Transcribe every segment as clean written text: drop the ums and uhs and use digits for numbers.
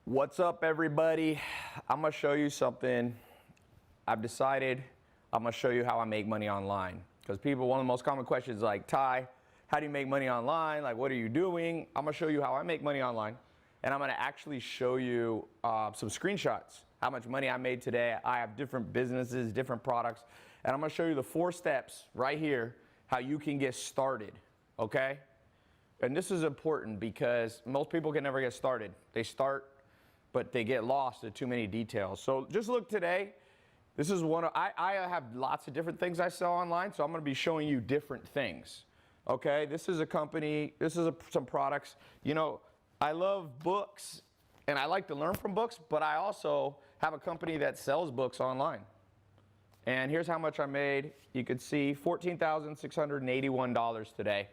What's up, everybody? I'm gonna show you something. I've decided I'm gonna show you how I make money online. Because people, one of the most common questions is like, Tai, how do you make money online? Like, what are you doing? I'm gonna show you how I make money online. And I'm gonna actually show you some screenshots, how much money I made today. I have different businesses, different products. And I'm gonna show you the 4 steps right here, how you can get started, okay? And this is important because most people can never get started. They start, but they get lost in too many details. So just look today. This is one of, I have lots of different things I sell online, so I'm gonna be showing you different things. Okay, this is a company, this is some products. You know, I love books and I like to learn from books, but I also have a company that sells books online. And here's how much I made. You could see $14,681 today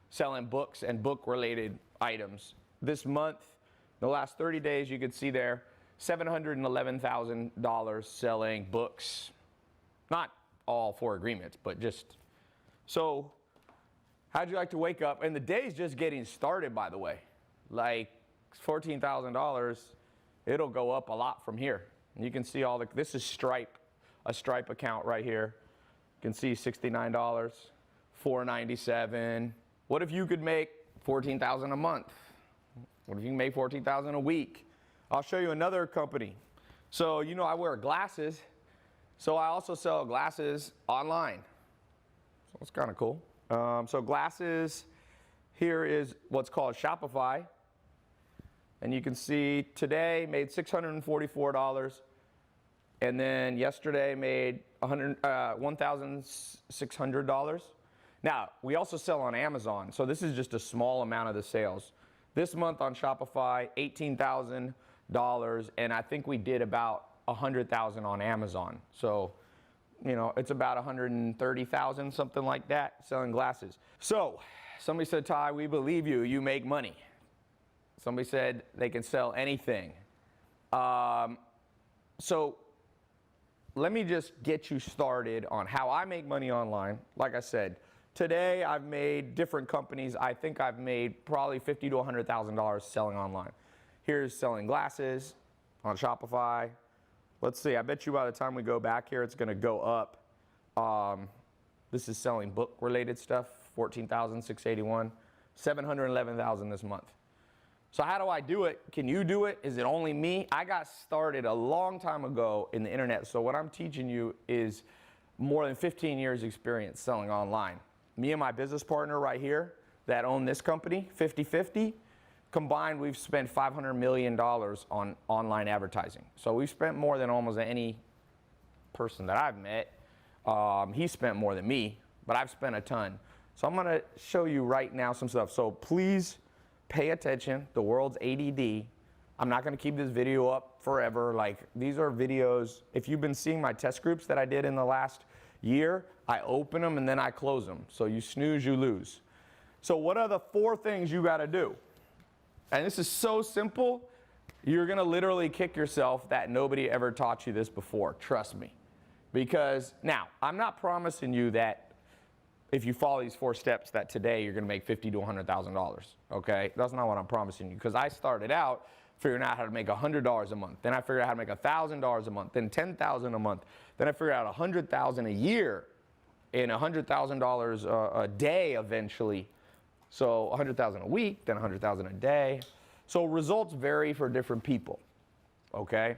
selling books and book related items. This month, the last 30 days, you could see there, $711,000 selling books. Not all 4 agreements, but just. So, how'd you like to wake up? And the day's just getting started, by the way. Like $14,000, it'll go up a lot from here. And you can see all the, this is Stripe, a Stripe account right here. You can see $69, $497. What if you could make $14,000 a month? What if you can make $14,000 a week? I'll show you another company. So, you know, I wear glasses. So I also sell glasses online. So it's kind of cool. So glasses, here is what's called Shopify. And you can see today made $644. And then yesterday made $1,600. Now, we also sell on Amazon. So this is just a small amount of the sales. This month on Shopify, $18,000, and I think we did about $100,000 on Amazon. So, you know, it's about $130,000, something like that, selling glasses. So, somebody said, Tai, we believe you, you make money. Somebody said they can sell anything. So, let me just get you started on how I make money online. Like I said, today I've made different companies. I think I've made probably $50,000 to $100,000 selling online. Here's selling glasses on Shopify. Let's see, I bet you by the time we go back here, it's gonna go up. This is selling book related stuff, $14,681, $711,000 this month. So how do I do it? Can you do it? Is it only me? I got started a long time ago in the internet. So what I'm teaching you is more than 15 years experience selling online. Me and my business partner right here that own this company, 50-50, combined we've spent $500 million on online advertising. So we've spent more than almost any person that I've met. He spent more than me, but I've spent a ton. So I'm gonna show you right now some stuff. So please pay attention, the world's ADD. I'm not gonna keep this video up forever. Like, these are videos, if you've been seeing my test groups that I did in the last year, I open them and then I close them. So you snooze, you lose. So what are the 4 things you gotta do? And this is so simple, you're gonna literally kick yourself that nobody ever taught you this before, trust me. Because now, I'm not promising you that if you follow these 4 steps that today you're gonna make $50,000 to $100,000, okay? That's not what I'm promising you, because I started out figuring out how to make $100 a month. Then I figured out how to make $1,000 a month, then $10,000 a month. Then I figured out $100,000 a year and $100,000 a day eventually. So $100,000 a week, then $100,000 a day. So results vary for different people, okay?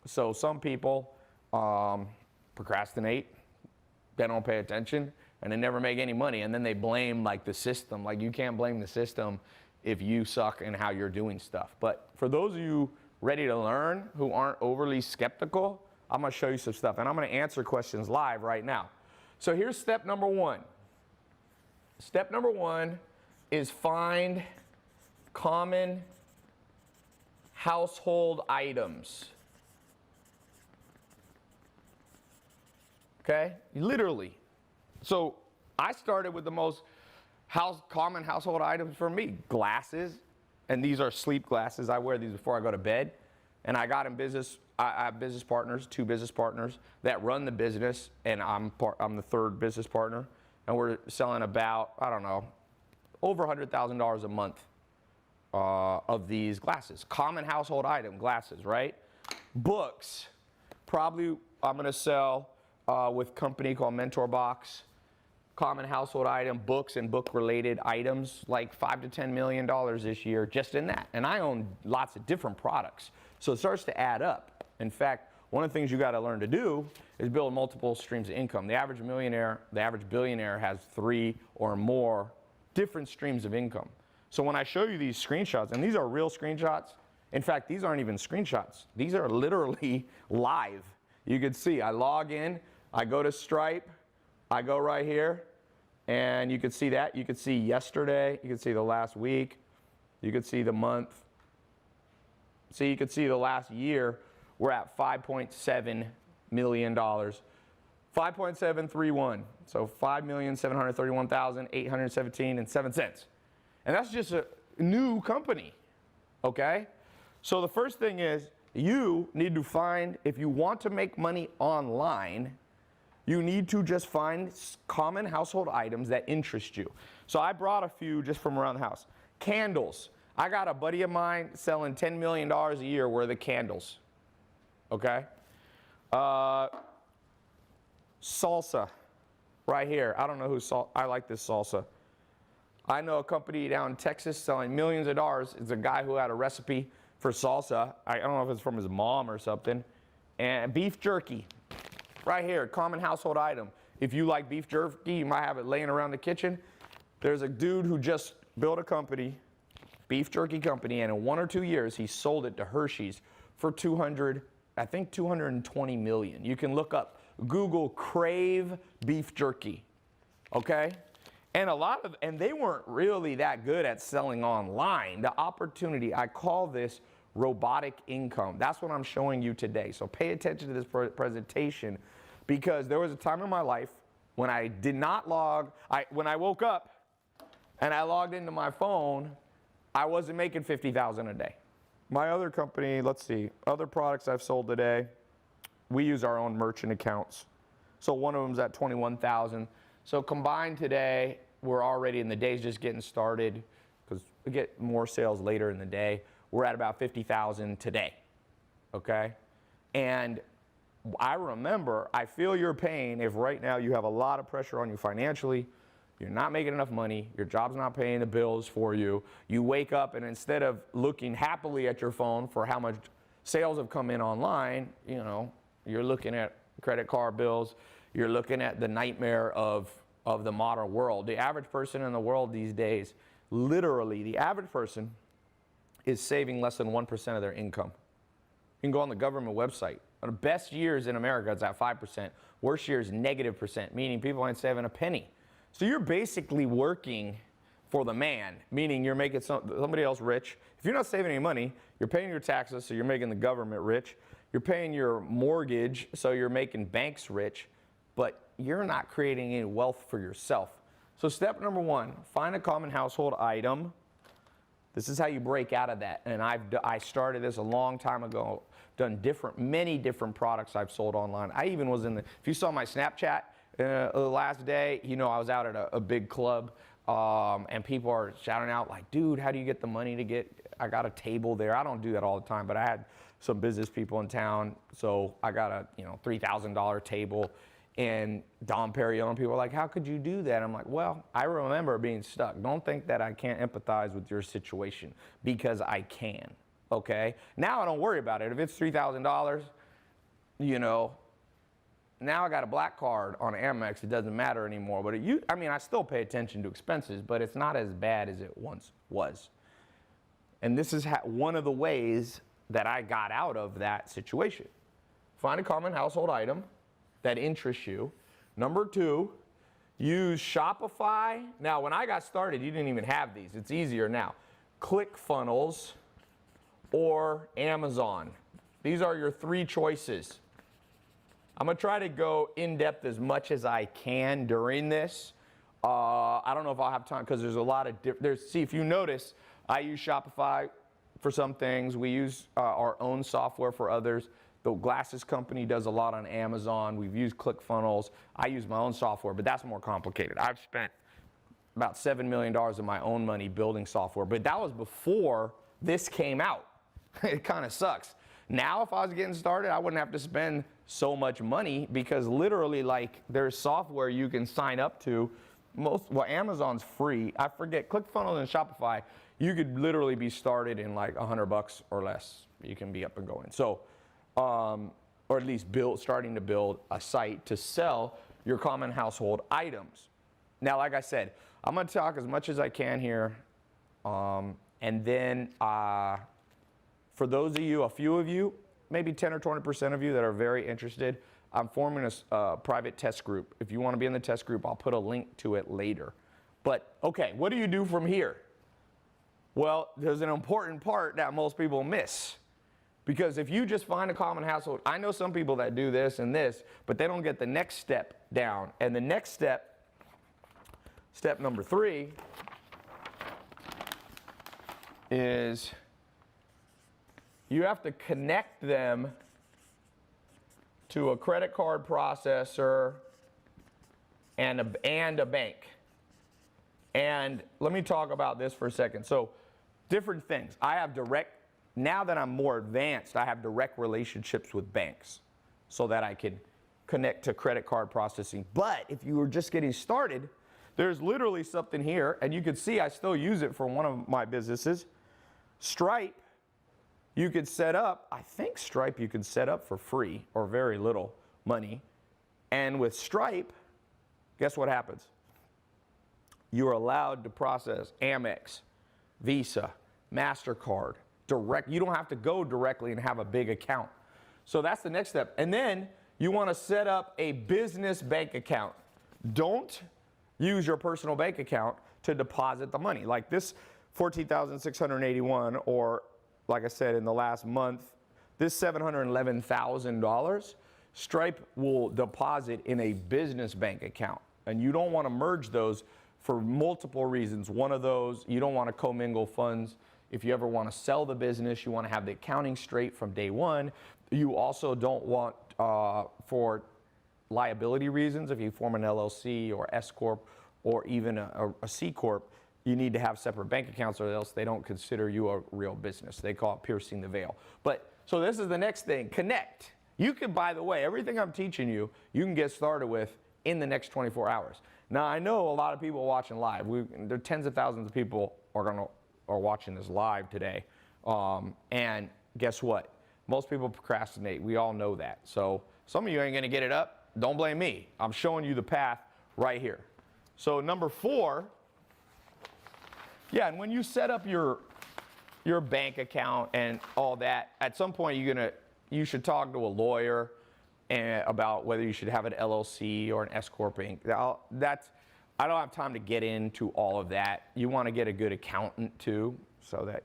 So some people procrastinate, they don't pay attention, and they never make any money, and then they blame like the system. Like, you can't blame the system if you suck in how you're doing stuff. But for those of you ready to learn who aren't overly skeptical, I'm gonna show you some stuff, and I'm gonna answer questions live right now. So here's step number 1. Step number 1 is find common household items. Okay, literally. So I started with the most common household items for me, glasses, and these are sleep glasses. I wear these before I go to bed. And I got in business, I have business partners, 2 business partners that run the business, and I'm the 3rd business partner. And we're selling about, I don't know, over $100,000 a month of these glasses. Common household item, glasses, right? Books, probably I'm gonna sell with a company called Mentor Box. Common household item, books and book-related items, like $5 to $10 million this year just in that. And I own lots of different products, so it starts to add up. In fact, one of the things you gotta learn to do is build multiple streams of income. The average millionaire, the average billionaire has 3 or more different streams of income. So when I show you these screenshots, and these are real screenshots, in fact, these aren't even screenshots. These are literally live. You can see, I log in, I go to Stripe, I go right here, and you can see that. You can see yesterday, you can see the last week, you can see the month. See, you can see the last year, we're at $5.7 million. 5.731, so 5,731,817.07. And that's just a new company, okay? So the first thing is you need to find, if you want to make money online, you need to just find common household items that interest you. So I brought a few just from around the house. Candles. I got a buddy of mine selling $10 million a year worth of candles, okay? Salsa, right here. I don't know I like this salsa. I know a company down in Texas selling millions of dollars. It's a guy who had a recipe for salsa. I don't know if it's from his mom or something. And beef jerky, right here, common household item. If you like beef jerky, you might have it laying around the kitchen. There's a dude who just built a company, beef jerky company, and in 1 or 2 years, he sold it to Hershey's for $220 million. You can look up, Google Crave beef jerky, okay? And and they weren't really that good at selling online. The opportunity, I call this robotic income. That's what I'm showing you today. So pay attention to this presentation, because there was a time in my life when I did not when I woke up and I logged into my phone, I wasn't making $50,000 a day. My other company, let's see, other products I've sold today, we use our own merchant accounts. So one of them's at 21,000. So combined today, we're already in the day's just getting started, because we get more sales later in the day. We're at about 50,000 today, okay? And I remember, I feel your pain if right now you have a lot of pressure on you financially, you're not making enough money, your job's not paying the bills for you, you wake up and instead of looking happily at your phone for how much sales have come in online, you know, you're looking at credit card bills, you're looking at the nightmare of the modern world. The average person in the world these days, literally, the average person is saving less than 1% of their income. You can go on the government website. The best years in America, it's at 5%. Worst years, -%, meaning people ain't saving a penny. So you're basically working for the man, meaning you're making somebody else rich. If you're not saving any money, you're paying your taxes, so you're making the government rich. You're paying your mortgage, so you're making banks rich, but you're not creating any wealth for yourself. So step number 1, find a common household item. This is how you break out of that. And I started this a long time ago, done many different products I've sold online. I even was if you saw my Snapchat the last day, you know I was out at a big club, and people are shouting out like, dude, how do you get the money I got a table there. I don't do that all the time, but I had some business people in town, so I got a $3,000 table. And Dom Perignon, people are like, how could you do that? I'm like, well, I remember being stuck. Don't think that I can't empathize with your situation, because I can, okay? Now I don't worry about it. If it's $3,000, now I got a black card on Amex, it doesn't matter anymore. But I still pay attention to expenses, but it's not as bad as it once was. And this is one of the ways that I got out of that situation. Find a common household item that interests you. Number 2, use Shopify. Now, when I got started, you didn't even have these. It's easier now. ClickFunnels or Amazon. These are your 3 choices. I'm gonna try to go in depth as much as I can during this. I don't know if I'll have time, because there's a lot of see, if you notice, I use Shopify for some things. We use our own software for others. The glasses company does a lot on Amazon. We've used ClickFunnels. I use my own software, but that's more complicated. I've spent about $7 million of my own money building software, but that was before this came out. It kind of sucks. Now, if I was getting started, I wouldn't have to spend so much money because literally, like, there's software you can sign up to. Well, Amazon's free. I forget, ClickFunnels and Shopify, you could literally be started in like $100 or less. You can be up and going. So, or at least starting to build a site to sell your common household items. Now, like I said, I'm going to talk as much as I can here. And then for those of you, a few of you, maybe 10 or 20% of you that are very interested, I'm forming a private test group. If you want to be in the test group, I'll put a link to it later. But, okay, what do you do from here? Well, there's an important part that most people miss. Because if you just find a common household, I know some people that do this and this, but they don't get the next step down. And the next step, step number 3, is you have to connect them to a credit card processor and a bank. And let me talk about this for a second. So, different things. Now that I'm more advanced, I have direct relationships with banks so that I can connect to credit card processing. But if you were just getting started, there's literally something here, and you can see I still use it for one of my businesses. Stripe, you could set up, I think Stripe you can set up for free or very little money. And with Stripe, guess what happens? You're allowed to process Amex, Visa, MasterCard, direct. You don't have to go directly and have a big account. So that's the next step. And then you want to set up a business bank account. Don't use your personal bank account to deposit the money. Like this $14,681, or like I said, in the last month, this $711,000, Stripe will deposit in a business bank account. And you don't want to merge those for multiple reasons. One of those, you don't want to commingle funds. If you ever want to sell the business, you want to have the accounting straight from day one. You also don't want, for liability reasons, if you form an LLC or S Corp or even a C Corp, you need to have separate bank accounts or else they don't consider you a real business. They call it piercing the veil. But, so this is the next thing, connect. You can, by the way, everything I'm teaching you, you can get started with in the next 24 hours. Now, I know a lot of people watching live. There are tens of thousands of people are watching this live today. And guess what? Most people procrastinate. We all know that. So some of you ain't going to get it up. Don't blame me. I'm showing you the path right here. So number 4, yeah, and when you set up your bank account and all that, at some point you should talk to a lawyer about whether you should have an LLC or an S Corp Inc. I don't have time to get into all of that. You want to get a good accountant too, so that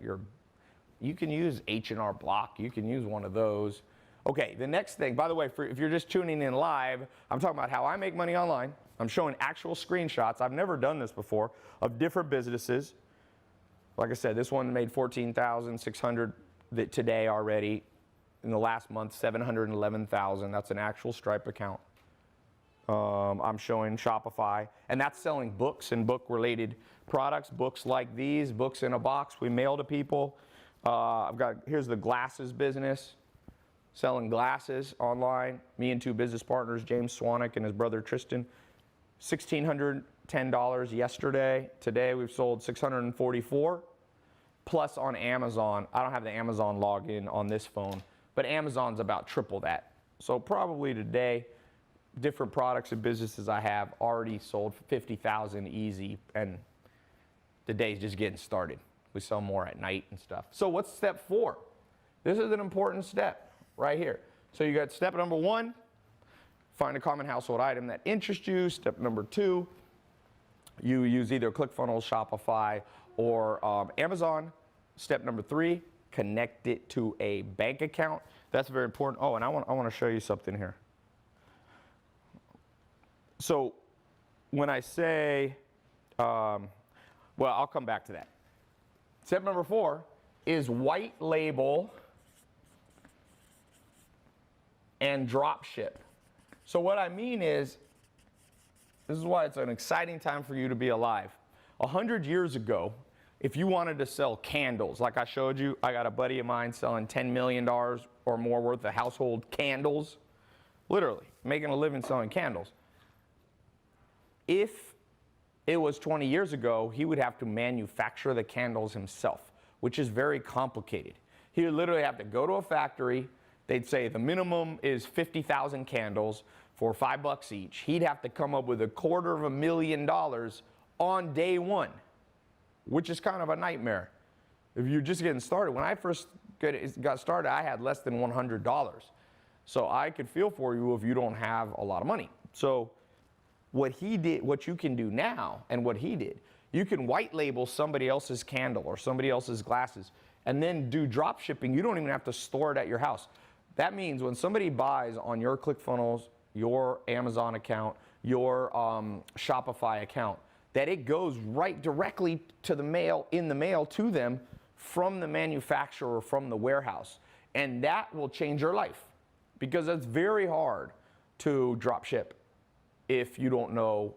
you can use H&R Block. You can use one of those. Okay, the next thing, by the way, if you're just tuning in live, I'm talking about how I make money online. I'm showing actual screenshots. I've never done this before of different businesses. Like I said, this one made $14,600 today already. In the last month, $711,000. That's an actual Stripe account. I'm showing Shopify, and that's selling books and book-related products. Books like these, books in a box we mail to people. Here's the glasses business, selling glasses online. Me and 2 business partners, James Swanwick and his brother Tristan. $1,610 yesterday. Today we've sold $644. Plus on Amazon. I don't have the Amazon login on this phone, but Amazon's about triple that. So probably today, different products and businesses I have already sold for $50,000 easy, and the day's just getting started. We sell more at night and stuff. So what's step 4? This is an important step right here. So you got step number 1, find a common household item that interests you. Step number 2, you use either ClickFunnels, Shopify, or Amazon. Step number 3, connect it to a bank account. That's very important. Oh, and I want to show you something here. So when I say, well, I'll come back to that. Step number 4 is white label and drop ship. So what I mean is, this is why it's an exciting time for you to be alive. 100 years ago, if you wanted to sell candles, like I showed you, I got a buddy of mine selling $10 million or more worth of household candles, literally making a living selling candles. If it was 20 years ago, he would have to manufacture the candles himself, which is very complicated. He would literally have to go to a factory. They'd say the minimum is 50,000 candles for $5 each. He'd have to come up with $250,000 on day one, which is kind of a nightmare. If you're just getting started, when I first got started, I had less than $100. So I could feel for you if you don't have a lot of money. So what he did, what you can do now, and what he did, you can white label somebody else's candle or somebody else's glasses and then do drop shipping. You don't even have to store it at your house. That means when somebody buys on your ClickFunnels, your Amazon account, your Shopify account, that it goes right directly to the mail, in the mail to them from the manufacturer, from the warehouse. And that will change your life, because it's very hard to drop ship if you don't know.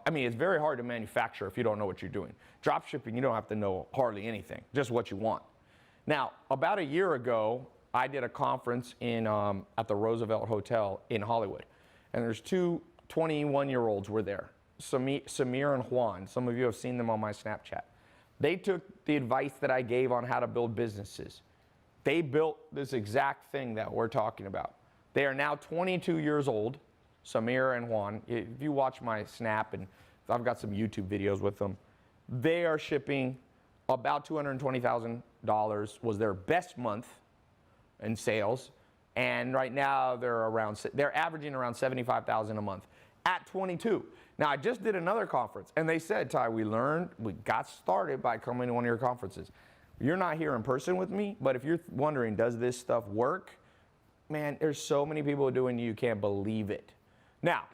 It's very hard to manufacture if you don't know what you're doing. Drop shipping, you don't have to know hardly anything, just what you want. Now, about a year ago, I did a conference at the Roosevelt Hotel in Hollywood. And there's two 21-year-olds were there, Samir and Juan. Some of you have seen them on my Snapchat. They took the advice that I gave on how to build businesses. They built this exact thing that we're talking about. They are now 22 years old, Samir and Juan. If you watch my Snap, and I've got some YouTube videos with them, they are shipping about $220,000 was their best month in sales. And right now they're averaging around $75,000 a month at 22. Now I just did another conference and they said, Tai, we got started by coming to one of your conferences. You're not here in person with me, but if you're wondering, does this stuff work? Man, there's so many people doing it, you can't believe it. Now,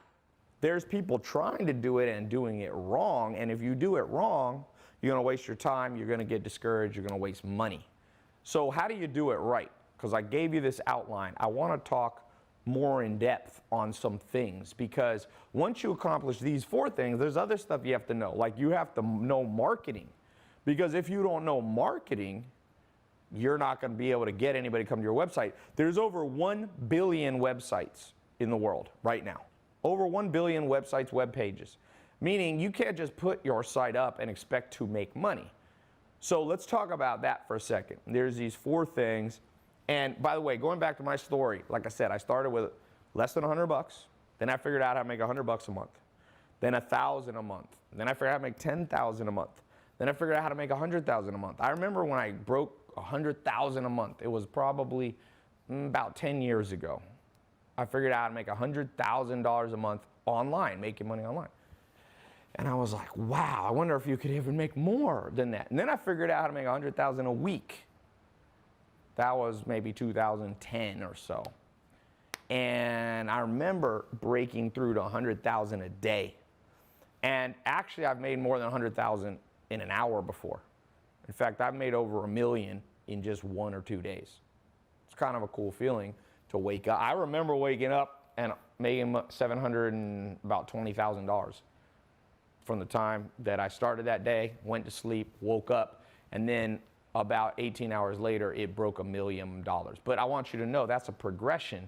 there's people trying to do it and doing it wrong, and if you do it wrong, you're gonna waste your time, you're gonna get discouraged, you're gonna waste money. So how do you do it right? Because I gave you this outline. I wanna talk more in depth on some things, because once you accomplish these 4 things, there's other stuff you have to know. Like you have to know marketing, because if you don't know marketing, you're not gonna be able to get anybody to come to your website. There's over 1 billion websites in the world right now. Over 1 billion websites, web pages. Meaning you can't just put your site up and expect to make money. So let's talk about that for a second. There's these 4 things. And by the way, going back to my story, like I said, I started with less than $100. Then I figured out how to make $100 a month. Then $1,000 a month. Then I figured out how to make $10,000 a month. Then I figured out how to make $100,000 a month. I remember when I broke $100,000 a month. It was probably about 10 years ago. I figured out how to make $100,000 a month online, making money online. And I was like, wow, I wonder if you could even make more than that. And then I figured out how to make $100,000 a week. That was maybe 2010 or so. And I remember breaking through to 100,000 a day. And actually, I've made more than 100,000 in an hour before. In fact, I've made over $1 million in just 1 or 2 days. It's kind of a cool feeling to wake up. I remember waking up and making about $20,000 from the time that I started that day, went to sleep, woke up, and then about 18 hours later, it broke $1 million. But I want you to know that's a progression.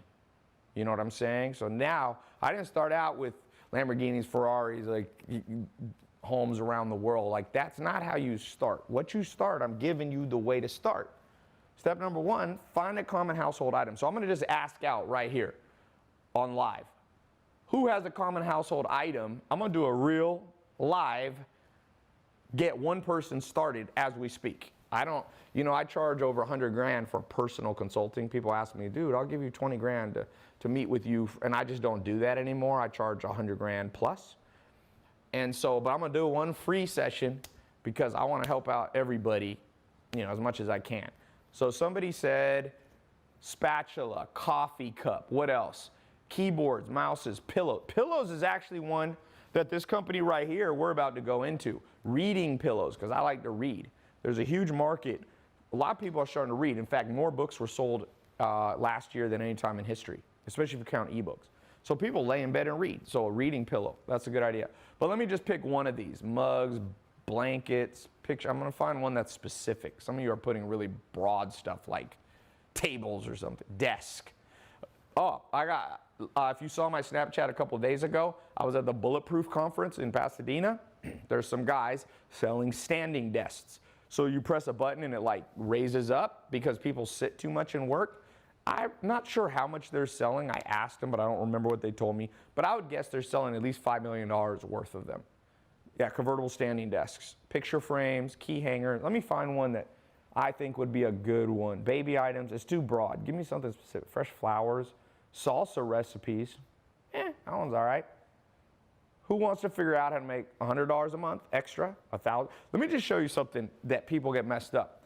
You know what I'm saying? So now, I didn't start out with Lamborghinis, Ferraris, like homes around the world. Like, that's not how you start. What you start, I'm giving you the way to start. Step number 1, find a common household item. So I'm gonna just ask out right here on live. Who has a common household item? I'm gonna do a real live, get one person started as we speak. I charge over 100 grand for personal consulting. People ask me, dude, I'll give you 20 grand to meet with you. And I just don't do that anymore. I charge 100 grand plus. And so, but I'm gonna do one free session because I wanna help out everybody, as much as I can. So somebody said spatula, coffee cup, what else? Keyboards, mouses, pillows. Pillows is actually one that this company right here, we're about to go into. Reading pillows, because I like to read. There's a huge market. A lot of people are starting to read. In fact, more books were sold last year than any time in history, especially if you count ebooks. So people lay in bed and read. So a reading pillow, that's a good idea. But let me just pick one of these. Mugs, blankets, picture. I'm gonna find one that's specific. Some of you are putting really broad stuff like tables or something. Desk. Oh, I got, if you saw my Snapchat a couple of days ago, I was at the Bulletproof conference in Pasadena. There's some guys selling standing desks. So you press a button and it like raises up because people sit too much and work. I'm not sure how much they're selling. I asked them, but I don't remember what they told me. But I would guess they're selling at least $5 million worth of them. Yeah, convertible standing desks, picture frames, key hangers. Let me find one that I think would be a good one. Baby items, it's too broad. Give me something specific. Fresh flowers, salsa recipes. That one's all right. Who wants to figure out how to make $100 a month extra, $1,000? Let me just show you something that people get messed up.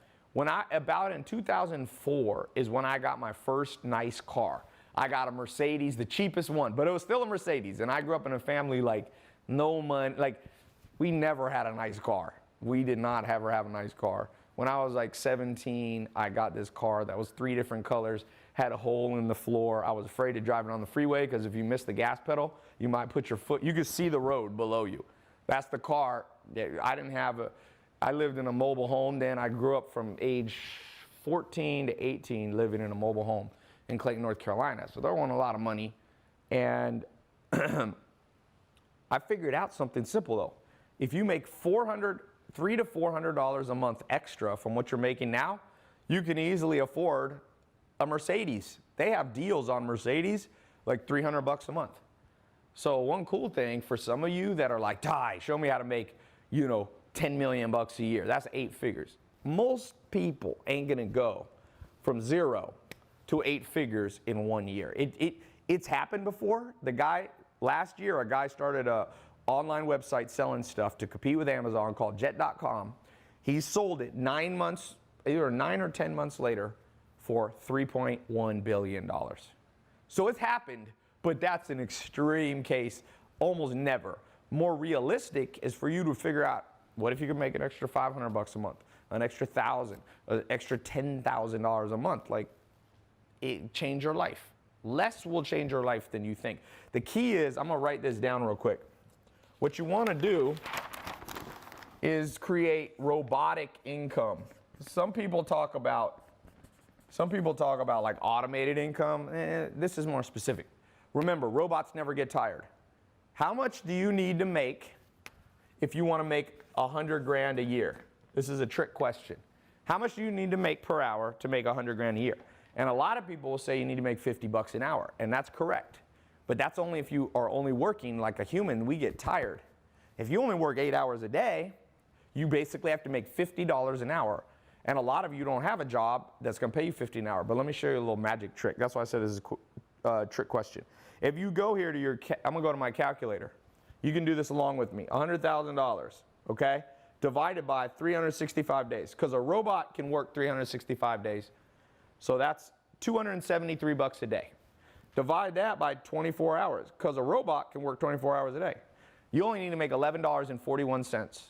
About in 2004 is when I got my first nice car. I got a Mercedes, the cheapest one, but it was still a Mercedes. And I grew up in a family like no money, like we never had a nice car. We did not ever have a nice car. When I was like 17, I got this car that was 3 different colors, had a hole in the floor. I was afraid to drive it on the freeway because if you miss the gas pedal, you might put your foot, you could see the road below you. That's the car. I lived in a mobile home then. I grew up from age 14 to 18 living in a mobile home in Clayton, North Carolina. So there wasn't a lot of money. And I figured out something simple though. If you make $300 to $400 a month extra from what you're making now, you can easily afford a Mercedes. They have deals on Mercedes, like $300 a month. So one cool thing for some of you that are like, Tai, show me how to make, 10 million bucks a year. That's 8 figures. Most people ain't gonna go from 0 to 8 figures in 1 year. It's happened before. Last year, a guy started a online website selling stuff to compete with Amazon called Jet.com. He sold it 9 months, either 9 or 10 months later for $3.1 billion. So it's happened, but that's an extreme case, almost never. More realistic is for you to figure out, what if you could make an extra $500 a month, an extra $1,000, an extra $10,000 a month? Like, it change your life. Less will change your life than you think. The key is, I'm gonna write this down real quick. What you wanna do is create robotic income. Some people talk about like automated income. This is more specific. Remember, robots never get tired. How much do you need to make if you want to make 100 grand a year? This is a trick question. How much do you need to make per hour to make 100 grand a year? And a lot of people will say you need to make 50 bucks an hour, and that's correct. But that's only if you are only working like a human. We get tired. If you only work 8 hours a day, you basically have to make $50 an hour. And a lot of you don't have a job that's going to pay you $50 an hour. But let me show you a little magic trick. That's why I said this is a trick question. If you go here to I'm going to go to my calculator. You can do this along with me. $100,000, okay? Divided by 365 days. Because a robot can work 365 days. So that's 273 bucks a day. Divide that by 24 hours. Because a robot can work 24 hours a day. You only need to make $11.41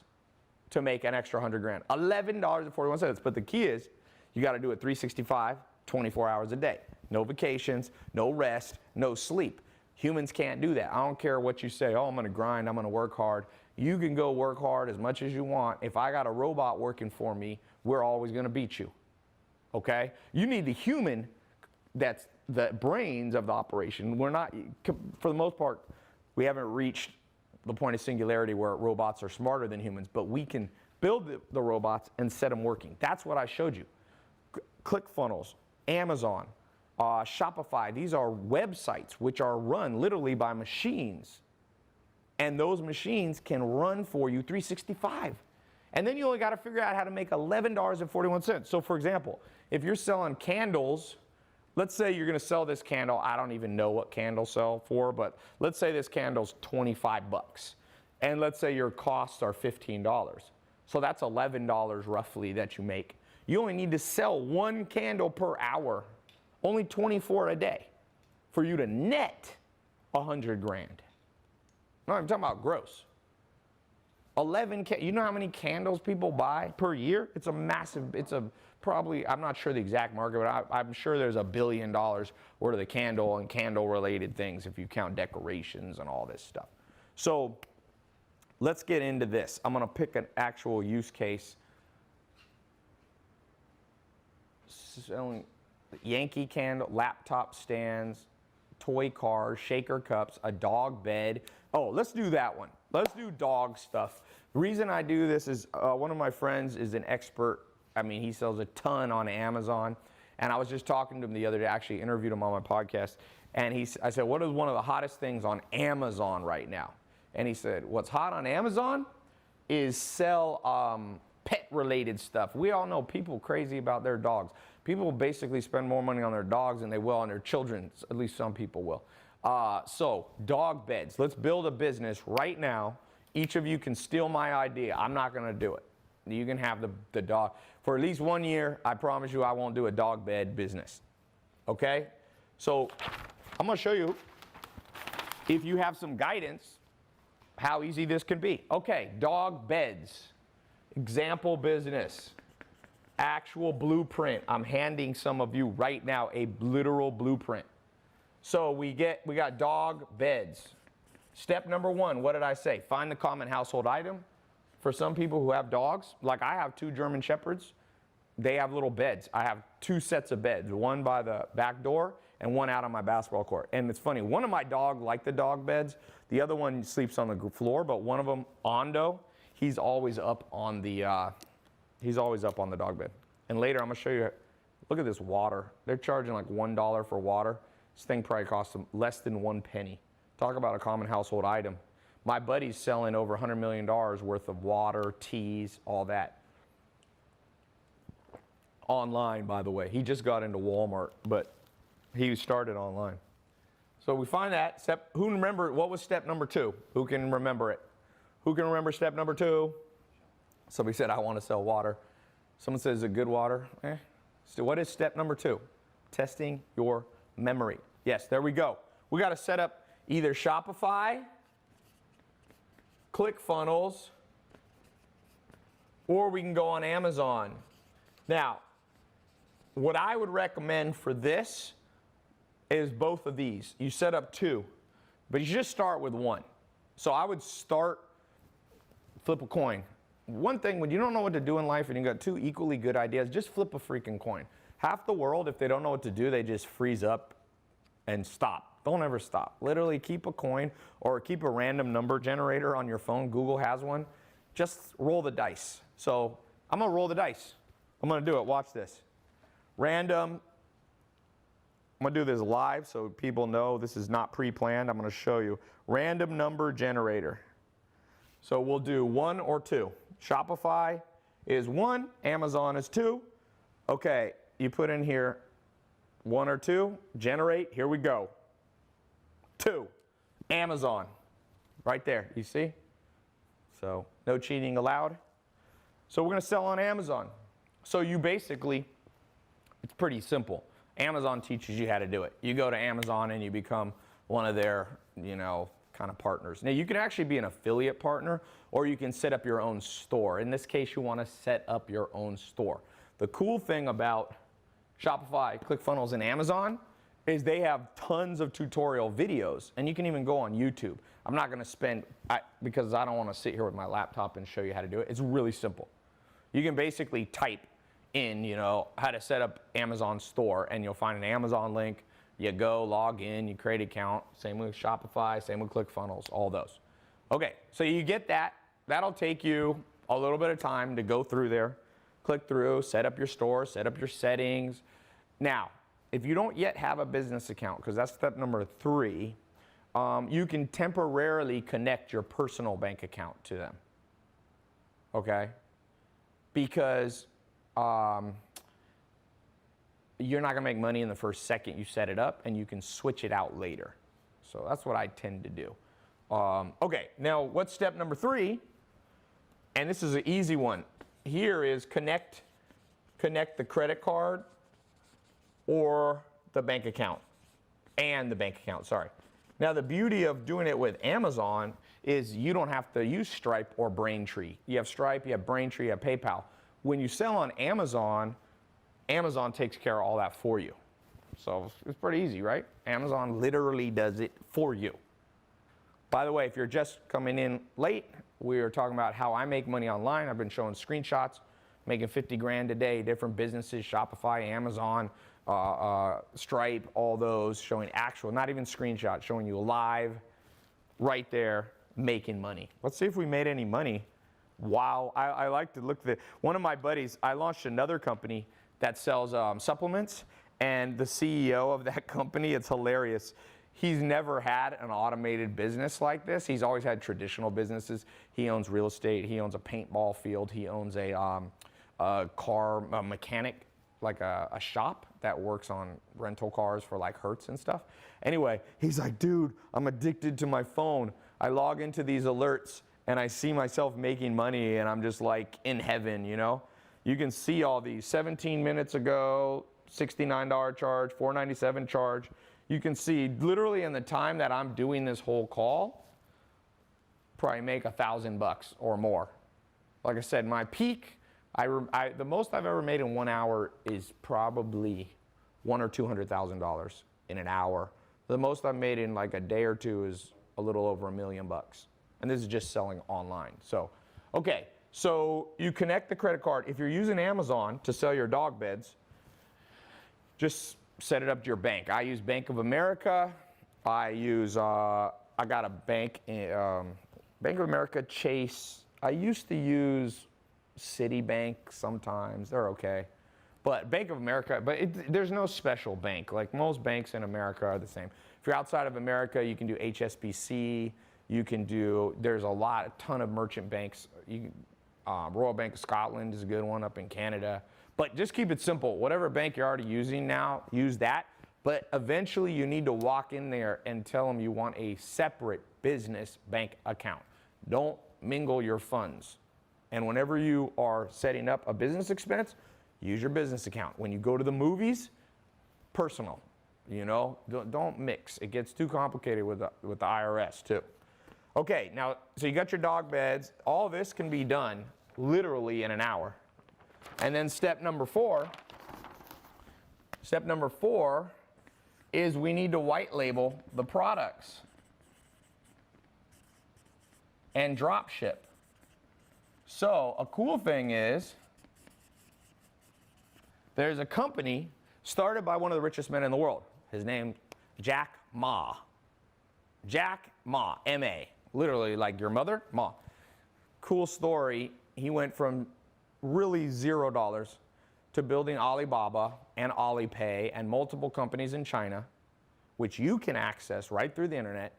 to make an extra 100 grand. $11.41. But the key is, you got to do it 365, 24 hours a day. No vacations, no rest, no sleep. Humans can't do that. I don't care what you say. Oh, I'm going to grind. I'm going to work hard. You can go work hard as much as you want. If I got a robot working for me, we're always going to beat you. Okay? You need the human that's the brains of the operation. We're not, for the most part, we haven't reached the point of singularity where robots are smarter than humans, but we can build the robots and set them working. That's what I showed you. ClickFunnels, Amazon, Shopify, these are websites which are run literally by machines. And those machines can run for you 365. And then you only got to figure out how to make $11.41. So for example, if you're selling candles, let's say you're going to sell this candle. I don't even know what candles sell for, but let's say this candle's 25 bucks. And let's say your costs are $15. So that's $11 roughly that you make. You only need to sell 1 candle per hour, only 24 a day, for you to net 100 grand. No, I'm talking about gross. 11, you know how many candles people buy per year? It's a massive, it's a probably, I'm not sure the exact market, but I'm sure there's $1 billion worth of the candle and candle related things if you count decorations and all this stuff. So let's get into this. I'm going to pick an actual use case. Selling Yankee candle, laptop stands, toy cars, shaker cups, a dog bed. Oh, let's do that one. Let's do dog stuff. The reason I do this is one of my friends is an expert. I mean, he sells a ton on Amazon. And I was just talking to him the other day, actually interviewed him on my podcast. And I said, what is one of the hottest things on Amazon right now? And he said, what's hot on Amazon is sell pet-related stuff. We all know people crazy about their dogs. People basically spend more money on their dogs than they will on their children. At least some people will. So dog beds. Let's build a business right now. Each of you can steal my idea. I'm not going to do it. You can have the dog. For at least 1 year, I promise you I won't do a dog bed business. Okay? So I'm going to show you, if you have some guidance, how easy this can be. Okay, dog beds. Example business. Actual blueprint. I'm handing some of you right now a literal blueprint. So we got dog beds. Step number 1, what did I say? Find the common household item. For some people who have dogs, like I have 2 German Shepherds, they have little beds. I have 2 sets of beds, one by the back door and one out on my basketball court. And it's funny, one of my dogs like the dog beds. The other one sleeps on the floor, but one of them, Ondo, he's always up on the dog bed. And later I'm gonna show you, look at this water. They're charging like $1 for water. This thing probably costs them less than 1 penny. Talk about a common household item. My buddy's selling over $100 million worth of water, teas, all that. Online, by the way. He just got into Walmart, but he started online. So we find that. Who remember, what was step number 2? Who can remember it? Who can remember step number 2? Somebody said, I want to sell water. Someone says, is it good water? So what is step number 2? Testing your memory. Yes, there we go. We got to set up either Shopify, ClickFunnels, or we can go on Amazon. Now, what I would recommend for this is both of these. You set up 2, but you just start with 1. So I would start, flip a coin. One thing, when you don't know what to do in life and you got 2 equally good ideas, just flip a freaking coin. Half the world, if they don't know what to do, they just freeze up and stop. Don't ever stop. Literally keep a coin or keep a random number generator on your phone. Google has one. Just roll the dice. So I'm going to roll the dice. I'm going to do it. Watch this. Random. I'm going to do this live so people know this is not pre-planned. I'm going to show you. Random number generator. So we'll do 1 or 2. Shopify is 1. Amazon is 2. Okay, you put in here 1 or 2. Generate. Here we go. 2. Amazon. Right there. You see? So no cheating allowed. So we're going to sell on Amazon. So you basically, it's pretty simple. Amazon teaches you how to do it. You go to Amazon and you become one of their, kind of partners. Now you can actually be an affiliate partner or you can set up your own store. In this case, you want to set up your own store. The cool thing about Shopify, ClickFunnels, and Amazon is they have tons of tutorial videos, and you can even go on YouTube. I'm not going to spend, because I don't want to sit here with my laptop and show you how to do it. It's really simple. You can basically type in, how to set up Amazon store, and you'll find an Amazon link. You go, log in, you create an account. Same with Shopify, same with ClickFunnels, all those. Okay, so you get that. That'll take you a little bit of time to go through there, click through, set up your store, set up your settings. Now, if you don't yet have a business account, because that's step number 3, you can temporarily connect your personal bank account to them. Okay? Because you're not going to make money in the first second you set it up, and you can switch it out later. So that's what I tend to do. Okay, now what's step number 3? And this is an easy one. Here is connect the credit card or the bank account, and the bank account, sorry. Now the beauty of doing it with Amazon is you don't have to use Stripe or Braintree. You have Stripe, you have Braintree, you have PayPal. When you sell on Amazon, Amazon takes care of all that for you. So it's pretty easy, right? Amazon literally does it for you. By the way, if you're just coming in late, we are talking about how I make money online. I've been showing screenshots, making 50 grand a day, different businesses, Shopify, Amazon, Stripe, all those, showing actual, not even screenshots, showing you live right there, making money. Let's see if we made any money. Wow, I like to look at one of my buddies, I launched another company that sells supplements, and the CEO of that company, it's hilarious. He's never had an automated business like this. He's always had traditional businesses. He owns real estate. He owns a paintball field. He owns a car mechanic, like a shop that works on rental cars for like Hertz and stuff. Anyway, he's like, dude, I'm addicted to my phone. I log into these alerts and I see myself making money and I'm just like in heaven, you know? You can see all these 17 minutes ago, $69 charge, $497 charge. You can see literally in the time that I'm doing this whole call, probably make $1,000 or more. Like I said, my peak, the most I've ever made in 1 hour is probably $100,000 or $200,000 in an hour. The most I've made in like a day or two is a little over $1 million. And this is just selling online. So, okay, so you connect the credit card. If you're using Amazon to sell your dog beds, just set it up to your bank. I use Bank of America. I got a bank, Bank of America, Chase. I used to use Citibank sometimes. They're okay. But Bank of America, there's no special bank. Like most banks in America are the same. If you're outside of America, you can do HSBC. You can do, there's a ton of merchant banks. Royal Bank of Scotland is a good one up in Canada. But just keep it simple. Whatever bank you're already using now, use that. But eventually you need to walk in there and tell them you want a separate business bank account. Don't mingle your funds. And whenever you are setting up a business expense, use your business account. When you go to the movies, personal. You know, don't mix. It gets too complicated with the IRS too. Okay, now, so you got your dog beds. All this can be done literally in an hour. And then step number four is we need to white label the products and drop ship. So a cool thing is there's a company started by one of the richest men in the world. His name, Jack Ma. Jack Ma, M-A. Literally like your mother, Ma. Cool story. He went from really $0 to building Alibaba and Alipay and multiple companies in China, which you can access right through the internet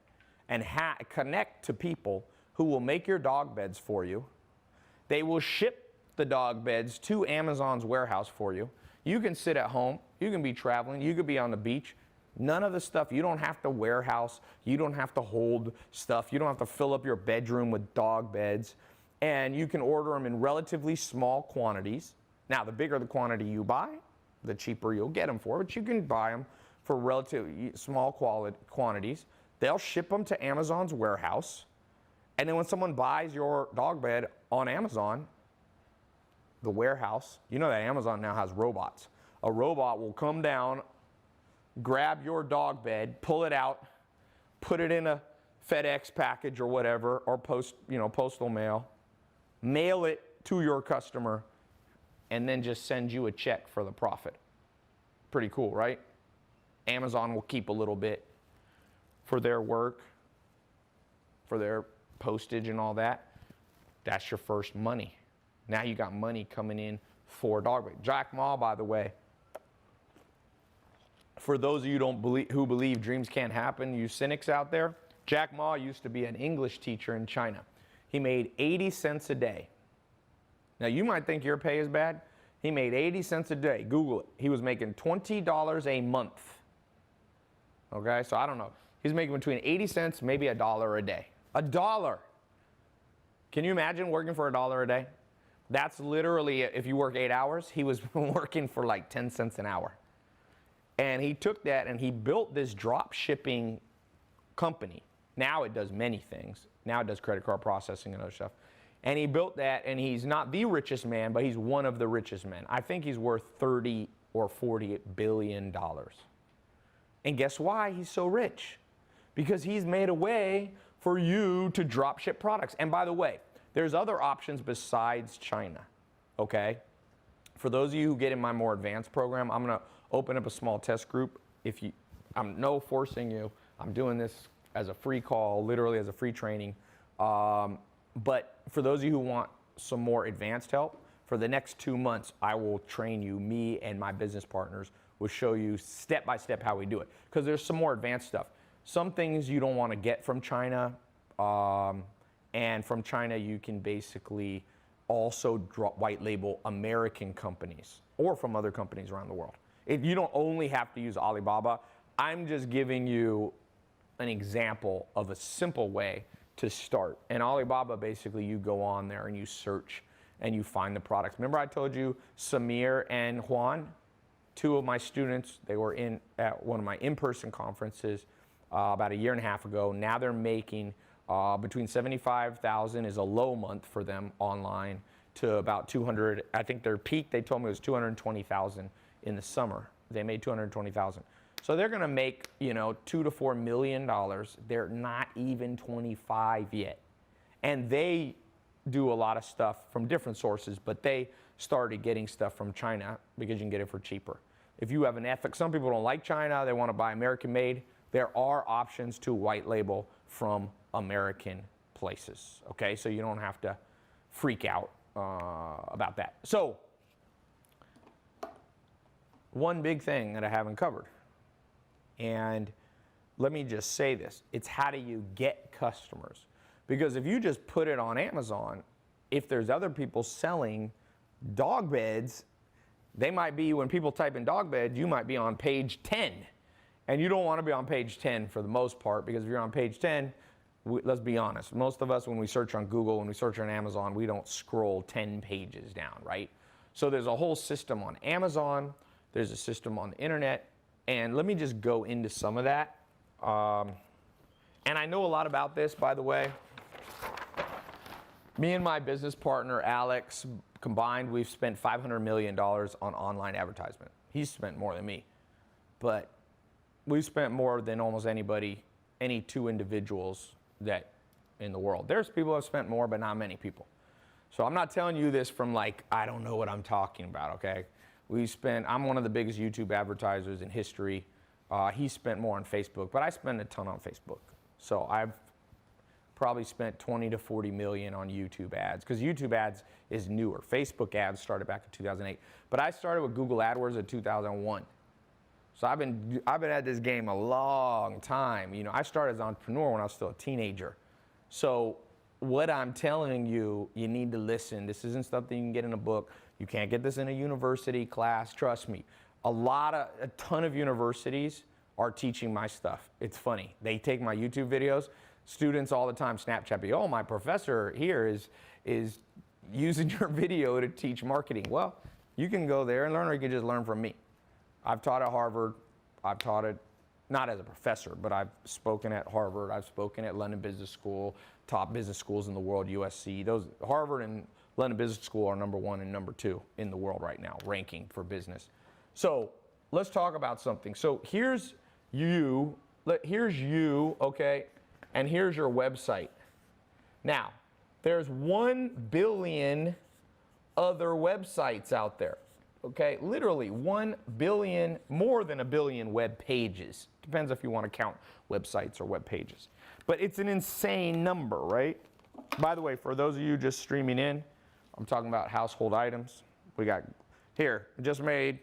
and connect to people who will make your dog beds for you. They will ship the dog beds to Amazon's warehouse for you. You can sit at home, you can be traveling, you could be on the beach. None of the stuff, you don't have to warehouse, you don't have to hold stuff, you don't have to fill up your bedroom with dog beds. And you can order them in relatively small quantities. Now, the bigger the quantity you buy, the cheaper you'll get them for, but you can buy them for relatively small quantities. They'll ship them to Amazon's warehouse. And then when someone buys your dog bed on Amazon, the warehouse, you know that Amazon now has robots. A robot will come down, grab your dog bed, pull it out, put it in a FedEx package or whatever, or postal mail, mail it to your customer, and then just send you a check for the profit. Pretty cool, right? Amazon will keep a little bit for their work, for their postage and all that. That's your first money. Now you got money coming in for dog bed. Jack Ma, by the way, for those of you who believe dreams can't happen, you cynics out there, Jack Ma used to be an English teacher in China. He made 80 cents a day. Now you might think your pay is bad. He made 80 cents a day. Google it. He was making $20 a month. Okay, so I don't know. He's making between 80 cents, maybe $1 a day. $1. Can you imagine working for $1 a day? That's literally, if you work 8 hours, he was working for like 10 cents an hour. And he took that and he built this drop shipping company. Now it does many things. Now it does credit card processing and other stuff. And he built that, and he's not the richest man, but he's one of the richest men. I think he's worth $30 or $40 billion. And guess why he's so rich? Because he's made a way for you to drop ship products. And by the way, there's other options besides China, okay? For those of you who get in my more advanced program, I'm gonna open up a small test group. I'm no forcing you. I'm doing this as a free call, literally as a free training. But for those of you who want some more advanced help, for the next 2 months, I will train you. Me and my business partners will show you step by step how we do it. Because there's some more advanced stuff. Some things you don't want to get from China. And from China, you can basically also white label American companies or from other companies around the world. You don't only have to use Alibaba. I'm just giving you an example of a simple way to start. And Alibaba, basically, you go on there and you search and you find the products. Remember I told you Samir and Juan, 2 of my students, they were at one of my in-person conferences about 1.5 years ago. Now they're making between 75,000 is a low month for them online to about 200. I think their peak, they told me, was 220,000 in the summer. They made 220,000. So they're gonna make, $2 to $4 million. They're not even 25 yet. And they do a lot of stuff from different sources, but they started getting stuff from China because you can get it for cheaper. If you have an ethic, some people don't like China, they want to buy American made. There are options to white label from American places, okay? So you don't have to freak out about that. So, one big thing that I haven't covered, and let me just say this, it's how do you get customers? Because if you just put it on Amazon, if there's other people selling dog beds, they might be, when people type in dog bed, you might be on page 10. And you don't want to be on page 10 for the most part, because if you're on page 10, let's be honest, most of us when we search on Google, when we search on Amazon, we don't scroll 10 pages down, right? So there's a whole system on Amazon, there's a system on the internet, and let me just go into some of that. And I know a lot about this, by the way. Me and my business partner, Alex, combined, we've spent $500 million on online advertisement. He's spent more than me. But we've spent more than almost anybody, any 2 individuals that in the world. There's people who have spent more, but not many people. So I'm not telling you this from like, I don't know what I'm talking about, okay? I'm one of the biggest YouTube advertisers in history. He spent more on Facebook, but I spend a ton on Facebook. So I've probably spent 20 to 40 million on YouTube ads, because YouTube ads is newer. Facebook ads started back in 2008, but I started with Google AdWords in 2001. So I've been at this game a long time. I started as an entrepreneur when I was still a teenager. So what I'm telling you, you need to listen. This isn't something you can get in a book. You can't get this in a university class, trust me. A ton of universities are teaching my stuff. It's funny. They take my YouTube videos. Students all the time Snapchat me, oh, my professor here is using your video to teach marketing. Well, you can go there and learn, or you can just learn from me. I've taught at Harvard. I've taught it, not as a professor, but I've spoken at Harvard. I've spoken at London Business School, top business schools in the world, USC. Harvard and London Business School are #1 and #2 in the world right now, ranking for business. So let's talk about something. So here's you, okay? And here's your website. Now, there's 1 billion other websites out there, okay? Literally 1 billion, more than 1 billion web pages. Depends if you want to count websites or web pages. But it's an insane number, right? By the way, for those of you just streaming in, I'm talking about household items. We got, here, just made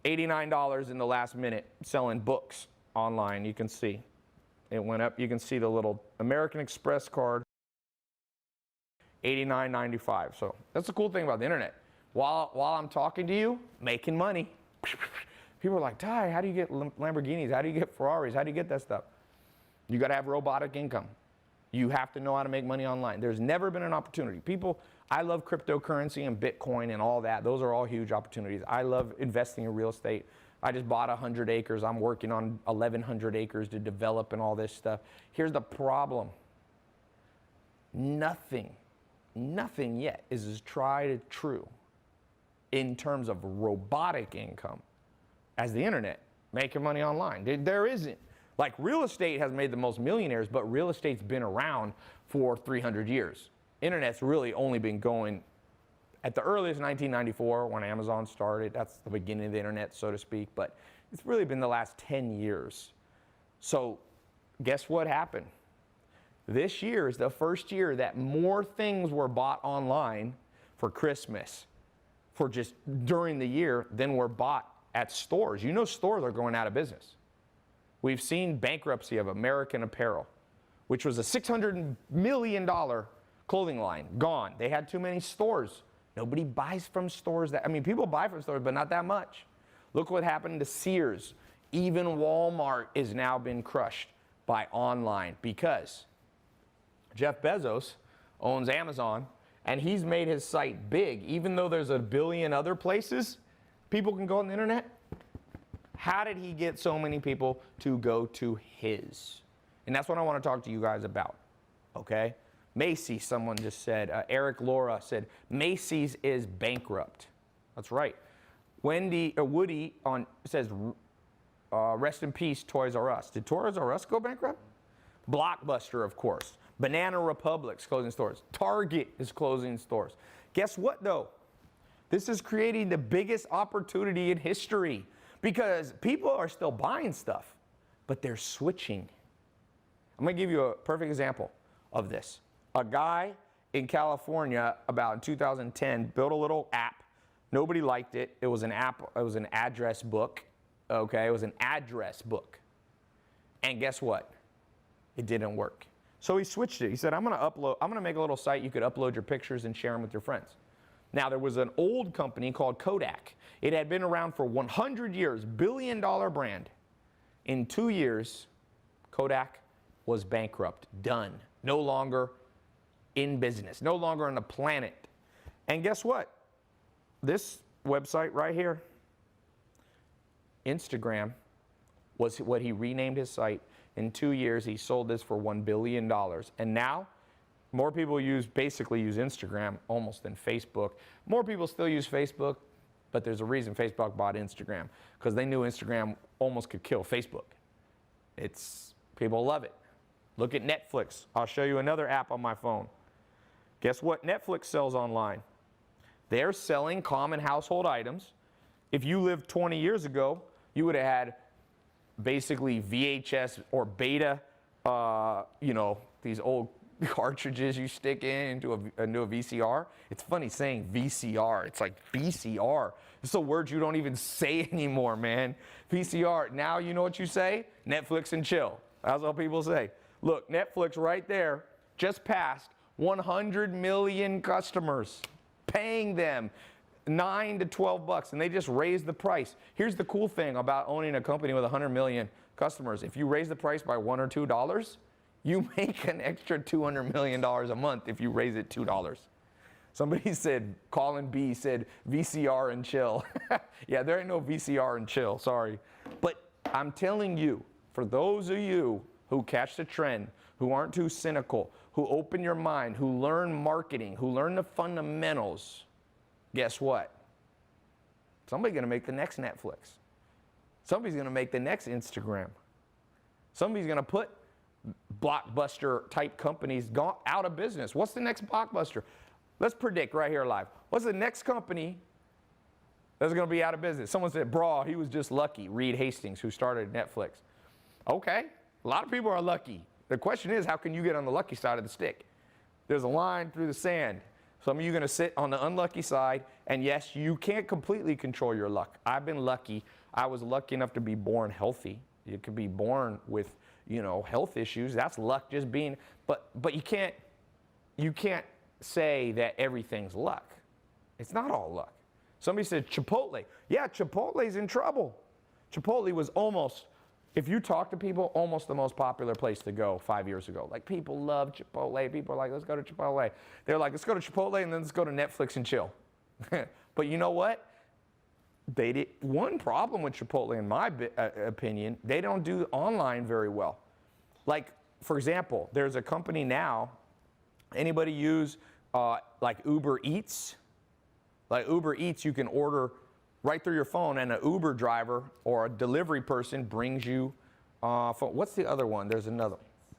$89 in the last minute selling books online, you can see. It went up. You can see the little American Express card, $89.95. So that's the cool thing about the internet. While I'm talking to you, making money. People are like, Tai, how do you get Lamborghinis? How do you get Ferraris? How do you get that stuff? You got to have robotic income. You have to know how to make money online. There's never been an opportunity. I love cryptocurrency and Bitcoin and all that. Those are all huge opportunities. I love investing in real estate. I just bought 100 acres. I'm working on 1,100 acres to develop and all this stuff. Here's the problem. Nothing yet is as tried and true in terms of robotic income as the internet, making money online. There isn't. Like real estate has made the most millionaires, but real estate's been around for 300 years. Internet's really only been going at the earliest 1994 when Amazon started. That's the beginning of the internet, so to speak, but it's really been the last 10 years. So guess what happened? This year is the first year that more things were bought online for Christmas, for just during the year, than were bought at stores. You know, stores are going out of business. We've seen bankruptcy of American Apparel, which was a $600 million clothing line, gone. They had too many stores. Nobody buys from stores. People buy from stores, but not that much. Look what happened to Sears. Even Walmart is now been crushed by online because Jeff Bezos owns Amazon, and he's made his site big. Even though there's a billion other places people can go on the internet, how did he get so many people to go to his? And that's what I want to talk to you guys about, okay? Macy's, someone just said, Eric Laura said, Macy's is bankrupt. That's right. Woody says, rest in peace, Toys R Us. Did Toys R Us go bankrupt? Blockbuster, of course. Banana Republic's closing stores. Target is closing stores. Guess what, though? This is creating the biggest opportunity in history because people are still buying stuff, but they're switching. I'm going to give you a perfect example of this. A guy in California about 2010 built a little app. Nobody liked it. It was an app. It was an address book. Okay, it was an address book. And guess what? It didn't work. So he switched it. He said, I'm going to make a little site you could upload your pictures and share them with your friends. Now, there was an old company called Kodak. It had been around for 100 years, billion-dollar brand. In 2 years, Kodak was bankrupt, done, no longer in business, no longer on the planet. And guess what? This website right here, Instagram, was what he renamed his site. In 2 years, he sold this for $1 billion. And now, more people basically use Instagram almost than Facebook. More people still use Facebook, but there's a reason Facebook bought Instagram, because they knew Instagram almost could kill Facebook. People love it. Look at Netflix. I'll show you another app on my phone. Guess what Netflix sells online? They're selling common household items. If you lived 20 years ago, you would have had basically VHS or beta, these old cartridges you stick into a VCR. It's funny saying VCR. It's like VCR. It's a word you don't even say anymore, man. VCR. Now you know what you say? Netflix and chill. That's what people say. Look, Netflix right there just passed 100 million customers, paying them $9 to $12, and they just raised the price. Here's the cool thing about owning a company with 100 million customers. If you raise the price by $1 or $2, you make an extra $200 million a month if you raise it $2. Somebody said, Colin B said, VCR and chill. Yeah, there ain't no VCR and chill, sorry. But I'm telling you, for those of you who catch the trend, who aren't too cynical, who open your mind, who learn marketing, who learn the fundamentals, guess what? Somebody's going to make the next Netflix. Somebody's going to make the next Instagram. Somebody's going to put blockbuster type companies out of business. What's the next blockbuster? Let's predict right here live. What's the next company that's going to be out of business? Someone said, bro, he was just lucky. Reed Hastings, who started Netflix. Okay, a lot of people are lucky. The question is, how can you get on the lucky side of the stick? There's a line through the sand. Some of you are going to sit on the unlucky side, and yes, you can't completely control your luck. I've been lucky. I was lucky enough to be born healthy. You could be born with, health issues. That's luck just being, but you can't say that everything's luck. It's not all luck. Somebody said Chipotle. Yeah, Chipotle's in trouble. Chipotle was almost, if you talk to people, almost the most popular place to go 5 years ago. Like, people love Chipotle. People are like, let's go to Chipotle. They're like, let's go to Chipotle and then let's go to Netflix and chill. But you know what? One problem with Chipotle, in my opinion, they don't do online very well. Like, for example, there's a company now, anybody use like Uber Eats? Like Uber Eats, you can order right through your phone, and an Uber driver or a delivery person brings you, what's the other one? There's another.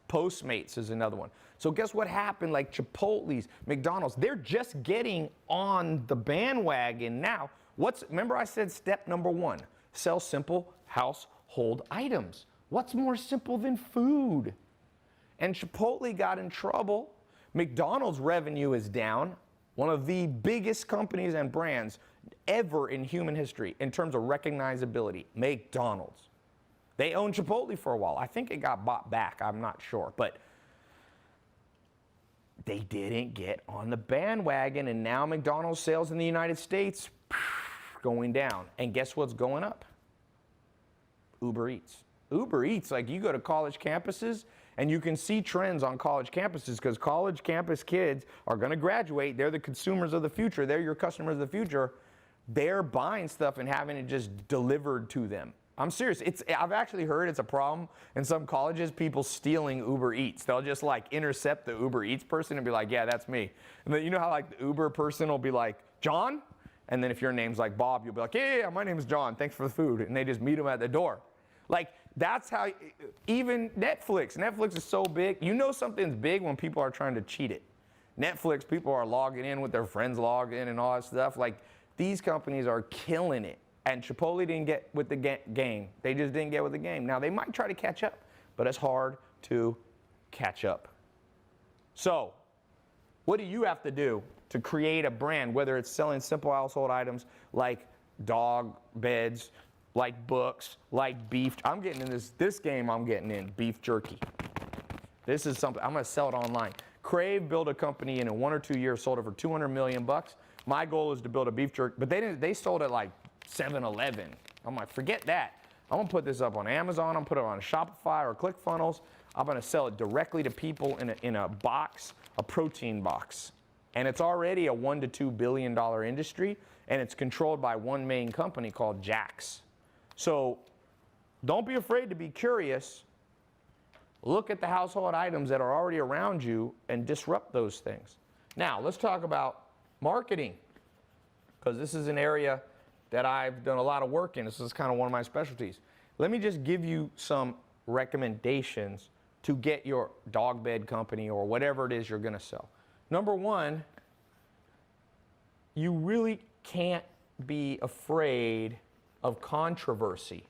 Postmates is another one. So guess what happened? Like Chipotle's, McDonald's, they're just getting on the bandwagon now. Remember I said step number 1, sell simple household items. What's more simple than food? And Chipotle got in trouble. McDonald's revenue is down, one of the biggest companies and brands ever in human history in terms of recognizability, McDonald's. They owned Chipotle for a while. I think it got bought back, I'm not sure, but they didn't get on the bandwagon, and now McDonald's sales in the United States going down. And guess what's going up? Uber Eats. Uber Eats, like you go to college campuses and you can see trends on college campuses because college campus kids are going to graduate. They're the consumers of the future. They're your customers of the future. They're buying stuff and having it just delivered to them. I'm serious. I've actually heard it's a problem in some colleges, people stealing Uber Eats. They'll just like intercept the Uber Eats person and be like, yeah, that's me. And then you know how like the Uber person will be like, John? And then if your name's like Bob, you'll be like, yeah, my name is John. Thanks for the food. And they just meet them at the door. Like that's how, even Netflix is so big. You know something's big when people are trying to cheat it. Netflix, people are logging in with their friends log in and all that stuff. Like these companies are killing it. And Chipotle didn't get with the game. They just didn't get with the game. Now, they might try to catch up, but it's hard to catch up. So, what do you have to do to create a brand, whether it's selling simple household items like dog beds, like books, like beef? I'm getting in this game I'm getting in, beef jerky. This is something, I'm going to sell it online. Crave built a company and in 1 or 2 years sold it for $200 million. My goal is to build a beef jerky, but they sold it like 7-Eleven. I'm like, forget that. I'm gonna put this up on Amazon. I'm gonna put it on Shopify or ClickFunnels. I'm gonna sell it directly to people in a box, a protein box. And it's already a $1 to $2 billion industry, and it's controlled by one main company called Jax. So don't be afraid to be curious. Look at the household items that are already around you and disrupt those things. Now, let's talk about marketing, because this is an area that I've done a lot of work in. This is kind of one of my specialties. Let me just give you some recommendations to get your dog bed company or whatever it is you're going to sell. Number 1, you really can't be afraid of controversy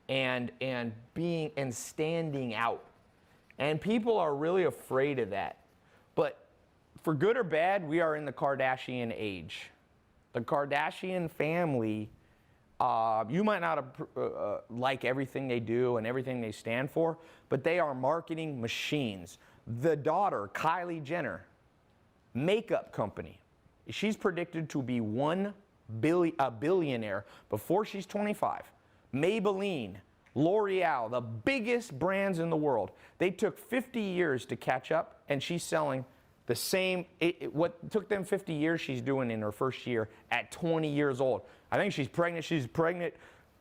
and standing out. And people are really afraid of that. But for good or bad, we are in the Kardashian age. The Kardashian family, you might not like everything they do and everything they stand for, but they are marketing machines. The daughter, Kylie Jenner, makeup company. She's predicted to be a billionaire before she's 25. Maybelline, L'Oreal, the biggest brands in the world. They took 50 years to catch up, and she's selling the same, what took them 50 years, she's doing in her first year at 20 years old. I think she's pregnant,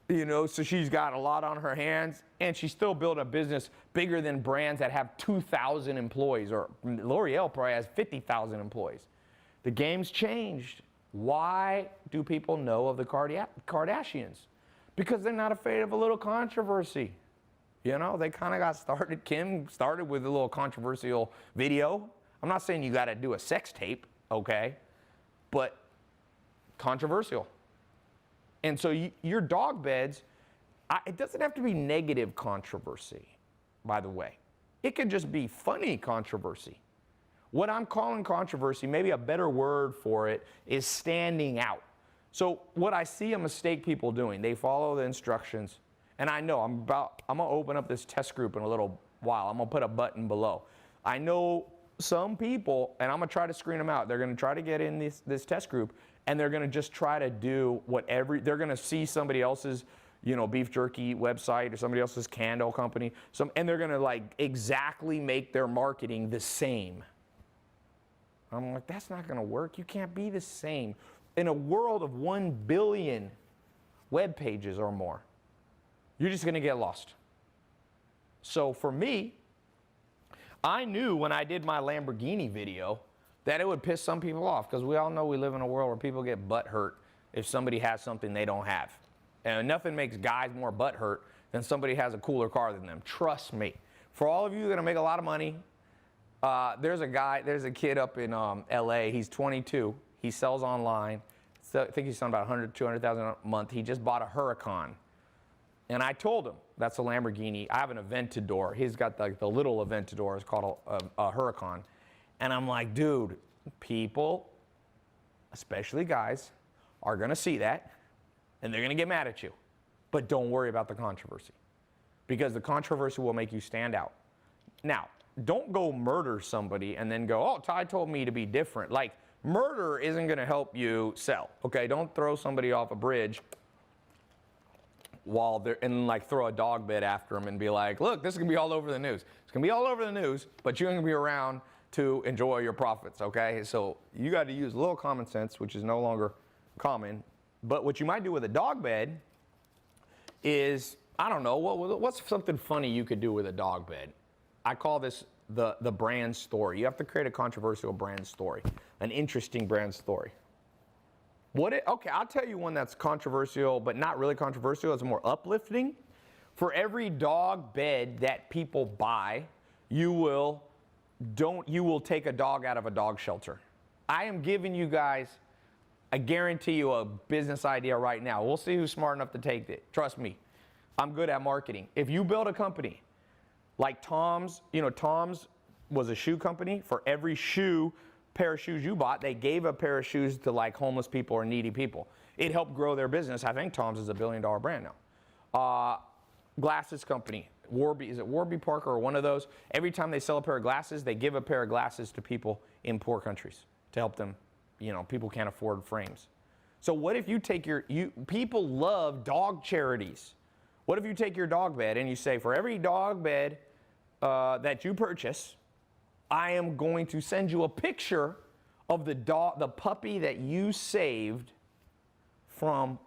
you know, so she's got a lot on her hands, and she still built a business bigger than brands that have 2,000 employees, or L'Oreal probably has 50,000 employees. The game's changed. Why do people know of the Kardashians? Because they're not afraid of a little controversy. You know, they kind of got started, Kim started with a little controversial video. I'm not saying you got to do a sex tape, okay, but controversial. And so your dog beds, it doesn't have to be negative controversy, by the way. It could just be funny controversy. What I'm calling controversy, maybe a better word for it, is standing out. So what I see a mistake people doing, they follow the instructions, and I know I'm going to open up this test group in a little while. I'm going to put a button below. I know some people, and I'm going to try to screen them out, they're going to try to get in this test group, and they're going to just try to do they're going to see somebody else's, you know, beef jerky website or somebody else's candle company, and they're going to like exactly make their marketing the same. I'm like, that's not going to work. You can't be the same. In a world of 1 billion web pages or more, you're just going to get lost. So for me, I knew when I did my Lamborghini video that it would piss some people off, because we all know we live in a world where people get butt hurt if somebody has something they don't have. And nothing makes guys more butt hurt than somebody has a cooler car than them. Trust me. For all of you that are going to make a lot of money, there's a kid up in LA. He's 22. He sells online. So I think he's selling about 100, 200,000 a month. He just bought a Huracan. And I told him, that's a Lamborghini. I have an Aventador. He's got the little Aventador. It's called a Huracan. And I'm like, dude, people, especially guys, are going to see that, and they're going to get mad at you. But don't worry about the controversy, because the controversy will make you stand out. Now, don't go murder somebody and then go, oh, Tai told me to be different. Like, murder isn't going to help you sell, okay? Don't throw somebody off a bridge while they're, and like throw a dog bed after them and be like, look, this is going to be all over the news. It's going to be all over the news, but you're going to be around to enjoy your profits, okay? So you got to use a little common sense, which is no longer common. But what you might do with a dog bed is, I don't know, what's something funny you could do with a dog bed? I call this the brand story. You have to create a controversial brand story, an interesting brand story. Okay, I'll tell you one that's controversial, but not really controversial. It's more uplifting. For every dog bed that people buy, you will take a dog out of a dog shelter. I am giving you guys, I guarantee you, a business idea right now. We'll see who's smart enough to take it. Trust me, I'm good at marketing. If you build a company like Tom's, Tom's was a shoe company. For every pair of shoes you bought, they gave a pair of shoes to like homeless people or needy people. It helped grow their business. I think Tom's is a $1 billion brand now. Glasses company, Warby, is it Warby Parker or one of those? Every time they sell a pair of glasses, they give a pair of glasses to people in poor countries to help them. People can't afford frames. So what if you take people love dog charities. What if you take your dog bed and you say, for every dog bed that you purchase, I am going to send you a picture of the puppy that you saved from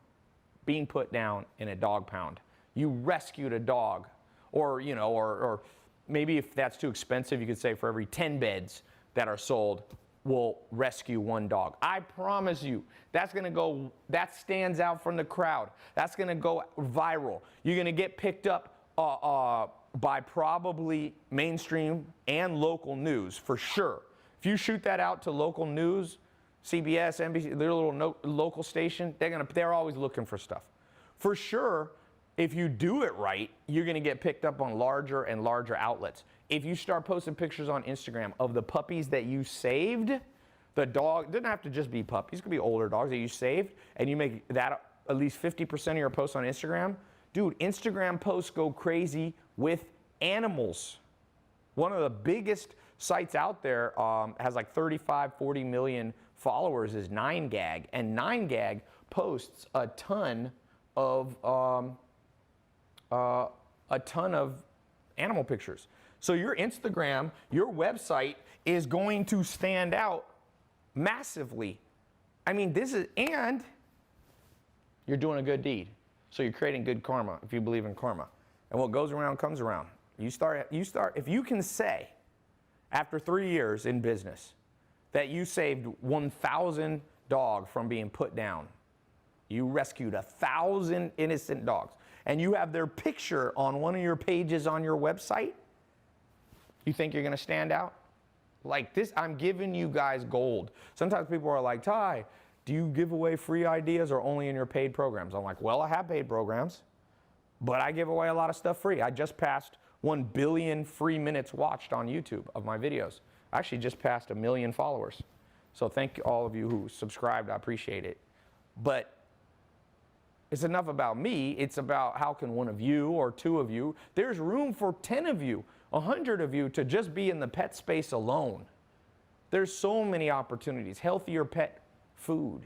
being put down in a dog pound. You rescued a dog. Or maybe if that's too expensive, you could say for every 10 beds that are sold, we'll rescue one dog. I promise you, that stands out from the crowd. That's gonna go viral. You're gonna get picked up by probably mainstream and local news, for sure. If you shoot that out to local news, CBS, NBC, their little local station, they're always looking for stuff. For sure, if you do it right, you're going to get picked up on larger and larger outlets. If you start posting pictures on Instagram of the puppies that you saved, the dog, it doesn't have to just be puppies, it could be older dogs that you saved, and you make that at least 50% of your posts on Instagram. Dude, Instagram posts go crazy with animals. One of the biggest sites out there has like 35, 40 million followers is 9gag, and 9gag posts a ton of animal pictures. So your Instagram, your website is going to stand out massively. I mean, and you're doing a good deed. So you're creating good karma if you believe in karma. And what goes around comes around. If you can say, after 3 years in business, that you saved 1,000 dogs from being put down, you rescued 1,000 innocent dogs, and you have their picture on one of your pages on your website, you think you're going to stand out? Like this, I'm giving you guys gold. Sometimes people are like, Tai, do you give away free ideas or only in your paid programs? I'm like, well, I have paid programs, but I give away a lot of stuff free. I just passed 1 billion free minutes watched on YouTube of my videos. I actually just passed 1 million followers. So thank all of you who subscribed. I appreciate it. But it's enough about me. It's about how can one of you or 2 of you, there's room for 10 of you, 100 of you to just be in the pet space alone. There's so many opportunities. Healthier pet food,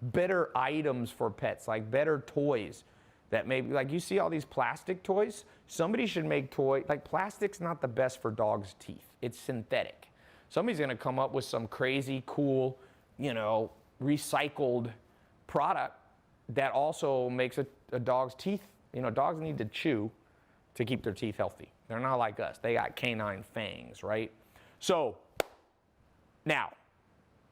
better items for pets, like better toys that maybe, like you see all these plastic toys. Somebody should make like plastic's not the best for dogs' teeth. It's synthetic. Somebody's gonna come up with some crazy cool, recycled product that also makes a dog's teeth, dogs need to chew to keep their teeth healthy. They're not like us. They got canine fangs, right? So Now,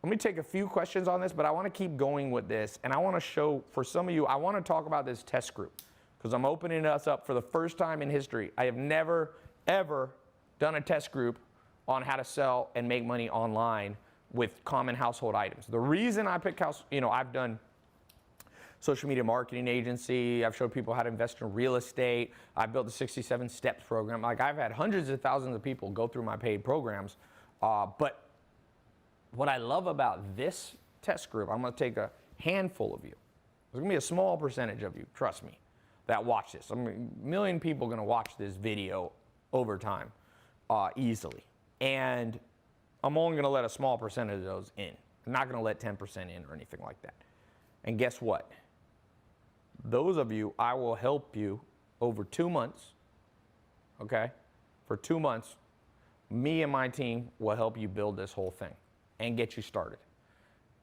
let me take a few questions on this, but I want to keep going with this. And I want to show, for some of you, I want to talk about this test group because I'm opening us up for the first time in history. I have never, ever done a test group on how to sell and make money online with common household items. The reason I pick I've done social media marketing agency, I've showed people how to invest in real estate, I've built the 67 steps program. Like, I've had hundreds of thousands of people go through my paid programs. But what I love about this test group, I'm gonna take a handful of you. There's gonna be a small percentage of you, trust me, that watch this. I mean, a million people are gonna watch this video over time, easily. And I'm only gonna let a small percentage of those in. I'm not gonna let 10% in or anything like that. And guess what? Those of you, I will help you over 2 months, okay? For 2 months, me and my team will help you build this whole thing and get you started.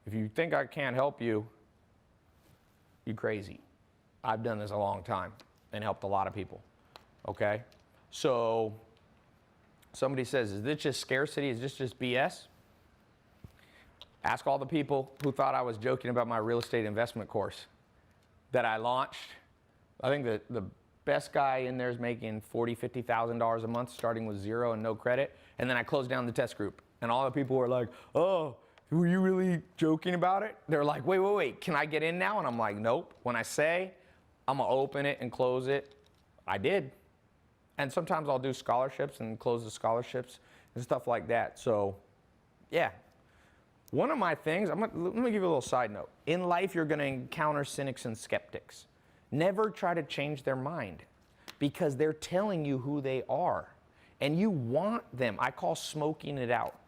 If you think I can't help you, you're crazy. I've done this a long time and helped a lot of people, okay? So somebody says, is this just scarcity? Is this just BS? Ask all the people who thought I was joking about my real estate investment course that I launched. I think the best guy in there is making $40,000, $50,000 a month, starting with zero and no credit. And then I closed down the test group. And all the people were like, oh, were you really joking about it? They're like, wait, can I get in now? And I'm like, nope. When I say I'm gonna open it and close it, I did. And sometimes I'll do scholarships and close the scholarships and stuff like that. So, yeah. One of my things, let me give you a little side note. In life, you're gonna encounter cynics and skeptics. Never try to change their mind because they're telling you who they are. And you want them, I call smoking it out.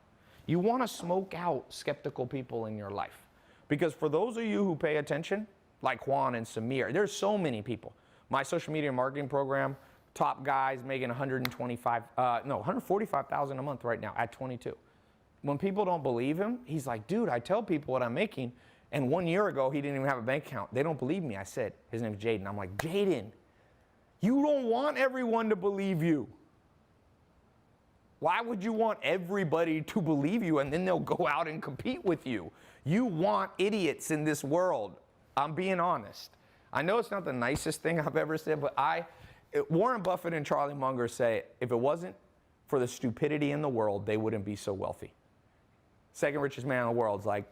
You wanna smoke out skeptical people in your life. Because for those of you who pay attention, like Juan and Samir, there's so many people. My social media marketing program, top guys making $145,000 a month right now at 22. When people don't believe him, he's like, dude, I tell people what I'm making. And 1 year ago, he didn't even have a bank account. They don't believe me. I said, his name's Jaden. I'm like, Jaden, you don't want everyone to believe you. Why would you want everybody to believe you and then they'll go out and compete with you? You want idiots in this world. I'm being honest. I know it's not the nicest thing I've ever said, but Warren Buffett and Charlie Munger say, if it wasn't for the stupidity in the world, they wouldn't be so wealthy. Second richest man in the world is like,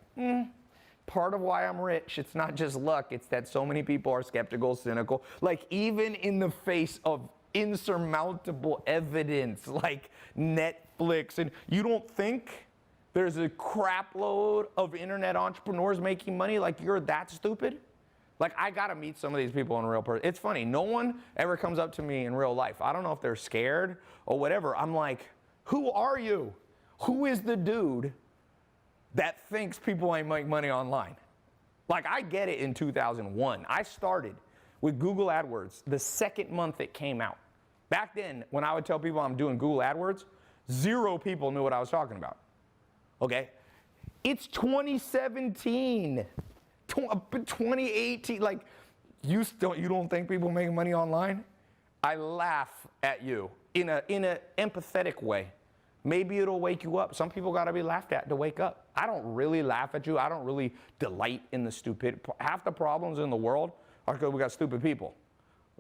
part of why I'm rich, it's not just luck, it's that so many people are skeptical, cynical. Like, even in the face of insurmountable evidence like Netflix, and you don't think there's a crap load of internet entrepreneurs making money? Like, you're that stupid? Like, I gotta meet some of these people in real person. It's funny, no one ever comes up to me in real life. I don't know if they're scared or whatever. I'm like, who are you? Who is the dude that thinks people ain't make money online? Like, I get it in 2001. I started with Google AdWords the second month it came out. Back then, when I would tell people I'm doing Google AdWords, 0 people knew what I was talking about, okay? It's 2017, 2018, like, you don't think people making money online? I laugh at you in a empathetic way. Maybe it'll wake you up. Some people gotta be laughed at to wake up. I don't really laugh at you. I don't really delight in the stupid. Half the problems in the world are because we got stupid people.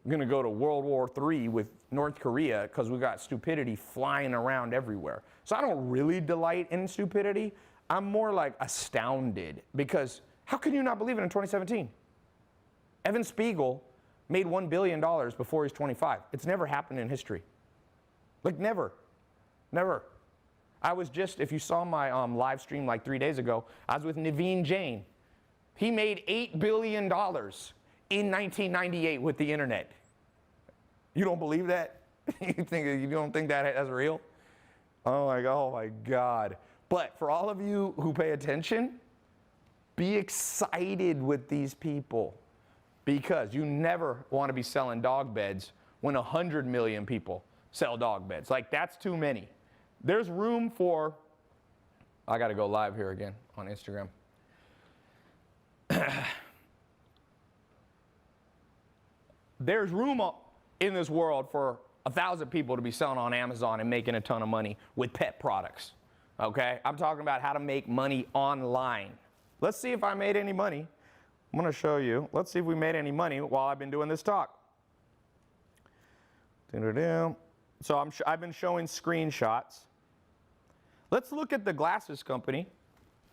We're gonna go to World War III with North Korea because we got stupidity flying around everywhere. So I don't really delight in stupidity. I'm more like astounded because how can you not believe it in 2017? Evan Spiegel made $1 billion before he's 25. It's never happened in history. Like, never. Never. I was just, if you saw my live stream like 3 days ago, I was with Naveen Jain. He made $8 billion in 1998 with the internet. You don't believe that? You don't think that's real? Oh my God. But for all of you who pay attention, be excited with these people because you never want to be selling dog beds when 100 million people sell dog beds. Like, that's too many. There's room for, I got to go live here again on Instagram. There's room in this world for 1,000 people to be selling on Amazon and making a ton of money with pet products. okay? I'm talking about how to make money online. Let's see if I made any money. I'm gonna show you. Let's see if we made any money while I've been doing this talk. So I've been showing screenshots. Let's look at the glasses company.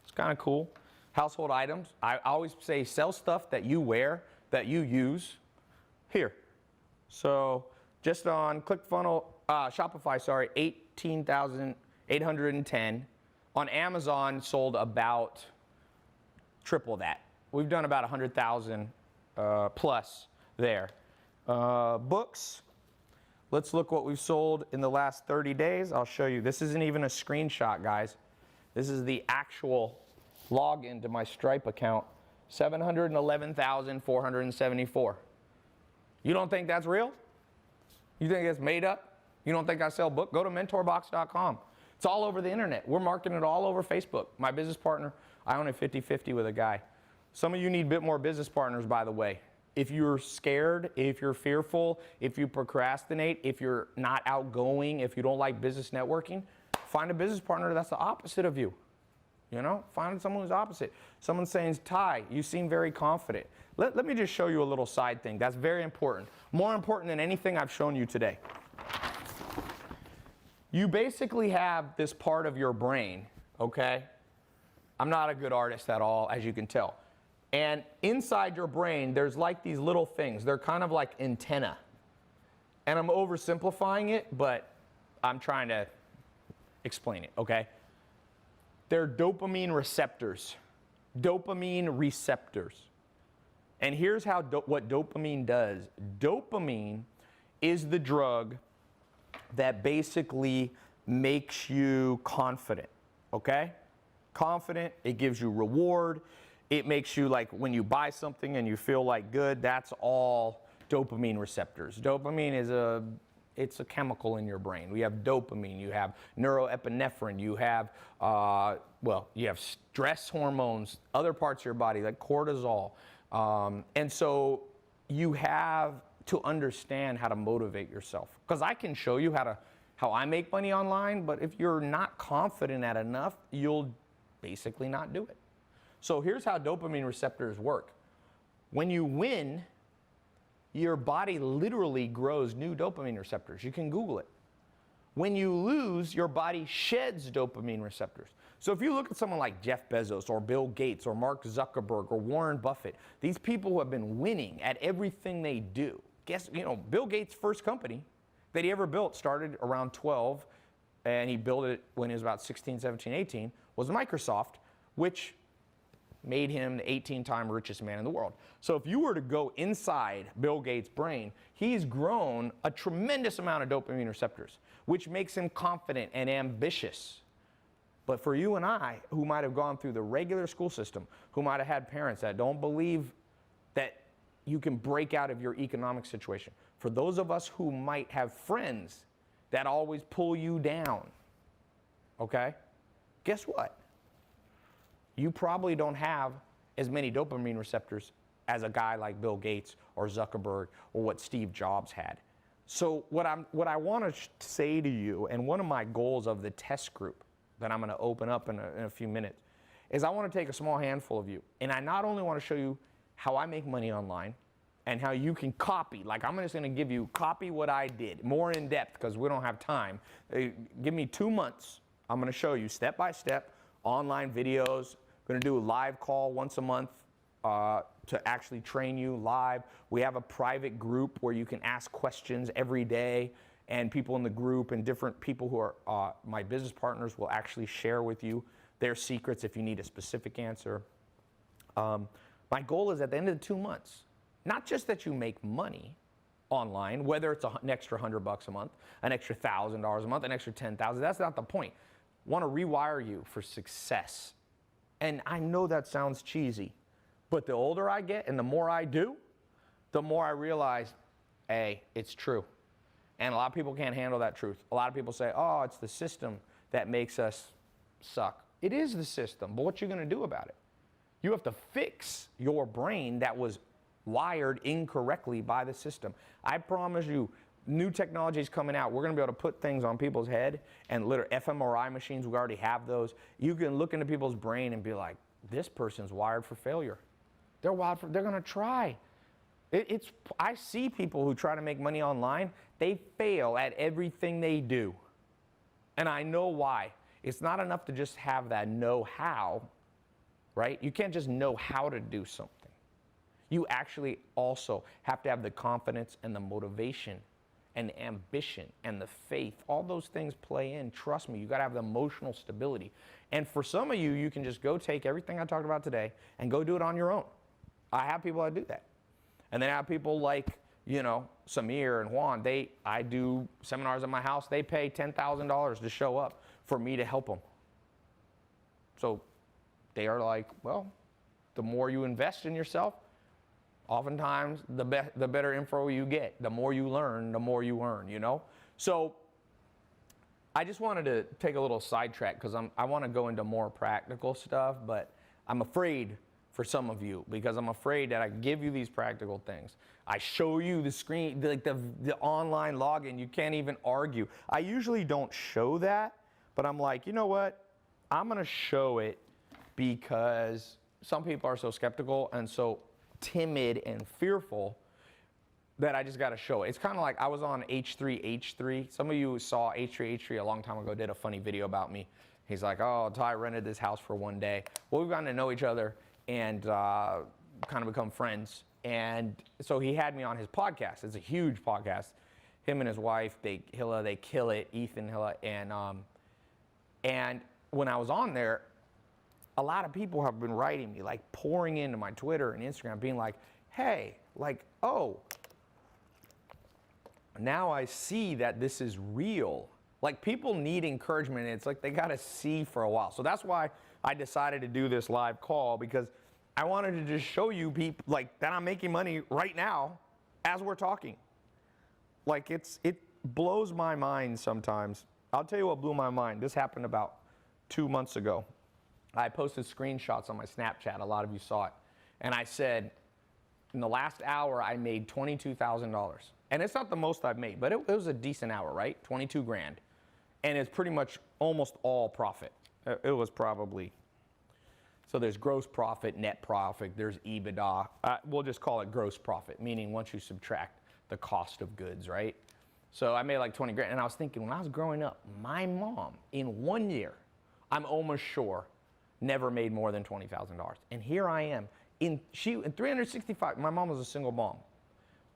It's kind of cool. Household items. I always say sell stuff that you wear, that you use. Here. So just on ClickFunnels, Shopify, sorry, 18,810. On Amazon, sold about triple that. We've done about 100,000 plus there. Books. Let's look what we've sold in the last 30 days. I'll show you. This isn't even a screenshot, guys. This is the actual login to my Stripe account. 711,474. You don't think that's real? You think it's made up? You don't think I sell book? Go to mentorbox.com. It's all over the internet. We're marketing it all over Facebook. My business partner, I own a 50-50 with a guy. Some of you need a bit more business partners, by the way. If you're scared, if you're fearful, if you procrastinate, if you're not outgoing, if you don't like business networking, find a business partner that's the opposite of you. You know, find someone who's opposite. Someone saying, Tai, you seem very confident. Let me just show you a little side thing. That's very important. More important than anything I've shown you today. You basically have this part of your brain, okay? I'm not a good artist at all, as you can tell. And inside your brain, there's like these little things. They're kind of like antenna. And I'm oversimplifying it, but I'm trying to explain it, okay? They're dopamine receptors. Dopamine receptors. And here's how what dopamine does. Dopamine is the drug that basically makes you confident, okay? Confident, it gives you reward. It makes you, like, when you buy something and you feel like good, that's all dopamine receptors. Dopamine is it's a chemical in your brain. We have dopamine, you have neuroepinephrine, you have, you have stress hormones, other parts of your body like cortisol. And so you have to understand how to motivate yourself. Because I can show you how I make money online, but if you're not confident at enough, you'll basically not do it. So here's how dopamine receptors work. When you win, your body literally grows new dopamine receptors. You can Google it. When you lose, your body sheds dopamine receptors. So if you look at someone like Jeff Bezos or Bill Gates or Mark Zuckerberg or Warren Buffett, these people who have been winning at everything they do. Bill Gates' first company that he ever built started around 12, and he built it when he was about 16, 17, 18, was Microsoft, which made him the 18-time richest man in the world. So if you were to go inside Bill Gates' brain, he's grown a tremendous amount of dopamine receptors, which makes him confident and ambitious. But for you and I, who might have gone through the regular school system, who might have had parents that don't believe that you can break out of your economic situation, for those of us who might have friends that always pull you down, okay, guess what? You probably don't have as many dopamine receptors as a guy like Bill Gates or Zuckerberg or what Steve Jobs had. So what I want to say to you, and one of my goals of the test group that I'm going to open up in a few minutes, is I want to take a small handful of you, and I not only want to show you how I make money online and how you can copy, like I'm just going to give you, copy what I did, more in depth because we don't have time. Give me 2 months. I'm going to show you step by step online videos. Going to do a live call once a month to actually train you live. We have a private group where you can ask questions every day, and people in the group and different people who are my business partners will actually share with you their secrets if you need a specific answer. My goal is at the end of the 2 months, not just that you make money online, whether it's an extra $100 a month, an extra $1,000 a month, an extra $10,000. That's not the point. I want to rewire you for success. And I know that sounds cheesy, but the older I get and the more I do, the more I realize, hey, it's true. And a lot of people can't handle that truth. A lot of people say, oh, it's the system that makes us suck. It is the system, but what you going to do about it? You have to fix your brain that was wired incorrectly by the system. I promise you, new technology is coming out. We're going to be able to put things on people's head, and literally fMRI machines, we already have those. You can look into people's brain and be like, this person's wired for failure. They're going to try. I see people who try to make money online, they fail at everything they do. And I know why. It's not enough to just have that know-how, right? You can't just know how to do something. You actually also have to have the confidence and the motivation and the ambition and the faith. All those things play in. Trust me, you got to have the emotional stability. And for some of you, you can just go take everything I talked about today and go do it on your own. I have people that do that. And then I have people like, you know, Samir and Juan. I do seminars at my house. They pay $10,000 to show up for me to help them. So they are like, well, the more you invest in yourself, oftentimes the better info you get. The more you learn, the more you earn, you know? So I just wanted to take a little sidetrack because I want to go into more practical stuff, but I'm afraid for some of you because I'm afraid that I give you these practical things. I show you the screen, like the online login, you can't even argue. I usually don't show that, but I'm like, you know what? I'm going to show it because some people are so skeptical and so timid and fearful that I just got to show it. It's kind of like I was on H3H3. Some of you saw H3H3 a long time ago, did a funny video about me. He's like, oh, Ty rented this house for one day. Well, we've gotten to know each other and kind of become friends. And so he had me on his podcast. It's a huge podcast. Him and his wife, Hilla, they kill it, Ethan, Hilla. And when I was on there, a lot of people have been writing me, like pouring into my Twitter and Instagram, being like, hey, like, oh, now I see that this is real. Like, people need encouragement. It's like they got to see for a while. So that's why I decided to do this live call, because I wanted to just show you people like that I'm making money right now as we're talking. Like, it blows my mind sometimes. I'll tell you what blew my mind. This happened about 2 months ago. I posted screenshots on my Snapchat. A lot of you saw it. And I said, in the last hour, I made $22,000. And it's not the most I've made, but it was a decent hour, right? 22 grand. And it's pretty much almost all profit. It was probably, so there's gross profit, net profit, there's EBITDA. We'll just call it gross profit, meaning once you subtract the cost of goods, right? So I made like 20 grand. And I was thinking, when I was growing up, my mom, in 1 year, I'm almost sure, never made more than $20,000. And here I am, in 365, my mom was a single mom,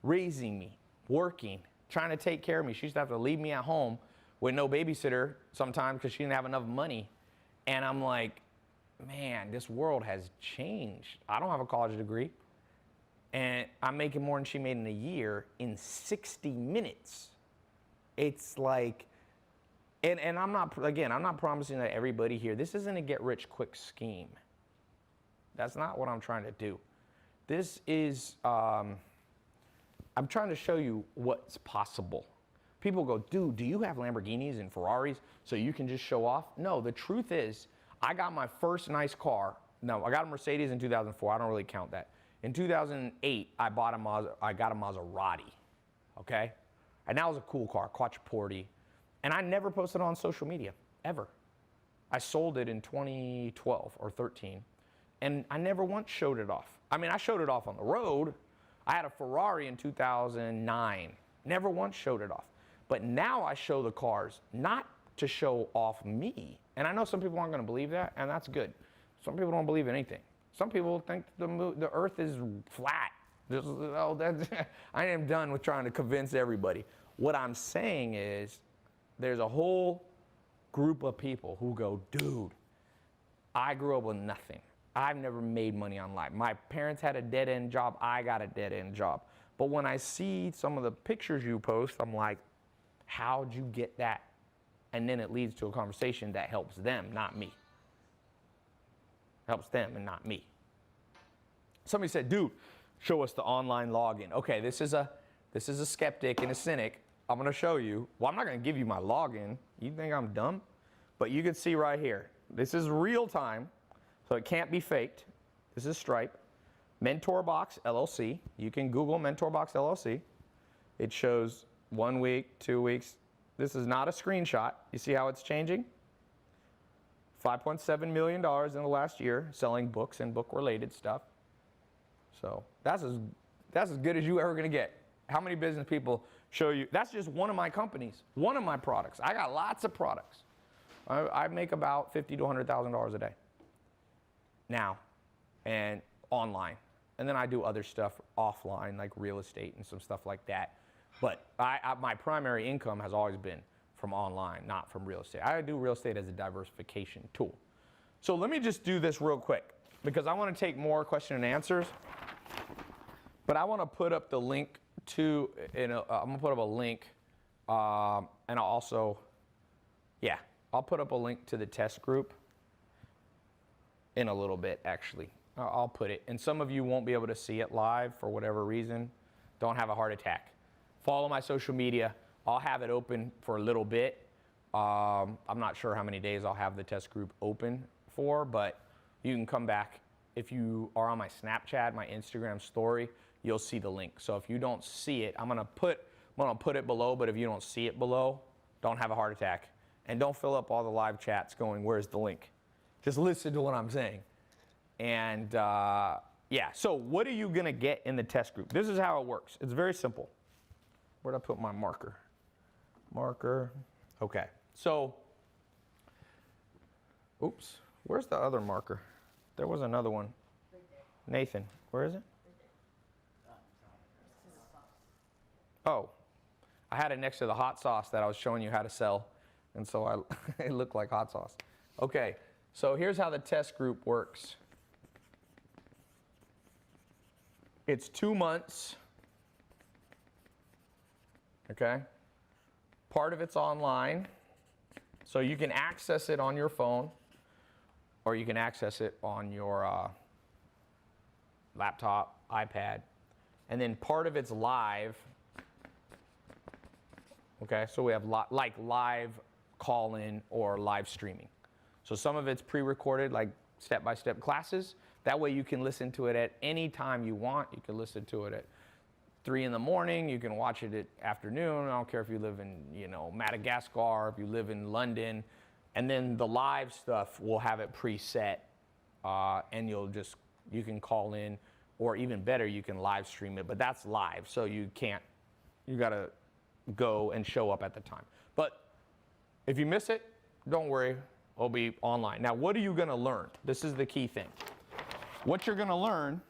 raising me, working, trying to take care of me. She used to have to leave me at home with no babysitter sometimes because she didn't have enough money. And I'm like, man, this world has changed. I don't have a college degree. And I'm making more than she made in a year in 60 minutes. It's like, and I'm not promising that everybody here, this isn't a get rich quick scheme. That's not what I'm trying to do. This is, I'm trying to show you what's possible. People go, dude, do you have Lamborghinis and Ferraris so you can just show off? No, the truth is, I got my first nice car. No, I got a Mercedes in 2004. I don't really count that. In 2008, I got a Maserati, okay? And that was a cool car, Quattroporte. And I never posted it on social media, ever. I sold it in 2012 or 13, and I never once showed it off. I mean, I showed it off on the road. I had a Ferrari in 2009. Never once showed it off. But now I show the cars, not to show off me. And I know some people aren't going to believe that, and that's good. Some people don't believe anything. Some people think the earth is flat. I am done with trying to convince everybody. What I'm saying is, there's a whole group of people who go, dude, I grew up with nothing. I've never made money online. My parents had a dead-end job. I got a dead-end job. But when I see some of the pictures you post, I'm like, how'd you get that? And then it leads to a conversation that helps them, not me. Helps them and not me. Somebody said, dude, show us the online login. Okay, this is a skeptic and a cynic. I'm going to show you. Well, I'm not going to give you my login. You think I'm dumb? But you can see right here. This is real time, so it can't be faked. This is Stripe. Mentorbox LLC. You can Google Mentorbox LLC. It shows 1 week, 2 weeks. This is not a screenshot. You see how it's changing? $5.7 million in the last year selling books and book-related stuff. So that's as good as you ever going to get. How many business people show you? That's just one of my companies, one of my products. I got lots of products. I make about $50,000 to $100,000 a day now, and online. And then I do other stuff offline, like real estate and some stuff like that. But my primary income has always been from online, not from real estate. I do real estate as a diversification tool. So let me just do this real quick, because I want to take more question and answers. But I want to put up the link to, I'm going to put up a link, and I'll also, I'll put up a link to the test group in a little bit, actually. I'll put it. And some of you won't be able to see it live for whatever reason. Don't have a heart attack. Follow my social media. I'll have it open for a little bit. I'm not sure how many days I'll have the test group open for, but you can come back. If you are on my Snapchat, my Instagram story, you'll see the link. So if you don't see it, I'm gonna put it below, but if you don't see it below, don't have a heart attack. And don't fill up all the live chats going, where's the link? Just listen to what I'm saying. And so what are you gonna get in the test group? This is how it works. It's very simple. Where'd I put my marker? Okay, so, oops, where's the other marker? There was another one. Nathan, where is it? Oh, I had it next to the hot sauce that I was showing you how to sell, and so it looked like hot sauce. Okay, so here's how the test group works. It's 2 months, okay? Part of it's online, so you can access it on your phone, or you can access it on your laptop, iPad, and then part of it's live. Okay, so we have like live call-in or live streaming. So some of it's pre-recorded, like step-by-step classes. That way you can listen to it at any time you want. You can listen to it at 3 in the morning. You can watch it at afternoon. I don't care if you live in, Madagascar, if you live in London. And then the live stuff, we'll have it preset, and you can call in, or even better, you can live stream it. But that's live, so you gotta go and show up at the time. But if you miss it, don't worry, it'll be online. Now, what are you gonna learn? This is the key thing. What you're gonna learn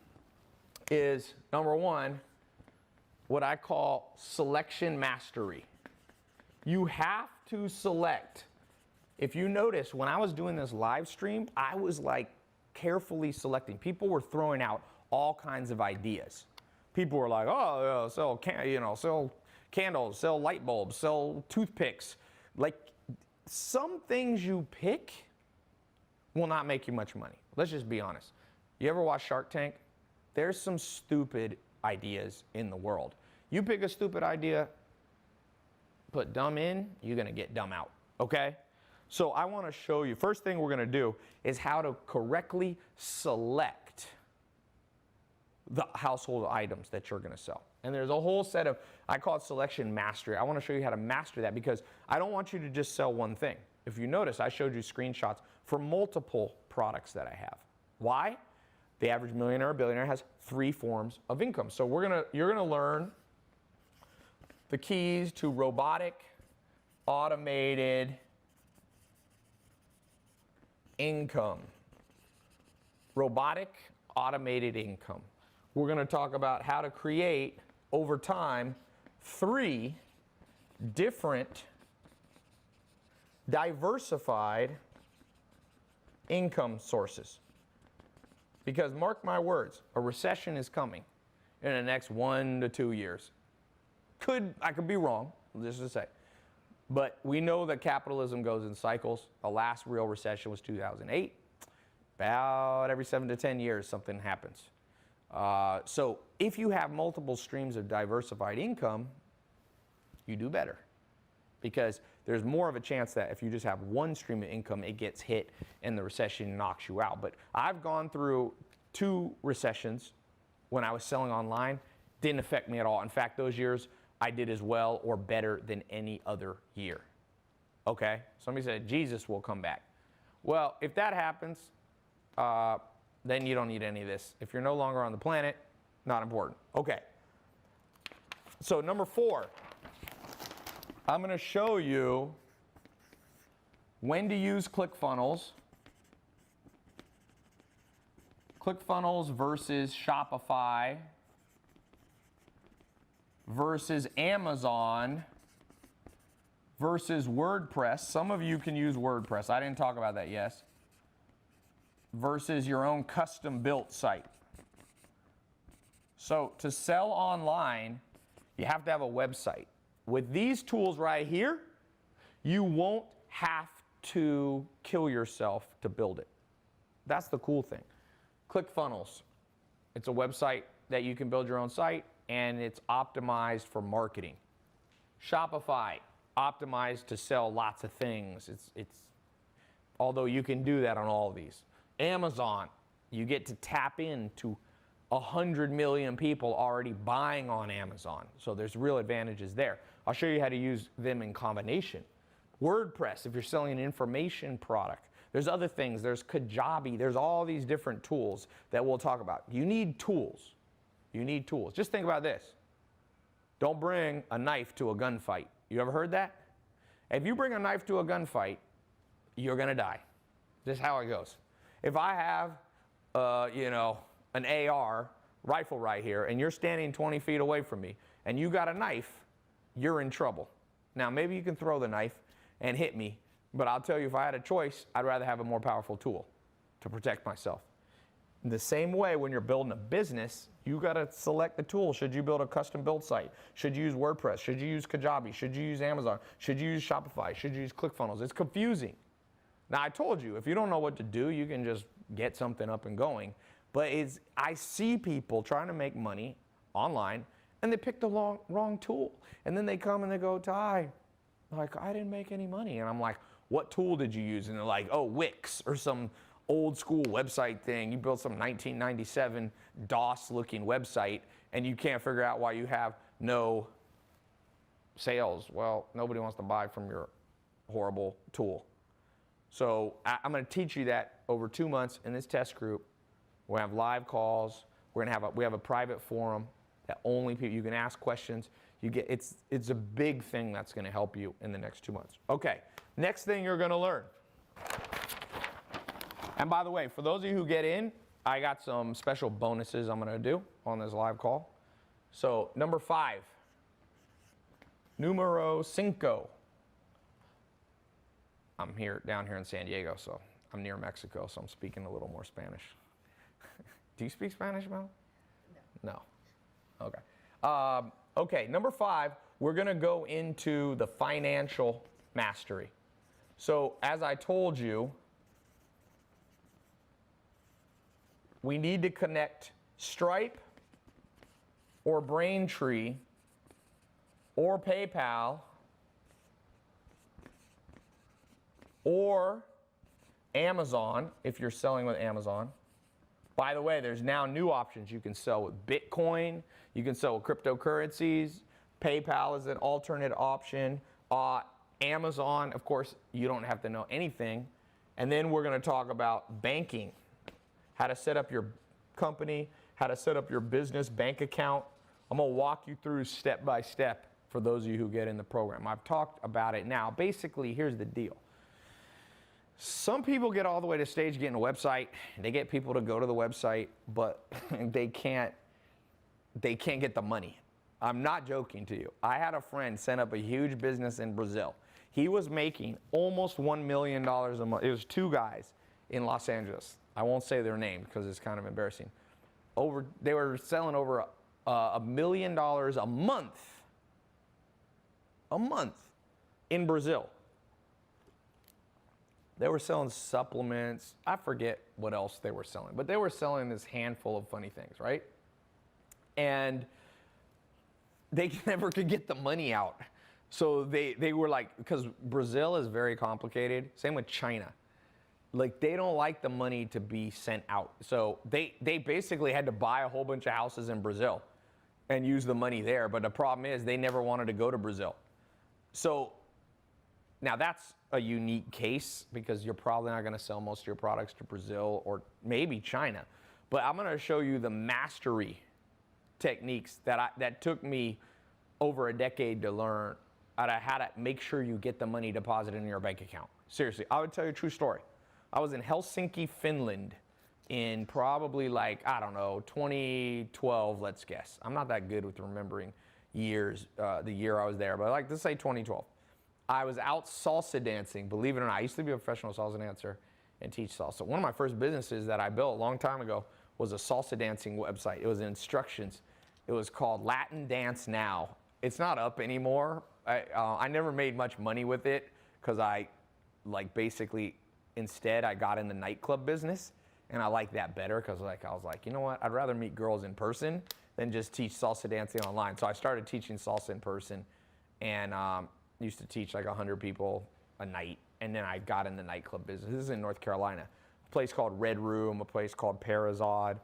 is, number one, what I call selection mastery. You have to select. If you notice, when I was doing this live stream, I was like carefully selecting. People were throwing out all kinds of ideas. People were like, oh, sell candles, sell light bulbs, sell toothpicks. Like, some things you pick will not make you much money. Let's just be honest. You ever watch Shark Tank? There's some stupid ideas in the world. You pick a stupid idea, put dumb in, you're gonna get dumb out, okay? So I wanna show you, first thing we're gonna do is how to correctly select the household items that you're gonna sell. And there's a whole set of, I call it selection mastery. I wanna show you how to master that, because I don't want you to just sell one thing. If you notice, I showed you screenshots for multiple products that I have. Why? The average millionaire or billionaire has 3 forms of income. So you're gonna learn the keys to robotic, automated income. Robotic, automated income. We're gonna talk about how to create, over time, 3 different diversified income sources. Because mark my words, a recession is coming in the next 1 to 2 years. I could be wrong, just to say. But we know that capitalism goes in cycles. The last real recession was 2008. About every 7 to 10 years, something happens. So if you have multiple streams of diversified income, you do better. Because there's more of a chance that if you just have one stream of income, it gets hit and the recession knocks you out. But I've gone through 2 recessions when I was selling online. Didn't affect me at all. In fact, those years, I did as well or better than any other year. Okay? Somebody said, Jesus will come back. Well, if that happens, then you don't need any of this. If you're no longer on the planet, not important. Okay. So number 4, I'm going to show you when to use ClickFunnels. ClickFunnels versus Shopify versus Amazon versus WordPress. Some of you can use WordPress. I didn't talk about that, yes. Versus your own custom built site. So to sell online, you have to have a website. With these tools right here, you won't have to kill yourself to build it. That's the cool thing. ClickFunnels. It's a website that you can build your own site, and it's optimized for marketing. Shopify, optimized to sell lots of things. Although you can do that on all of these. Amazon, you get to tap into 100 million people already buying on Amazon. So there's real advantages there. I'll show you how to use them in combination. WordPress, if you're selling an information product. There's other things. There's Kajabi. There's all these different tools that we'll talk about. You need tools. You need tools. Just think about this. Don't bring a knife to a gunfight. You ever heard that? If you bring a knife to a gunfight, you're going to die. This is how it goes. If I have, an AR rifle right here, and you're standing 20 feet away from me, and you got a knife, you're in trouble. Now, maybe you can throw the knife and hit me, but I'll tell you, if I had a choice, I'd rather have a more powerful tool to protect myself. In the same way, when you're building a business, you got to select the tool. Should you build a custom build site? Should you use WordPress? Should you use Kajabi? Should you use Amazon? Should you use Shopify? Should you use ClickFunnels? It's confusing. Now, I told you, if you don't know what to do, you can just get something up and going. But I see people trying to make money online, and they pick the wrong tool. And then they come and they go, Tai, like, I didn't make any money. And I'm like, what tool did you use? And they're like, oh, Wix or some old school website thing. You built some 1997 DOS-looking website, and you can't figure out why you have no sales. Well, nobody wants to buy from your horrible tool. So I'm going to teach you that over 2 months in this test group. We'll have live calls. We have a private forum that only people, you can ask questions. It's a big thing that's going to help you in the next 2 months. Okay, next thing you're going to learn. And by the way, for those of you who get in, I got some special bonuses I'm going to do on this live call. So number 5, numero 5. I'm down here in San Diego, so I'm near Mexico, so I'm speaking a little more Spanish. Do you speak Spanish, Mel? No. Okay. Okay, number 5, we're going to go into the financial mastery. So as I told you, we need to connect Stripe or Braintree or PayPal or Amazon if you're selling with Amazon. By the way, there's now new options. You can sell with Bitcoin. You can sell with cryptocurrencies. PayPal is an alternate option. Amazon, of course, you don't have to know anything. And then we're going to talk about banking, how to set up your company, how to set up your business bank account. I'm going to walk you through step by step for those of you who get in the program. I've talked about it now. Basically, here's the deal. Some people get all the way to stage getting a website. They get people to go to the website, but they can't get the money. I'm not joking to you. I had a friend set up a huge business in Brazil. He was making almost $1 million a month. It was 2 guys in Los Angeles. I won't say their name because it's kind of embarrassing. They were selling over $1 million a month in Brazil. They were selling supplements. I forget what else they were selling, but they were selling this handful of funny things, right? And they never could get the money out. So they were like, because Brazil is very complicated. Same with China. Like, they don't like the money to be sent out. So they basically had to buy a whole bunch of houses in Brazil and use the money there. But the problem is they never wanted to go to Brazil. So now that's a unique case because you're probably not going to sell most of your products to Brazil or maybe China. But I'm going to show you the mastery techniques that took me over a decade to learn how to make sure you get the money deposited in your bank account. Seriously, I would tell you a true story. I was in Helsinki, Finland in probably like, I don't know, 2012, let's guess. I'm not that good with remembering years, the year I was there, but like, let's say 2012. I was out salsa dancing, believe it or not. I used to be a professional salsa dancer and teach salsa. One of my first businesses that I built a long time ago was a salsa dancing website. It was instructions. It was called Latin Dance Now. It's not up anymore. I never made much money with it because instead I got in the nightclub business, and I like that better because I was like, you know what? I'd rather meet girls in person than just teach salsa dancing online. So I started teaching salsa in person, and used to teach like 100 people a night, and then I got in the nightclub business. This is in North Carolina. A place called Red Room, a place called Parazod,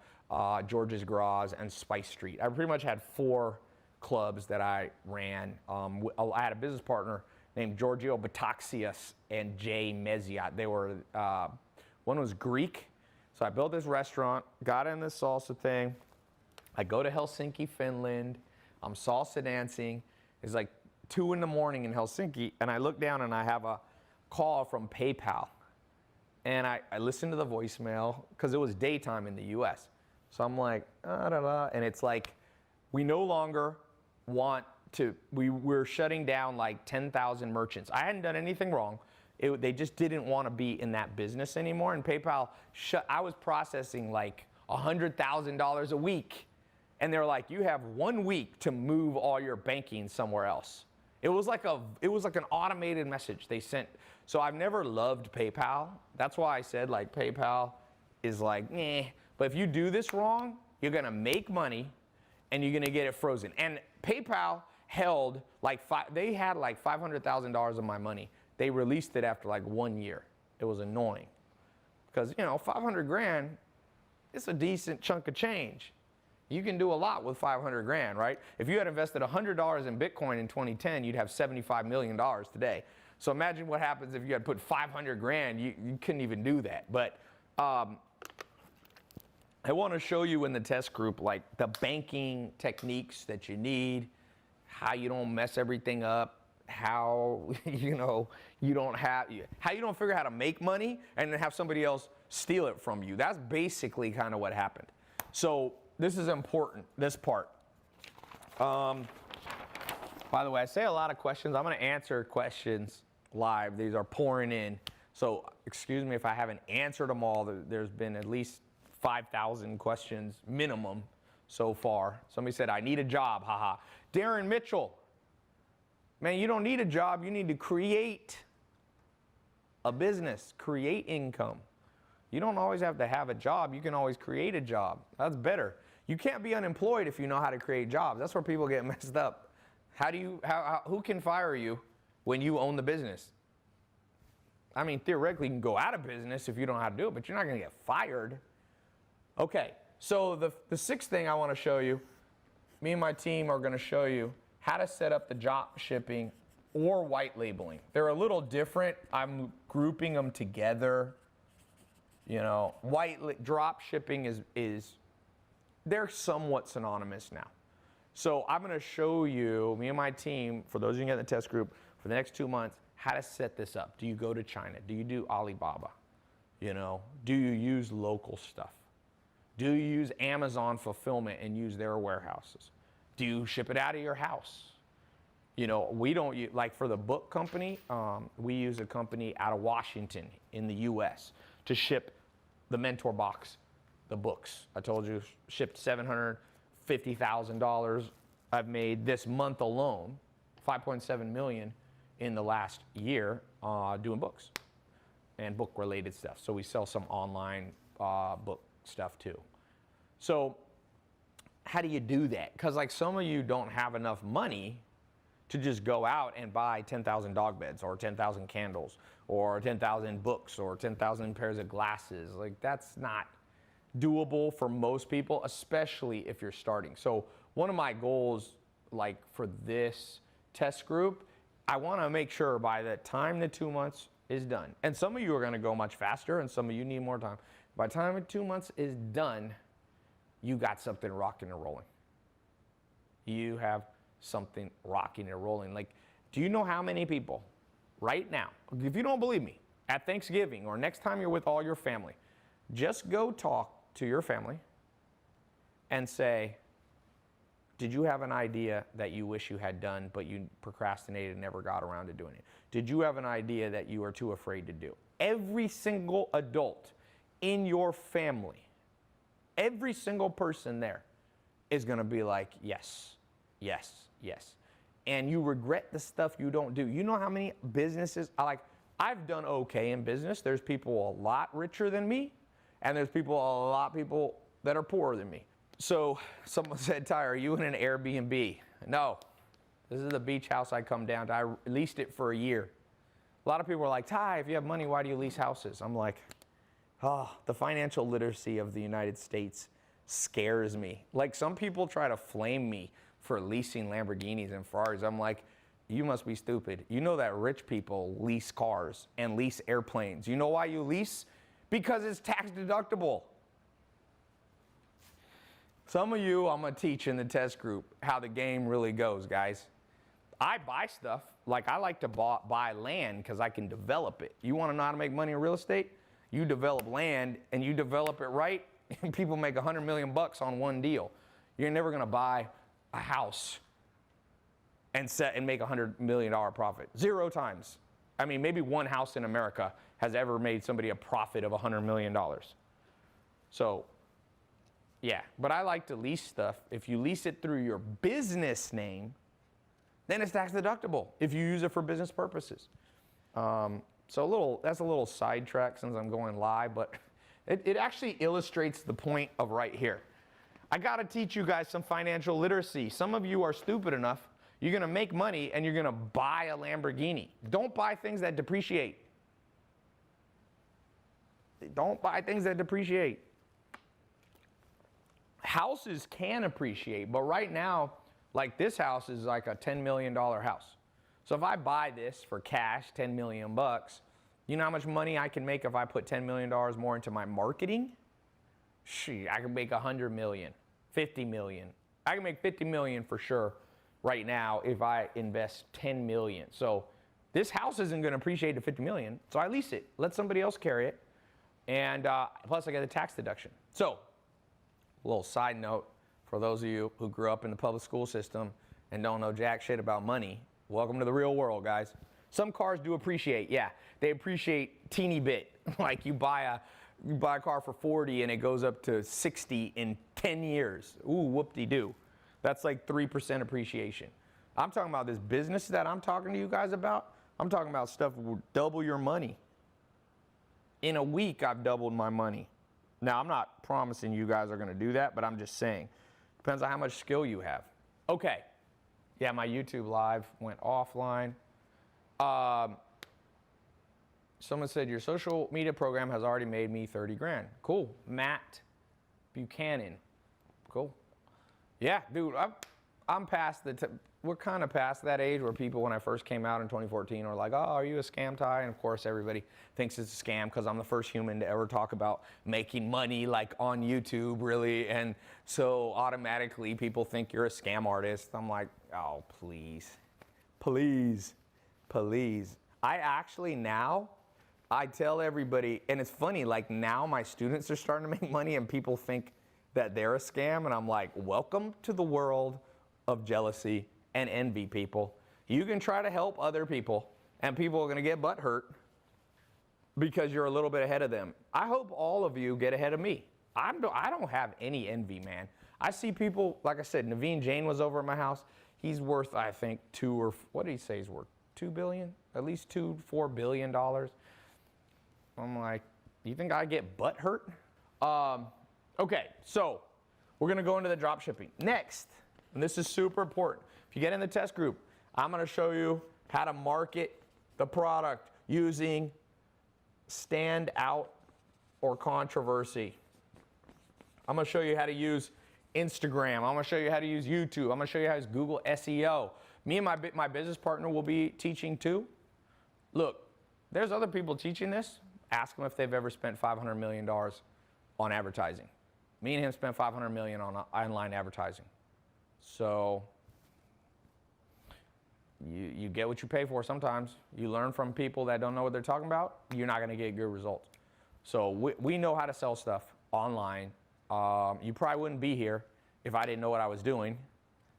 George's Graz, and Spice Street. I pretty much had 4 clubs that I ran. I had a business partner named Giorgio Bataxias and Jay Meziat. They were, one was Greek. So I built this restaurant, got in this salsa thing. I go to Helsinki, Finland. I'm salsa dancing. It's like 2 in the morning in Helsinki, and I look down and I have a call from PayPal. And I listened to the voicemail because it was daytime in the US. So I'm like, and it's like, we no longer want to, we're shutting down like 10,000 merchants. I hadn't done anything wrong. They just didn't want to be in that business anymore. And PayPal I was processing like $100,000 a week. And they're like, you have 1 week to move all your banking somewhere else. It was like an automated message they sent. So I've never loved PayPal. That's why I said like PayPal is like, eh. But if you do this wrong, you're gonna make money and you're gonna get it frozen. And PayPal held like, they had like $500,000 of my money. They released it after like 1 year. It was annoying. Because, 500 grand, it's a decent chunk of change. You can do a lot with 500 grand, right? If you had invested $100 in Bitcoin in 2010, you'd have $75 million today. So imagine what happens if you had put 500 grand, you couldn't even do that. But I want to show you in the test group, like the banking techniques that you need, how you don't mess everything up, how, you don't figure out how to make money and then have somebody else steal it from you. That's basically kind of what happened. So this is important, this part. By the way, I say a lot of questions. I'm going to answer questions live. These are pouring in. So excuse me if I haven't answered them all. There's been at least 5,000 questions minimum so far. Somebody said, I need a job, haha. Darren Mitchell, man, you don't need a job. You need to create a business, create income. You don't always have to have a job. You can always create a job. That's better. You can't be unemployed if you know how to create jobs. That's where people get messed up. Who can fire you when you own the business? I mean, theoretically, you can go out of business if you don't know how to do it, but you're not going to get fired. Okay, so the sixth thing I want to show you, me and my team are going to show you how to set up the drop shipping or white labeling. They're a little different. I'm grouping them together. Drop shipping they're somewhat synonymous now. So I'm going to show you, me and my team, for those of you in the test group, for the next 2 months, how to set this up. Do you go to China? Do you do Alibaba? Do you use local stuff? Do you use Amazon fulfillment and use their warehouses? Do you ship it out of your house? We don't, like for the book company, we use a company out of Washington in the US to ship the Mentor box, the books. I told you, shipped $750,000. I've made this month alone, 5.7 million in the last year doing books and book related stuff. So we sell some online book stuff too. So how do you do that? Because like some of you don't have enough money to just go out and buy 10,000 dog beds or 10,000 candles or 10,000 books or 10,000 pairs of glasses. Like that's not doable for most people, especially if you're starting. So one of my goals, like for this test group, I want to make sure by the time the 2 months is done, and some of you are going to go much faster and some of you need more time. By the time the 2 months is done, you got something rocking and rolling. You have something rocking and rolling. Like, do you know how many people right now, if you don't believe me, at Thanksgiving or next time you're with all your family, just go talk to your family and say, did you have an idea that you wish you had done, but you procrastinated and never got around to doing it? Did you have an idea that you are too afraid to do? Every single adult in your family, every single person there is going to be like, yes, yes, yes. And you regret the stuff you don't do. You know how many businesses, I've done okay in business. There's people a lot richer than me, and there's a lot of people that are poorer than me. So someone said, Tai, are you in an Airbnb? No, this is the beach house I come down to. I leased it for a year. A lot of people are like, Tai, if you have money, why do you lease houses? I'm like, the financial literacy of the United States scares me. Like, some people try to flame me for leasing Lamborghinis and Ferraris. I'm like, you must be stupid. You know that rich people lease cars and lease airplanes. You know why you lease? Because it's tax deductible. Some of you, I'm going to teach in the test group how the game really goes, guys. I buy stuff. Like, I like to buy land because I can develop it. You want to know how to make money in real estate? You develop land and you develop it right, and people make $100 million on one deal. You're never going to buy a house and make $100 million profit. 0 times. I mean, maybe one house in America has ever made somebody a profit of $100 million. So, yeah, but I like to lease stuff. If you lease it through your business name, then it's tax deductible if you use it for business purposes. So that's a little sidetrack since I'm going live, but it actually illustrates the point of right here. I got to teach you guys some financial literacy. Some of you are stupid enough, you're going to make money and you're going to buy a Lamborghini. Don't buy things that depreciate. Don't buy things that depreciate. Houses can appreciate, but right now, like, this house is like a $10 million house. So if I buy this for cash, 10 million bucks, you know how much money I can make if I put $10 million more into my marketing? Shit, I can make 100 million, 50 million. I can make 50 million for sure right now if I invest 10 million. So this house isn't going to appreciate to 50 million, so I lease it, let somebody else carry it, and plus I get a tax deduction. So, a little side note for those of you who grew up in the public school system and don't know jack shit about money, welcome to the real world, guys. Some cars do appreciate, yeah. They appreciate teeny bit. Like, you buy a car for 40 and it goes up to 60 in 10 years. Ooh, whoop-de-doo. That's like 3% appreciation. I'm talking about this business that I'm talking to you guys about. I'm talking about stuff that will double your money. In a week, I've doubled my money. Now, I'm not promising you guys are going to do that, but I'm just saying. Depends on how much skill you have. Okay. Yeah, my YouTube live went offline. Someone said, your social media program has already made me 30 grand. Cool. Matt Buchanan. Cool. Yeah, dude, I'm past we're kind of past that age where people, when I first came out in 2014, were like, oh, are you a scam, Tai? And of course, everybody thinks it's a scam because I'm the first human to ever talk about making money, like, on YouTube, really. And so automatically people think you're a scam artist. I'm like, oh, please, please, please. I actually now, I tell everybody, and it's funny, like, now my students are starting to make money and people think that they're a scam. And I'm like, welcome to the world of jealousy and envy, people. You can try to help other people, and people are going to get butt hurt because you're a little bit ahead of them. I hope all of you get ahead of me. I don't have any envy, man. I see people, like I said, Naveen Jain was over at my house. He's worth, I think, what did he say he's worth? 2 billion? At least $4 billion. I'm like, you think I get butt hurt? Okay, so we're going to go into the drop shipping. Next, and this is super important. If you get in the test group, I'm going to show you how to market the product using standout or controversy. I'm going to show you how to use Instagram. I'm gonna show you how to use YouTube. I'm gonna show you how to use Google SEO. Me and my business partner will be teaching too. Look, there's other people teaching this. Ask them if they've ever spent $500 million on advertising. Me and him spent $500 million on online advertising. So you get what you pay for sometimes. You learn from people that don't know what they're talking about, you're not gonna get good results. So we know how to sell stuff online. You probably wouldn't be here if I didn't know what I was doing.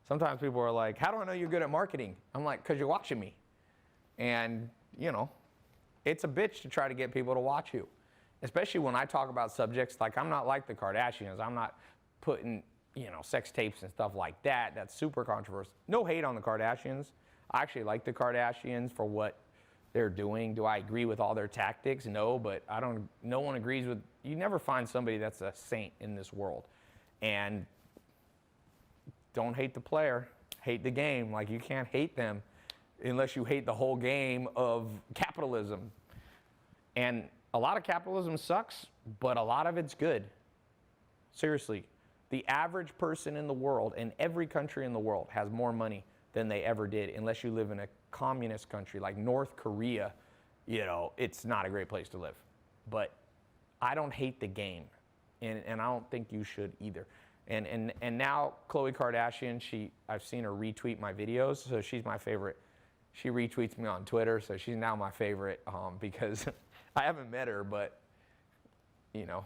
Sometimes people are like, how do I know you're good at marketing? I'm like, because you're watching me. And, you know, it's a bitch to try to get people to watch you. Especially when I talk about subjects like, I'm not like the Kardashians. I'm not putting, you know, sex tapes and stuff like that. That's super controversial. No hate on the Kardashians. I actually like the Kardashians for what they're doing. Do I agree with all their tactics? No, but no one agrees with, you never find somebody that's a saint in this world. And don't hate the player, hate the game. Like, you can't hate them unless you hate the whole game of capitalism. And a lot of capitalism sucks, but a lot of it's good. Seriously, the average person in the world, in every country in the world, has more money than they ever did, unless you live in a communist country like North Korea. You know, it's not a great place to live. But I don't hate the game, and I don't think you should either. And now Khloe Kardashian, I've seen her retweet my videos, so she's my favorite. She retweets me on Twitter, so she's now my favorite because I haven't met her, but, you know,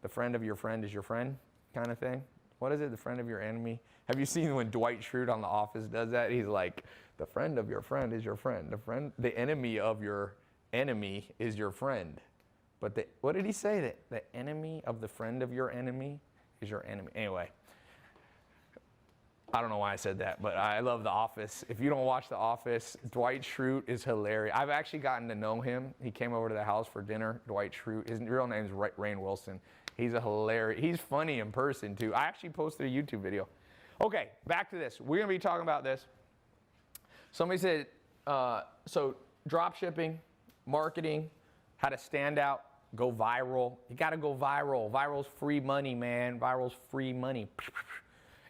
the friend of your friend is your friend kind of thing. What is it, the friend of your enemy? Have you seen when Dwight Schrute on The Office does that? He's like, the friend of your friend is your friend. The enemy of your enemy is your friend. But what did he say? The enemy of the friend of your enemy is your enemy. Anyway, I don't know why I said that, but I love The Office. If you don't watch The Office, Dwight Schrute is hilarious. I've actually gotten to know him. He came over to the house for dinner, Dwight Schrute. His real name is Rainn Wilson. He's he's funny in person too. I actually posted a YouTube video. Okay, back to this. We're gonna be talking about this. Somebody said, so drop shipping, marketing, how to stand out, go viral. You gotta go viral. Viral's free money, man. Viral's free money.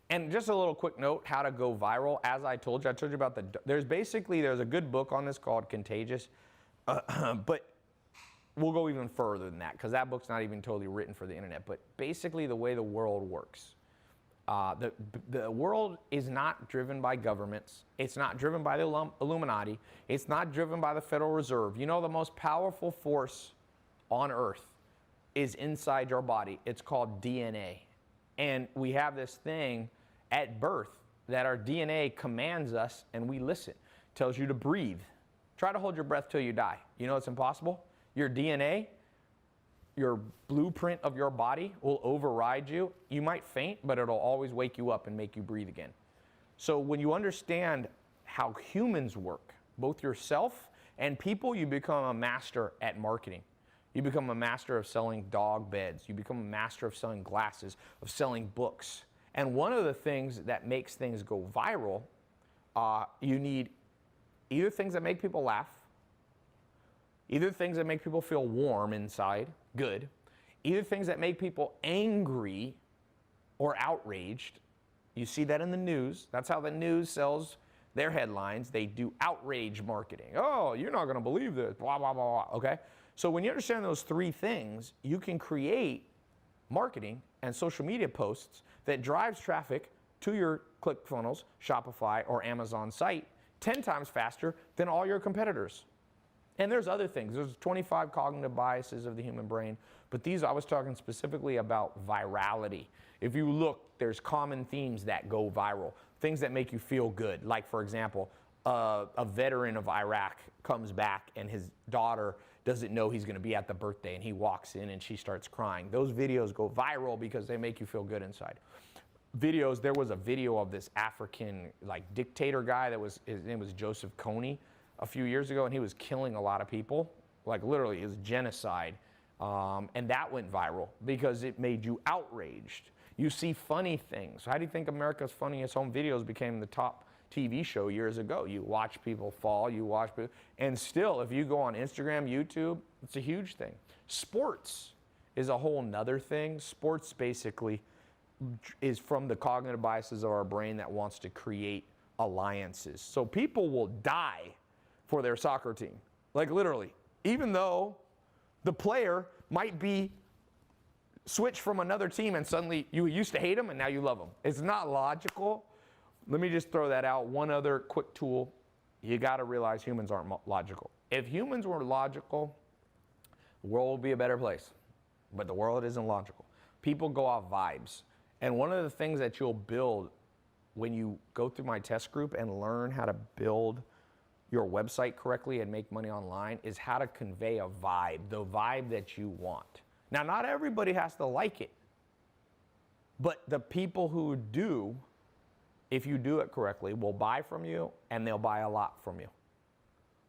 And just a little quick note, how to go viral. As I told you about there's a good book on this called Contagious, but we'll go even further than that because that book's not even totally written for the internet. But basically the way the world works. The world is not driven by governments. It's not driven by the Illuminati. It's not driven by the Federal Reserve. You know, the most powerful force on earth is inside your body. It's called DNA. And we have this thing at birth that our DNA commands us and we listen. It tells you to breathe. Try to hold your breath till you die. You know it's impossible? Your DNA, your blueprint of your body will override you. You might faint, but it'll always wake you up and make you breathe again. So when you understand how humans work, both yourself and people, you become a master at marketing. You become a master of selling dog beds. You become a master of selling glasses, of selling books. And one of the things that makes things go viral, you need either things that make people laugh, either things that make people feel warm inside, good, either things that make people angry or outraged. You see that in the news. That's how the news sells their headlines. They do outrage marketing. Oh, you're not going to believe this, blah, blah, blah, blah, okay? So when you understand those three things, you can create marketing and social media posts that drives traffic to your ClickFunnels, Shopify, or Amazon site 10 times faster than all your competitors. And there's other things. There's 25 cognitive biases of the human brain, but I was talking specifically about virality. If you look, there's common themes that go viral, things that make you feel good. Like, for example, a veteran of Iraq comes back and his daughter doesn't know he's going to be at the birthday, and he walks in and she starts crying. Those videos go viral because they make you feel good inside. Videos, there was a video of this African dictator guy his name was Joseph Kony a few years ago, and he was killing a lot of people, literally, it was genocide. And that went viral because it made you outraged. You see funny things. How do you think America's Funniest Home Videos became the top TV show years ago? You watch people fall, and still, if you go on Instagram, YouTube, it's a huge thing. Sports is a whole nother thing. Sports basically, is from the cognitive biases of our brain that wants to create alliances. So people will die for their soccer team, like literally, even though the player might be switched from another team and suddenly you used to hate them and now you love them. It's not logical. Let me just throw that out. One other quick tool. You got to realize humans aren't logical. If humans were logical, the world would be a better place. But the world isn't logical. People go off vibes. And one of the things that you'll build when you go through my test group and learn how to build your website correctly and make money online is how to convey a vibe, the vibe that you want. Now, not everybody has to like it. But the people who do, if you do it correctly, will buy from you, and they'll buy a lot from you.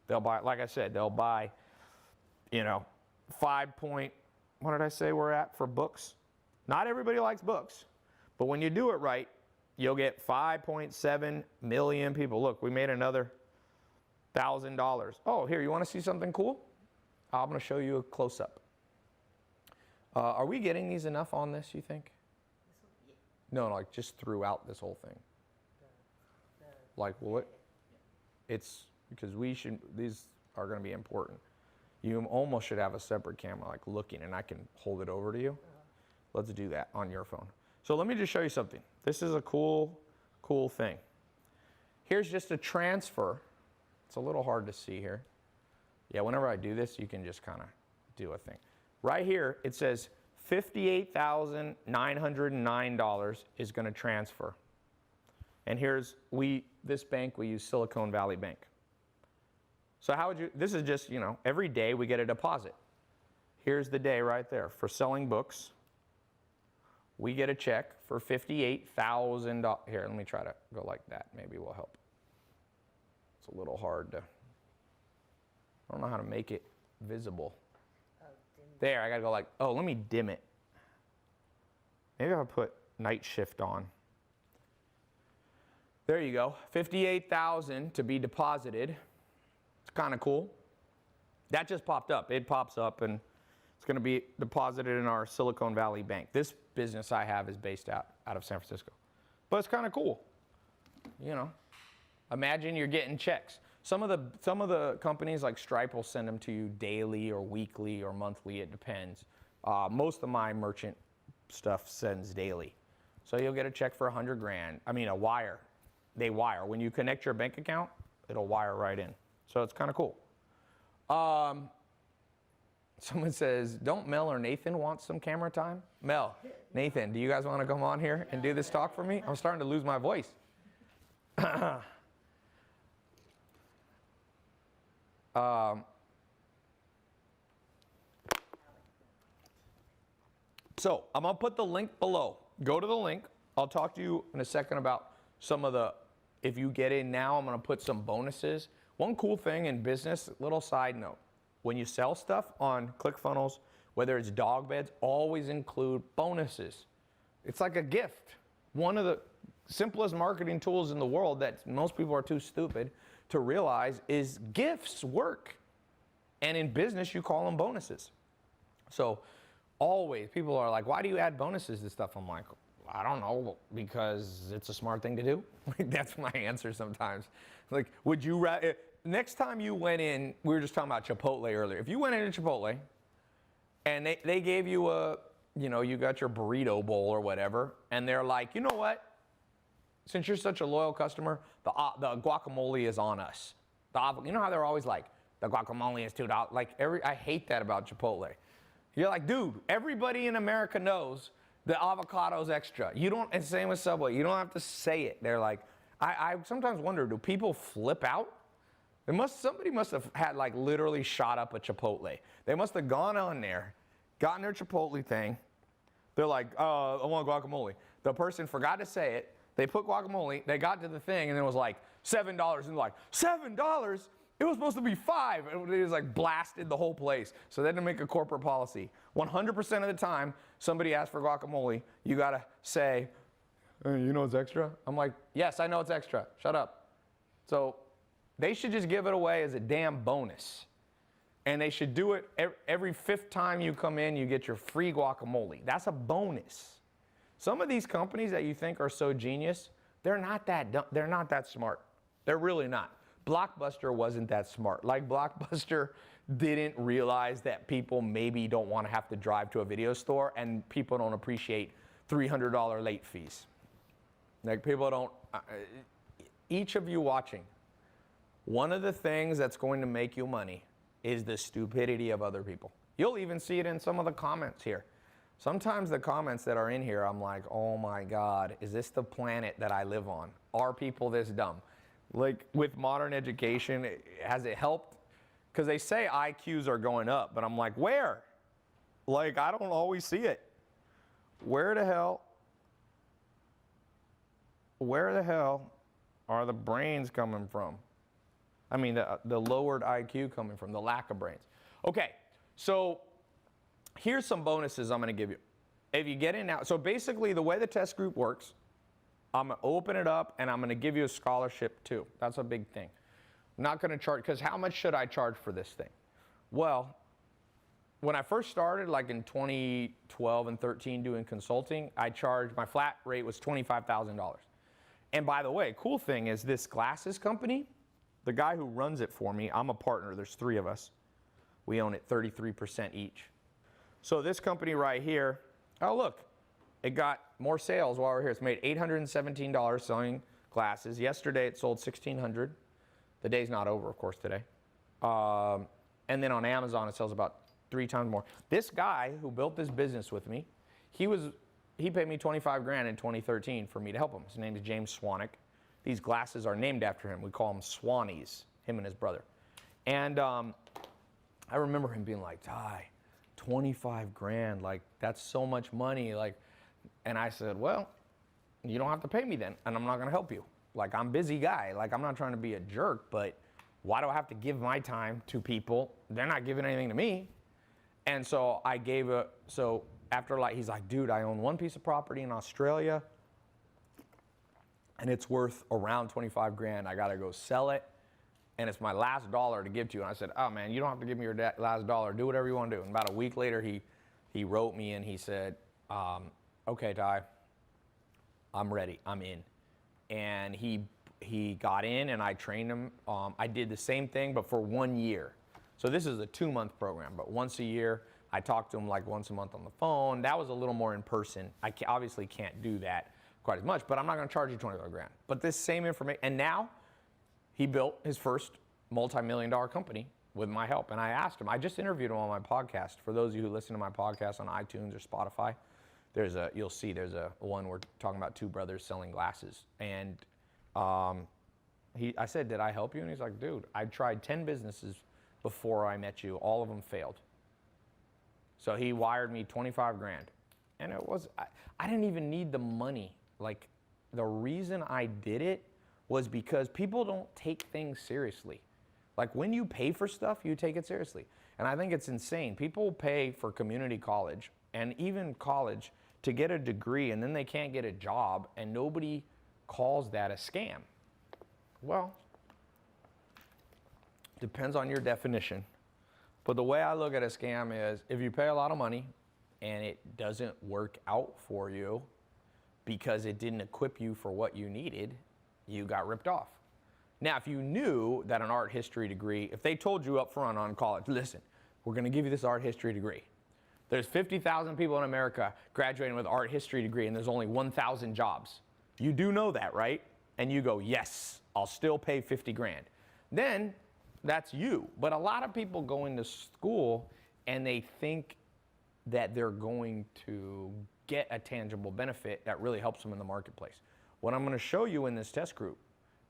They'll buy, like I said, they'll buy, you know, what did I say we're at for books? Not everybody likes books. But when you do it right, you'll get 5.7 million people. Look, we made another $1,000. Oh, here, you want to see something cool? I'm going to show you a close-up. Are we getting these enough on this, you think? No, like just throughout this whole thing. Like, will it? It's because these are going to be important. You almost should have a separate camera, like looking, and I can hold it over to you. Let's do that on your phone. So let me just show you something. This is a cool thing. Here's just a transfer. It's a little hard to see here. Yeah, whenever I do this, you can just kind of do a thing. Right here, it says $58,909 is going to transfer. And here's, this bank, we use Silicon Valley Bank. So how would you, this is just, you know, every day we get a deposit. Here's the day right there. For selling books, we get a check for $58,000. Here, let me try to go like that. Maybe will help. It's a little hard to, I don't know how to make it visible. There, I gotta go like, oh, let me dim it. Maybe I'll put night shift on. There you go, 58,000 to be deposited. It's kind of cool. That just popped up. It pops up and it's gonna be deposited in our Silicon Valley Bank. This business I have is based out of San Francisco. But it's kind of cool, you know. Imagine you're getting checks. Some of the companies like Stripe will send them to you daily or weekly or monthly, it depends. Most of my merchant stuff sends daily. So you'll get a check for 100 grand. I mean, a wire. They wire. When you connect your bank account, it'll wire right in. So it's kind of cool. Someone says, don't Mel or Nathan want some camera time? Mel, Nathan, do you guys want to come on here and do this talk for me? I'm starting to lose my voice. So I'm going to put the link below. Go to the link. I'll talk to you in a second about some of the, if you get in now, I'm going to put some bonuses. One cool thing in business, little side note, when you sell stuff on ClickFunnels, whether it's dog beds, always include bonuses. It's like a gift. One of the simplest marketing tools in the world that most people are too stupid to realize is gifts work. And in business, you call them bonuses. So always, people are like, why do you add bonuses to stuff? I'm like, I don't know, because it's a smart thing to do. That's my answer sometimes. Like, would you rather, next time you went in, we were just talking about Chipotle earlier. If you went into Chipotle and they gave you a, you know, you got your burrito bowl or whatever, and they're like, you know what? Since you're such a loyal customer, the guacamole is on us. You know how they're always like, the guacamole is $2. Like, I hate that about Chipotle. You're like, dude, everybody in America knows the avocado's extra. You don't, and same with Subway, you don't have to say it. They're like, I sometimes wonder, do people flip out? Somebody must have had like literally shot up a Chipotle. They must have gone on there, gotten their Chipotle thing. They're like, I want guacamole. The person forgot to say it. They put guacamole, they got to the thing, and it was like $7. And they're like, $7? It was supposed to be $5. And it was like blasted the whole place. So they had to make a corporate policy. 100% of the time, somebody asks for guacamole, you gotta say, hey, you know it's extra? I'm like, yes, I know it's extra. Shut up. So they should just give it away as a damn bonus. And they should do it every 5th time you come in, you get your free guacamole. That's a bonus. Some of these companies that you think are so genius, they're not that dumb, they're not that smart. They're really not. Blockbuster wasn't that smart. Like Blockbuster didn't realize that people maybe don't want to have to drive to a video store, and people don't appreciate $300 late fees. Like people don't, each of you watching, one of the things that's going to make you money is the stupidity of other people. You'll even see it in some of the comments here. Sometimes the comments that are in here, I'm like, oh my God, is this the planet that I live on? Are people this dumb? Like with modern education, has it helped? Because they say IQs are going up, but I'm like, where? Like, I don't always see it. Where the hell are the brains coming from? I mean, the lowered IQ coming from, the lack of brains. Okay, so here's some bonuses I'm going to give you. If you get in now, so basically the way the test group works, I'm going to open it up and I'm going to give you a scholarship too. That's a big thing. I'm not going to charge, because how much should I charge for this thing? Well, when I first started, like in 2012 and 13 doing consulting, I charged, my flat rate was $25,000. And by the way, cool thing is this glasses company, the guy who runs it for me, I'm a partner, there's 3 of us. We own it 33% each. So this company right here, oh look, it got more sales while we're here. It's made $817 selling glasses. Yesterday it sold $1,600. The day's not over, of course, today. And then on Amazon it sells about 3 times more. This guy who built this business with me, he paid me $25,000 in 2013 for me to help him. His name is James Swanick. These glasses are named after him. We call them Swannies, him and his brother. And I remember him being like, Tai, $25,000, like that's so much money. Like, and I said, well, you don't have to pay me then, and I'm not gonna help you. Like, I'm a busy guy. Like, I'm not trying to be a jerk, but why do I have to give my time to people? They're not giving anything to me. And so I gave so after like, he's like, dude, I own one piece of property in Australia and it's worth around $25,000. I gotta go sell it and it's my last dollar to give to you. And I said, oh man, you don't have to give me your last dollar. Do whatever you wanna do. And about a week later, he wrote me and he said, okay, Tai, I'm ready, I'm in. And he got in and I trained him. I did the same thing, but for 1 year. So this is a 2-month program, but once a year, I talked to him like once a month on the phone. That was a little more in person. I obviously can't do that quite as much, but I'm not gonna charge you $25,000. But this same information, and now he built his first multi-million-dollar company with my help. And I asked him, I just interviewed him on my podcast. For those of you who listen to my podcast on iTunes or Spotify, you'll see there's a one we're talking about 2 brothers selling glasses. And I said, did I help you? And he's like, dude, I tried 10 businesses before I met you. All of them failed. So he wired me $25,000. And it was, I didn't even need the money. Like, the reason I did it was because people don't take things seriously. Like, when you pay for stuff, you take it seriously. And I think it's insane. People pay for community college and even college to get a degree, and then they can't get a job, and nobody calls that a scam. Well, depends on your definition. But the way I look at a scam is if you pay a lot of money and it doesn't work out for you because it didn't equip you for what you needed, you got ripped off. Now, if you knew that an art history degree, if they told you up front on college, listen, we're gonna give you this art history degree. There's 50,000 people in America graduating with an art history degree and there's only 1,000 jobs. You do know that, right? And you go, yes, I'll still pay $50,000. Then that's you. But a lot of people go into school and they think that they're going to get a tangible benefit that really helps them in the marketplace. What I'm gonna show you in this test group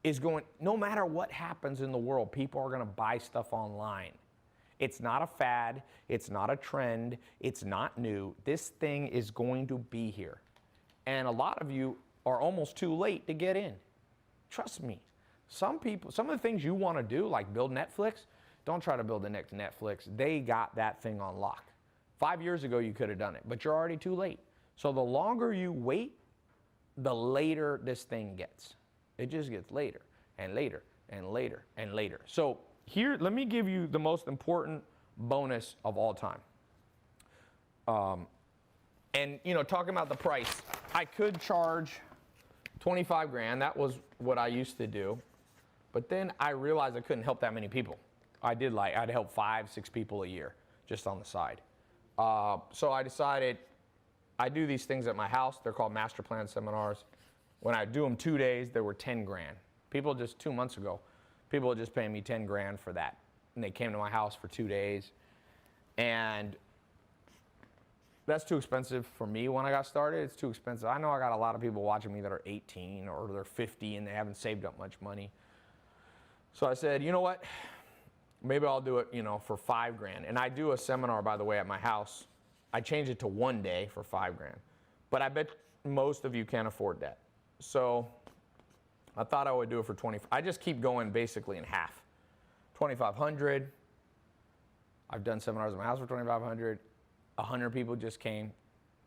is no matter what happens in the world, people are gonna buy stuff online. It's not a fad, it's not a trend, it's not new. This thing is going to be here. And a lot of you are almost too late to get in. Trust me. Some of the things you wanna do, like build Netflix, don't try to build the next Netflix. They got that thing on lock. 5 years ago, you could have done it, but you're already too late. So the longer you wait, the later this thing gets. It just gets later and later and later and later. So here, let me give you the most important bonus of all time. And talking about the price, I could charge 25 grand. That was what I used to do. But then I realized I couldn't help that many people. I'd help 5, 6 people a year just on the side. So I decided I do these things at my house. They're called master plan seminars. When I do them 2 days, they were 10 grand. People just 2 months ago, people were just paying me 10 grand for that. And they came to my house for 2 days. And that's too expensive for me when I got started. It's too expensive. I know I got a lot of people watching me that are 18 or they're 50 and they haven't saved up much money. So I said, you know what? Maybe I'll do it, for 5 grand. And I do a seminar, by the way, at my house. I changed it to 1 day for 5 grand. But I bet most of you can't afford that. So I thought I would do it for 20. I just keep going basically in half. 2,500. I've done seminars at my house for 2,500. 100 people just came,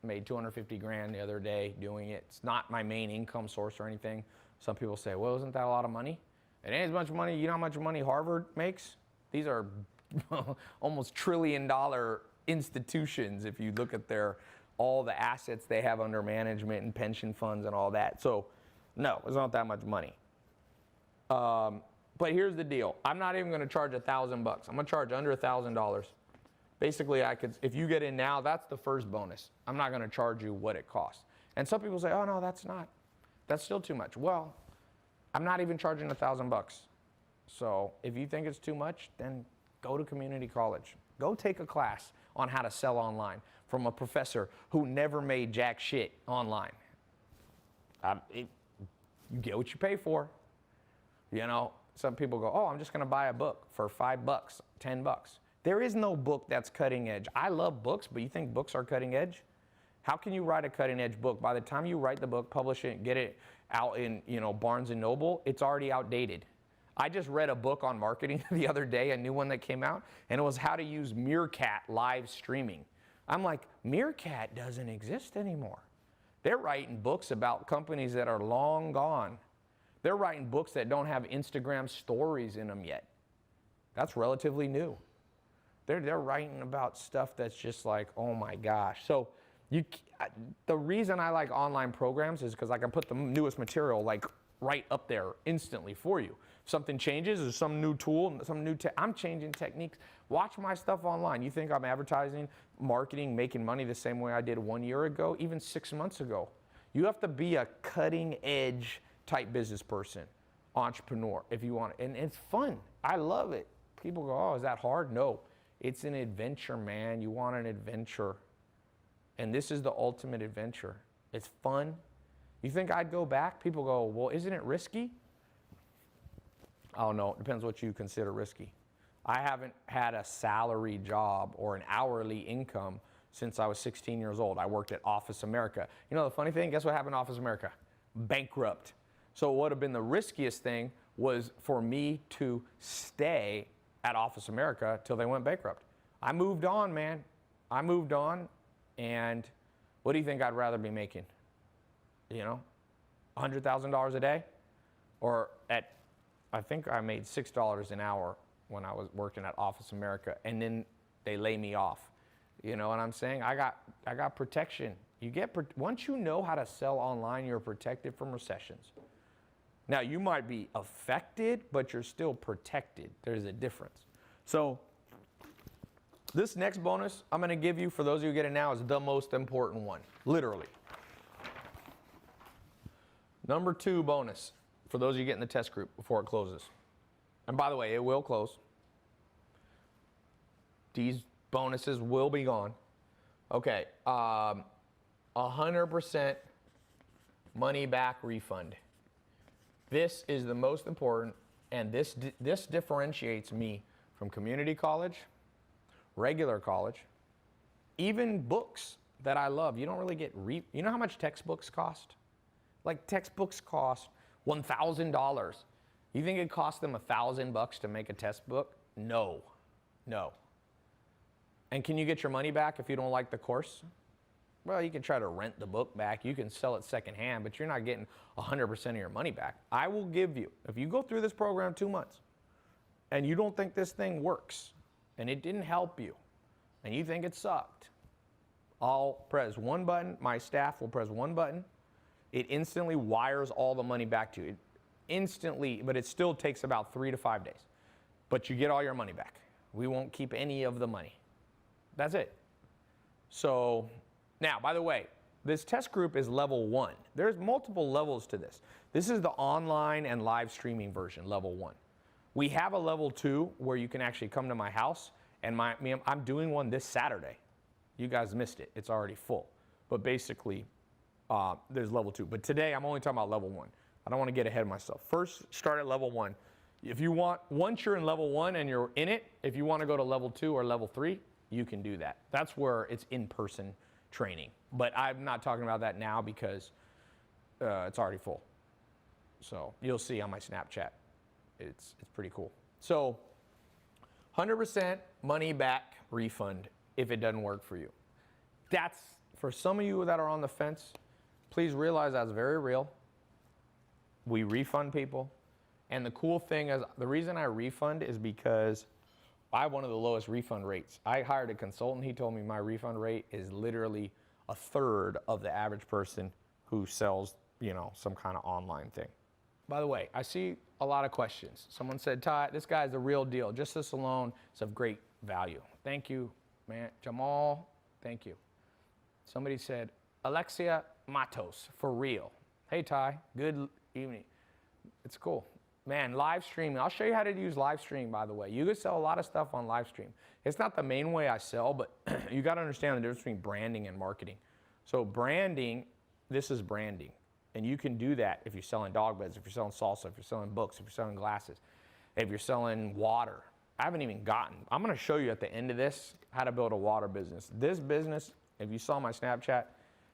made 250 grand the other day doing it. It's not my main income source or anything. Some people say, well, isn't that a lot of money? It ain't as much money. You know how much money Harvard makes? These are almost $1 trillion institutions if you look at all the assets they have under management and pension funds and all that. So no, it's not that much money. But here's the deal. I'm not even going to charge $1,000. I'm going to charge under $1,000. Basically, if you get in now, that's the first bonus. I'm not going to charge you what it costs. And some people say, oh no, that's still too much. Well, I'm not even charging $1,000. So if you think it's too much, then go to community college. Go take a class on how to sell online from a professor who never made jack shit online. You get what you pay for. Some people go, oh, I'm just going to buy a book for $5, $10. There is no book that's cutting edge. I love books, but you think books are cutting edge? How can you write a cutting edge book? By the time you write the book, publish it, get it out in Barnes and Noble, it's already outdated. I just read a book on marketing the other day, a new one that came out, and it was how to use Meerkat live streaming. I'm like, Meerkat doesn't exist anymore. They're writing books about companies that are long gone. They're writing books that don't have Instagram stories in them yet. That's relatively new. They're writing about stuff that's just like, oh my gosh. So the reason I like online programs is because I can put the newest material like right up there instantly for you. If something changes, there's some new tool, I'm changing techniques. Watch my stuff online. You think I'm advertising, marketing, making money the same way I did 1 year ago, even 6 months ago? You have to be a cutting edge type business person, entrepreneur, if you want it. And it's fun. I love it. People go, oh, is that hard? No. It's an adventure, man. You want an adventure. And this is the ultimate adventure. It's fun. You think I'd go back? People go, well, isn't it risky? I don't know. It depends what you consider risky. I haven't had a salary job or an hourly income since I was 16 years old. I worked at Office America. You know the funny thing? Guess what happened to Office America? Bankrupt. So what would have been the riskiest thing was for me to stay at Office America till they went bankrupt. I moved on, man. I moved on, and what do you think I'd rather be making? $100,000 a day? Or I think I made $6 an hour when I was working at Office America, and then they lay me off. You know what I'm saying? I got protection. Once you know how to sell online, you're protected from recessions. Now, you might be affected, but you're still protected. There's a difference. So this next bonus I'm going to give you, for those of you who get it now, is the most important one, literally. Number 2 bonus, for those of you getting the test group before it closes. And by the way, it will close. These bonuses will be gone. Okay, 100% money back refund. This is the most important, and this differentiates me from community college, regular college, even books that I love. You don't really get, you know how much textbooks cost? Like textbooks cost $1,000. You think it cost them $1,000 to make a test book? No, no. And can you get your money back if you don't like the course? Well, you can try to rent the book back. You can sell it secondhand, but you're not getting 100% of your money back. I will give you, if you go through this program 2 months and you don't think this thing works and it didn't help you and you think it sucked, I'll press one button, my staff will press one button, it instantly wires all the money back to you. Instantly, but it still takes about 3 to 5 days. But you get all your money back. We won't keep any of the money. That's it. So now, by the way, this test group is level 1. There's multiple levels to this. This is the online and live streaming version, level 1. We have a level 2 where you can actually come to my house, and I'm doing one this Saturday. You guys missed it. It's already full. But basically, there's level 2. But today, I'm only talking about level 1. I don't want to get ahead of myself. First, start at level 1. If you want, once you're in level 1 and you're in it, if you want to go to level 2 or level 3, you can do that. That's where it's in-person training. But I'm not talking about that now because it's already full. So you'll see on my Snapchat. It's pretty cool. So 100% money back refund if it doesn't work for you. That's, for some of you that are on the fence, please realize that's very real. We refund people. And the cool thing is, the reason I refund is because I have one of the lowest refund rates. I hired a consultant. He told me my refund rate is literally a third of the average person who sells, you know, some kind of online thing. By the way, I see a lot of questions. Someone said, Tai, this guy's the real deal. Just this alone is of great value. Thank you, man. Jamal, thank you. Somebody said, Alexia Matos, for real. Hey, Tai, good evening. It's cool. Man, live streaming. I'll show you how to use live stream, by the way. You can sell a lot of stuff on live stream. It's not the main way I sell, but you got to understand the difference between branding and marketing. So branding, this is branding. And you can do that if you're selling dog beds, if you're selling salsa, if you're selling books, if you're selling glasses, if you're selling water. I haven't even gotten. I'm going to show you at the end of this how to build a water business. This business, if you saw my Snapchat,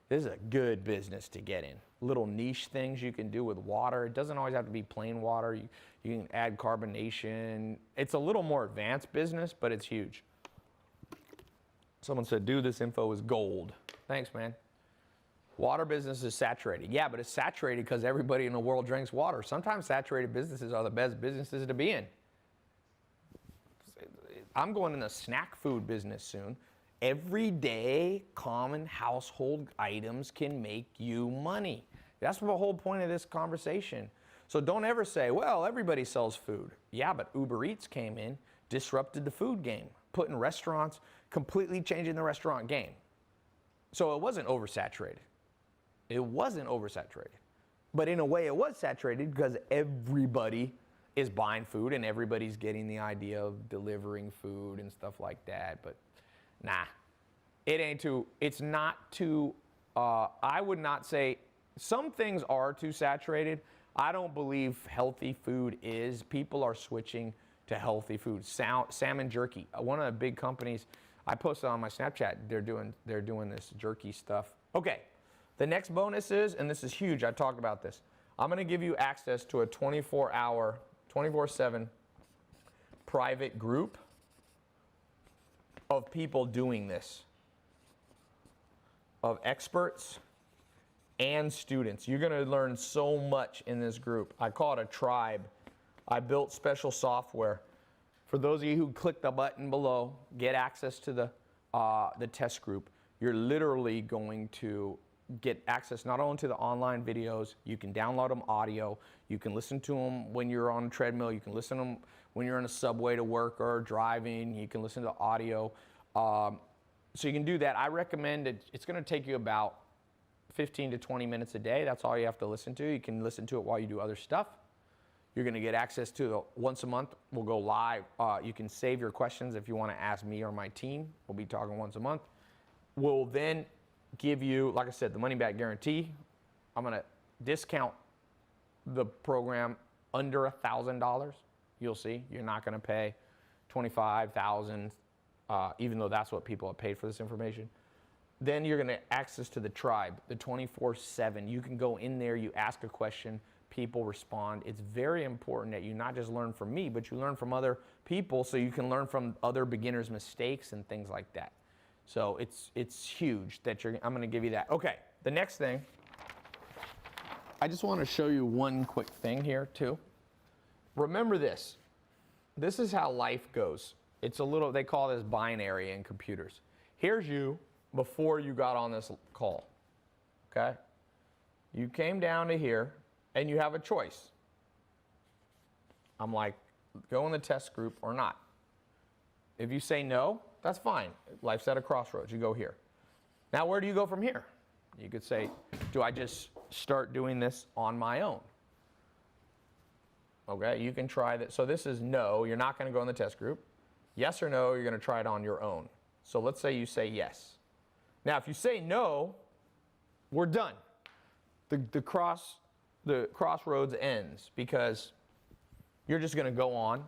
this is a good business to get in. Little niche things you can do with water. It doesn't always have to be plain water. You can add carbonation. It's a little more advanced business, but it's huge. Someone said, dude, this info is gold. Thanks, man. Water business is saturated. Yeah, but it's saturated because everybody in the world drinks water. Sometimes saturated businesses are the best businesses to be in. I'm going in the snack food business soon. Everyday common household items can make you money. That's the whole point of this conversation. So don't ever say, well, everybody sells food. Yeah, but Uber Eats came in, disrupted the food game, putting restaurants, completely changing the restaurant game. So it wasn't oversaturated. It wasn't oversaturated. But in a way it was saturated because everybody is buying food and everybody's getting the idea of delivering food and stuff like that. But nah, it's not too, I would not say, some things are too saturated. I don't believe healthy food is. People are switching to healthy food. Salmon jerky, one of the big companies, I posted on my Snapchat, they're doing this jerky stuff. Okay, the next bonus is, and this is huge, I talked about this, I'm gonna give you access to a 24-hour, 24/7 private group of people doing this, of experts and students. You're gonna learn so much in this group. I call it a tribe. I built special software. For those of you who click the button below, get access to the test group. You're literally going to get access not only to the online videos, you can download them audio, you can listen to them when you're on a treadmill, you can listen to them when you're in a subway to work or driving, you can listen to audio. So you can do that. I recommend it. It's going to take you about 15 to 20 minutes a day. That's all you have to listen to. You can listen to it while you do other stuff. You're going to get access to once a month. We'll go live. You can save your questions if you want to ask me or my team. We'll be talking once a month. We'll then give you, like I said, the money back guarantee. I'm going to discount the program under $1,000. You'll see. You're not going to pay $25,000, even though that's what people have paid for this information. Then you're going to access to the tribe, the 24/7. You can go in there, you ask a question, people respond. It's very important that you not just learn from me, but you learn from other people so you can learn from other beginners' mistakes and things like that. So it's huge that I'm going to give you that. Okay, the next thing, I just want to show you one quick thing here too. Remember this. This is how life goes. It's a little, they call this binary in computers. Here's you, before you got on this call, okay? You came down to here and you have a choice. I'm like, go in the test group or not. If you say no, that's fine. Life's at a crossroads. You go here. Now, where do you go from here? You could say, do I just start doing this on my own? Okay, you can try that. So this is no, you're not going to go in the test group. Yes or no, you're going to try it on your own. So let's say you say yes. Now, if you say no, we're done. The crossroads ends because you're just going to go on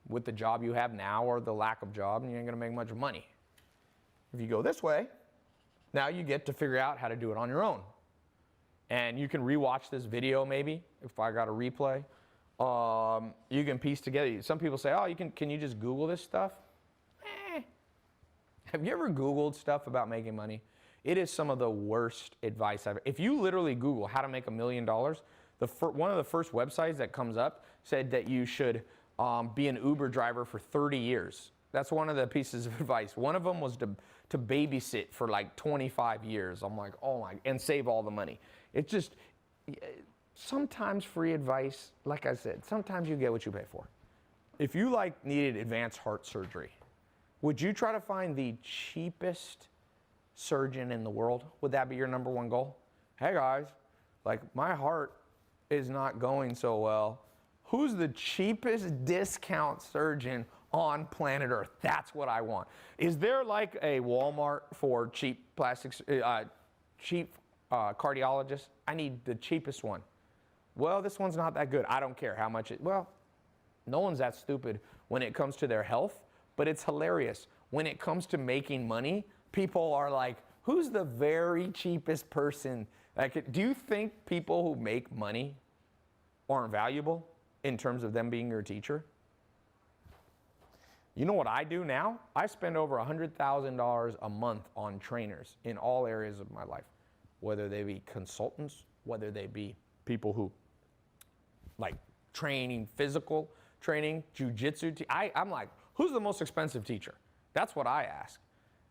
with the job you have now or the lack of job, and you ain't going to make much money. If you go this way, now you get to figure out how to do it on your own. And you can rewatch this video maybe, if I got a replay. You can piece together. Some people say, oh, can you just Google this stuff? Have you ever Googled stuff about making money? It is some of the worst advice I've ever. If you literally Google how to make $1 million, one of the first websites that comes up said that you should be an Uber driver for 30 years. That's one of the pieces of advice. One of them was to babysit for like 25 years. I'm like, oh my, and save all the money. It's just, sometimes free advice, like I said, sometimes you get what you pay for. If you needed advanced heart surgery, would you try to find the cheapest surgeon in the world? Would that be your number one goal? Hey guys, my heart is not going so well. Who's the cheapest discount surgeon on planet Earth? That's what I want. Is there a Walmart for cheap plastics, cheap cardiologists? I need the cheapest one. Well, this one's not that good. I don't care how much well, no one's that stupid when it comes to their health, but it's hilarious. When it comes to making money, people are like, who's the very cheapest person? Do you think people who make money aren't valuable in terms of them being your teacher? You know what I do now? I spend over $100,000 a month on trainers in all areas of my life, whether they be consultants, whether they be people who training, physical training, jujitsu. I'm like, who's the most expensive teacher? That's what I ask.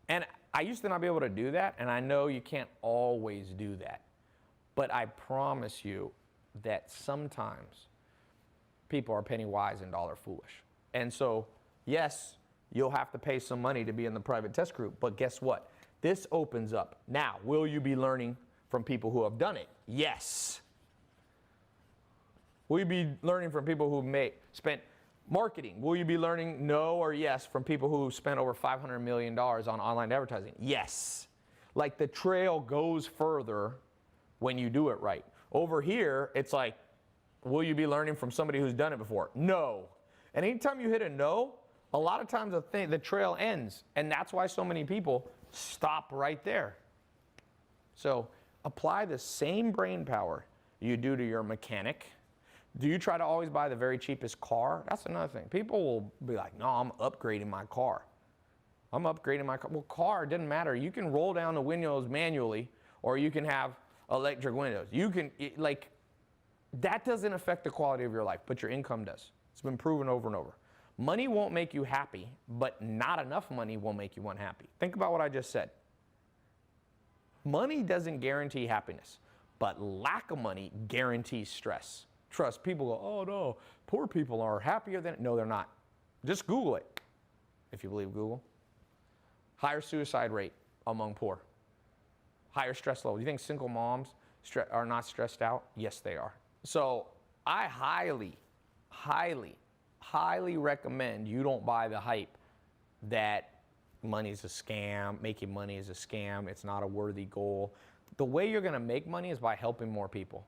And I used to not be able to do that, and I know you can't always do that. But I promise you that sometimes people are penny wise and dollar foolish. And so, yes, you'll have to pay some money to be in the private test group, but guess what? This opens up. Now, will you be learning from people who have done it? Yes. Will you be learning from people who spent marketing? Will you be learning no or yes from people who spent over $500 million on online advertising? Yes. The trail goes further when you do it right. Over here, it's will you be learning from somebody who's done it before? No. And anytime you hit a no, a lot of times the trail ends. And that's why so many people stop right there. So apply the same brain power you do to your mechanic. Do you try to always buy the very cheapest car? That's another thing. People will be like, no, I'm upgrading my car. I'm upgrading my car. Well, car, it doesn't matter. You can roll down the windows manually, or you can have electric windows. You can, that doesn't affect the quality of your life, but your income does. It's been proven over and over. Money won't make you happy, but not enough money will make you unhappy. Think about what I just said. Money doesn't guarantee happiness, but lack of money guarantees stress. Trust, people go, oh no, poor people are happier than, no, they're not. Just Google it, if you believe Google. Higher suicide rate among poor. Higher stress level. You think single moms are not stressed out? Yes, they are. So I highly, highly, highly recommend you don't buy the hype that money is a scam, making money is a scam, it's not a worthy goal. The way you're gonna make money is by helping more people.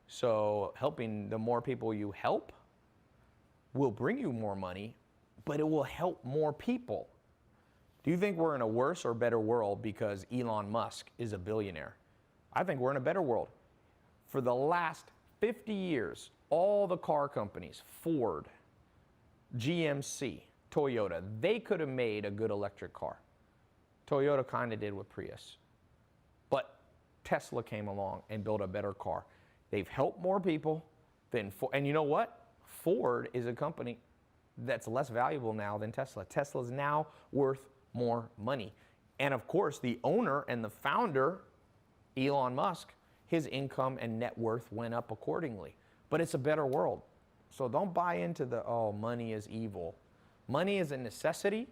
So helping the more people you help will bring you more money, but it will help more people. Do you think we're in a worse or better world because Elon Musk is a billionaire? I think we're in a better world. For the last 50 years, all the car companies, Ford, GMC, Toyota, they could have made a good electric car. Toyota kind of did with Prius. But Tesla came along and built a better car. They've helped more people than Ford. And you know what? Ford is a company that's less valuable now than Tesla. Tesla's now worth more money. And of course, the owner and the founder, Elon Musk, his income and net worth went up accordingly. But it's a better world. So don't buy into the, oh, money is evil. Money is a necessity.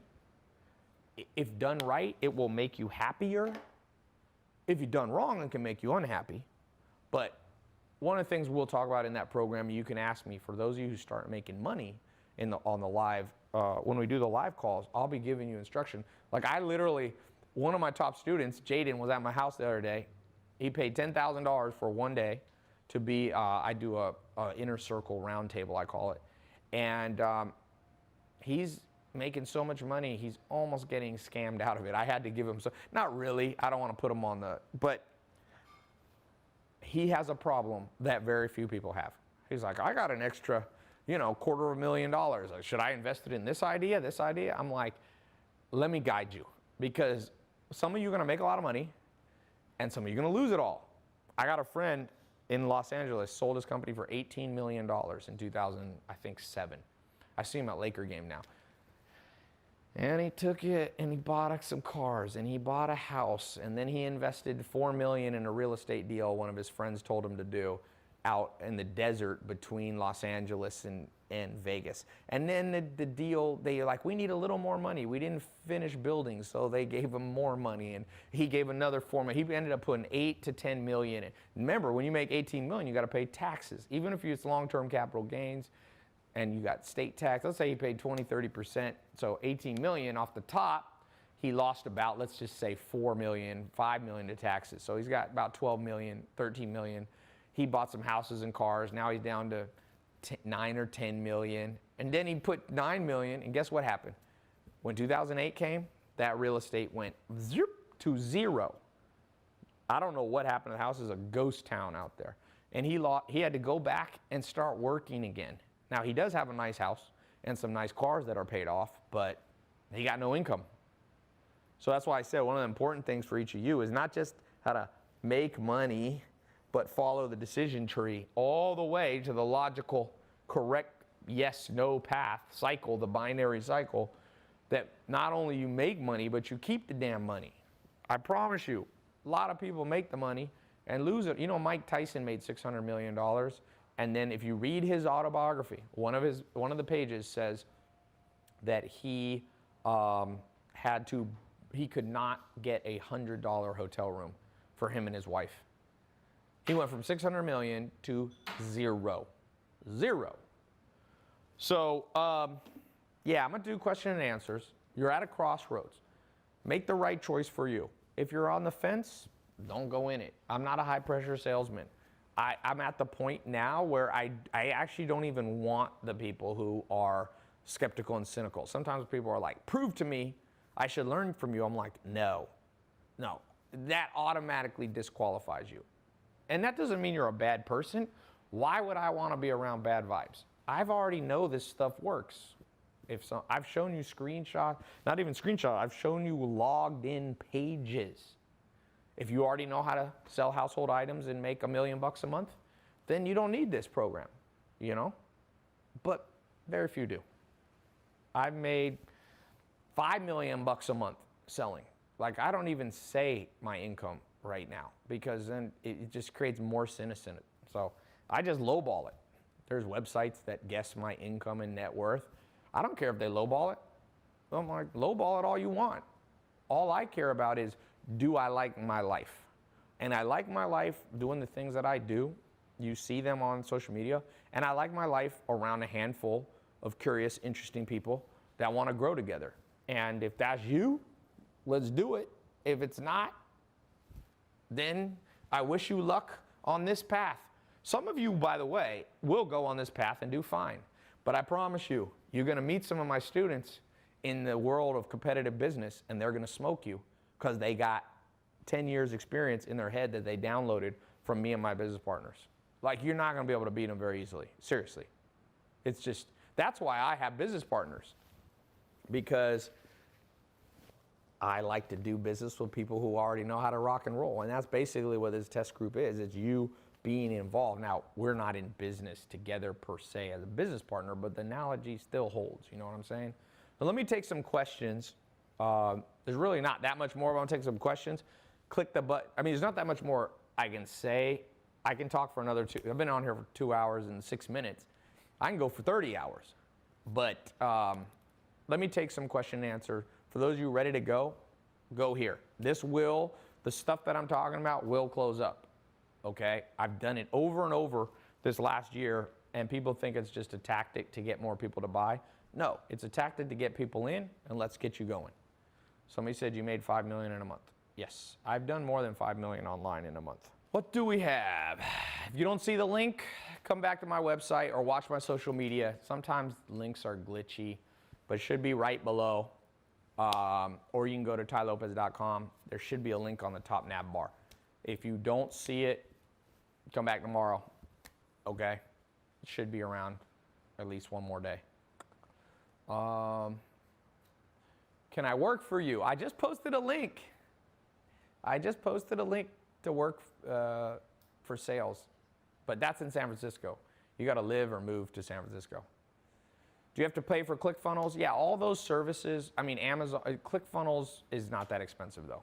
If done right, it will make you happier. If you've done wrong, it can make you unhappy. But one of the things we'll talk about in that program, you can ask me, for those of you who start making money on the live, when we do the live calls, I'll be giving you instruction. Like I literally, one of my top students, Jaden, was at my house the other day. He paid $10,000 for one day to be, I do a inner circle round table, I call it. And he's making so much money, he's almost getting scammed out of it. I had to give him some, not really, I don't want to put him on the, but he has a problem that very few people have. He's like, I got an extra, $250,000. Like, should I invest it in this idea, this idea? I'm like, let me guide you, because some of you are going to make a lot of money and some of you are going to lose it all. I got a friend in Los Angeles, sold his company for $18 million in 2007. I see him at Laker game now. And he took it and he bought some cars and he bought a house, and then he invested $4 million in a real estate deal one of his friends told him to do out in the desert between Los Angeles and Vegas. And then the deal, they like, we need a little more money. We didn't finish building, so they gave him more money, and he gave another $4 million. He ended up putting $8 to $10 million in. Remember, when you make $18 million, you got to pay taxes, even if it's long-term capital gains. And you got state tax. Let's say he paid 20, 30%. So 18 million off the top, he lost about, let's just say 4 million, 5 million to taxes. So he's got about 12 million, 13 million. He bought some houses and cars. Now he's down to 9 or 10 million. And then he put 9 million, and guess what happened? When 2008 came, that real estate went to zero. I don't know what happened. The house is a ghost town out there. And he had to go back and start working again. Now, he does have a nice house and some nice cars that are paid off, but he got no income. So that's why I said one of the important things for each of you is not just how to make money, but follow the decision tree all the way to the logical, correct yes, no path cycle, the binary cycle, that not only you make money, but you keep the damn money. I promise you, a lot of people make the money and lose it. Mike Tyson made $600 million. And then if you read his autobiography, one of the pages says that he could not get a $100 hotel room for him and his wife. He went from 600 million to zero. So, yeah, I'm going to do question and answers. You're at a crossroads. Make the right choice for you. If you're on the fence, don't go in it. I'm not a high-pressure salesman. I'm at the point now where I actually don't even want the people who are skeptical and cynical. Sometimes people are like, prove to me I should learn from you. I'm like, no. That automatically disqualifies you. And that doesn't mean you're a bad person. Why would I want to be around bad vibes? I've already know this stuff works. I've shown you screenshots, not even screenshots, I've shown you logged in pages. If you already know how to sell household items and make $1 million a month, then you don't need this program, But very few do. I've made $5 million a month selling. Like, I don't even say my income right now, because then it just creates more cynicism. So I just lowball it. There's websites that guess my income and net worth. I don't care if they lowball it. I'm like, lowball it all you want. All I care about is, do I like my life? And I like my life doing the things that I do. You see them on social media. And I like my life around a handful of curious, interesting people that want to grow together. And if that's you, let's do it. If it's not, then I wish you luck on this path. Some of you, by the way, will go on this path and do fine. But I promise you, you're going to meet some of my students in the world of competitive business, and they're going to smoke you, because they got 10 years experience in their head that they downloaded from me and my business partners. Like, you're not going to be able to beat them very easily. Seriously. It's just, that's why I have business partners, because I like to do business with people who already know how to rock and roll. And that's basically what this test group is. It's you being involved. Now, we're not in business together per se as a business partner, but the analogy still holds. You know what I'm saying? So let me take some questions There's really not that much more. I'm gonna take some questions. Click the button. I mean, there's not that much more I can say. I can talk for another I've been on here for 2 hours and 6 minutes. I can go for 30 hours. But let me take some question and answer. For those of you ready to go here. The stuff that I'm talking about will close up, okay? I've done it over and over this last year, and people think it's just a tactic to get more people to buy. No, it's a tactic to get people in, and let's get you going. Somebody said you made $5 million in a month. Yes, I've done more than $5 million online in a month. What do we have? If you don't see the link, come back to my website or watch my social media. Sometimes links are glitchy, but it should be right below. Or you can go to tailopez.com. There should be a link on the top nav bar. If you don't see it, come back tomorrow, okay? It should be around at least one more day. Can I work for you? I just posted a link. I just posted a link to work for sales, but that's in San Francisco. You got to live or move to San Francisco. Do you have to pay for ClickFunnels? Yeah, all those services. I mean, Amazon ClickFunnels is not that expensive though.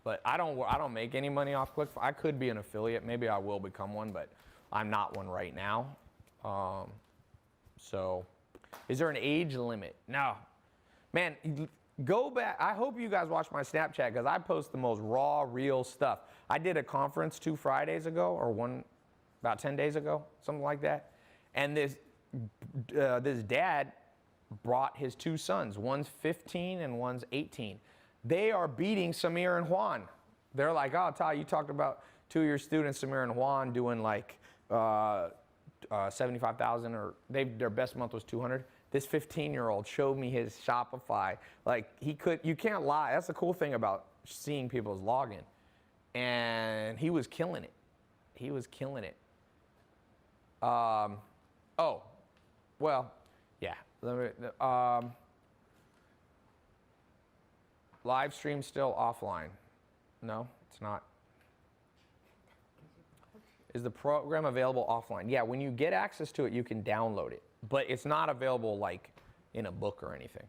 But I don't make any money off ClickFunnels. I could be an affiliate. Maybe I will become one, but I'm not one right now. So, is there an age limit? No, man. Go back. I hope you guys watch my Snapchat because I post the most raw, real stuff. I did a conference 2 Fridays ago, or about 10 days ago, something like that. And this dad brought his 2 sons. One's 15 and one's 18. They are beating Samir and Juan. They're like, oh, Ty, you talked about 2 of your students, Samir and Juan, doing like 75,000, or their best month was 200. This 15-year-old showed me his Shopify. Like you can't lie. That's the cool thing about seeing people's login. And he was killing it. He was killing it. Oh, well, yeah. Live stream still offline. No, it's not. Is the program available offline? Yeah, when you get access to it, you can download it. But it's not available like in a book or anything.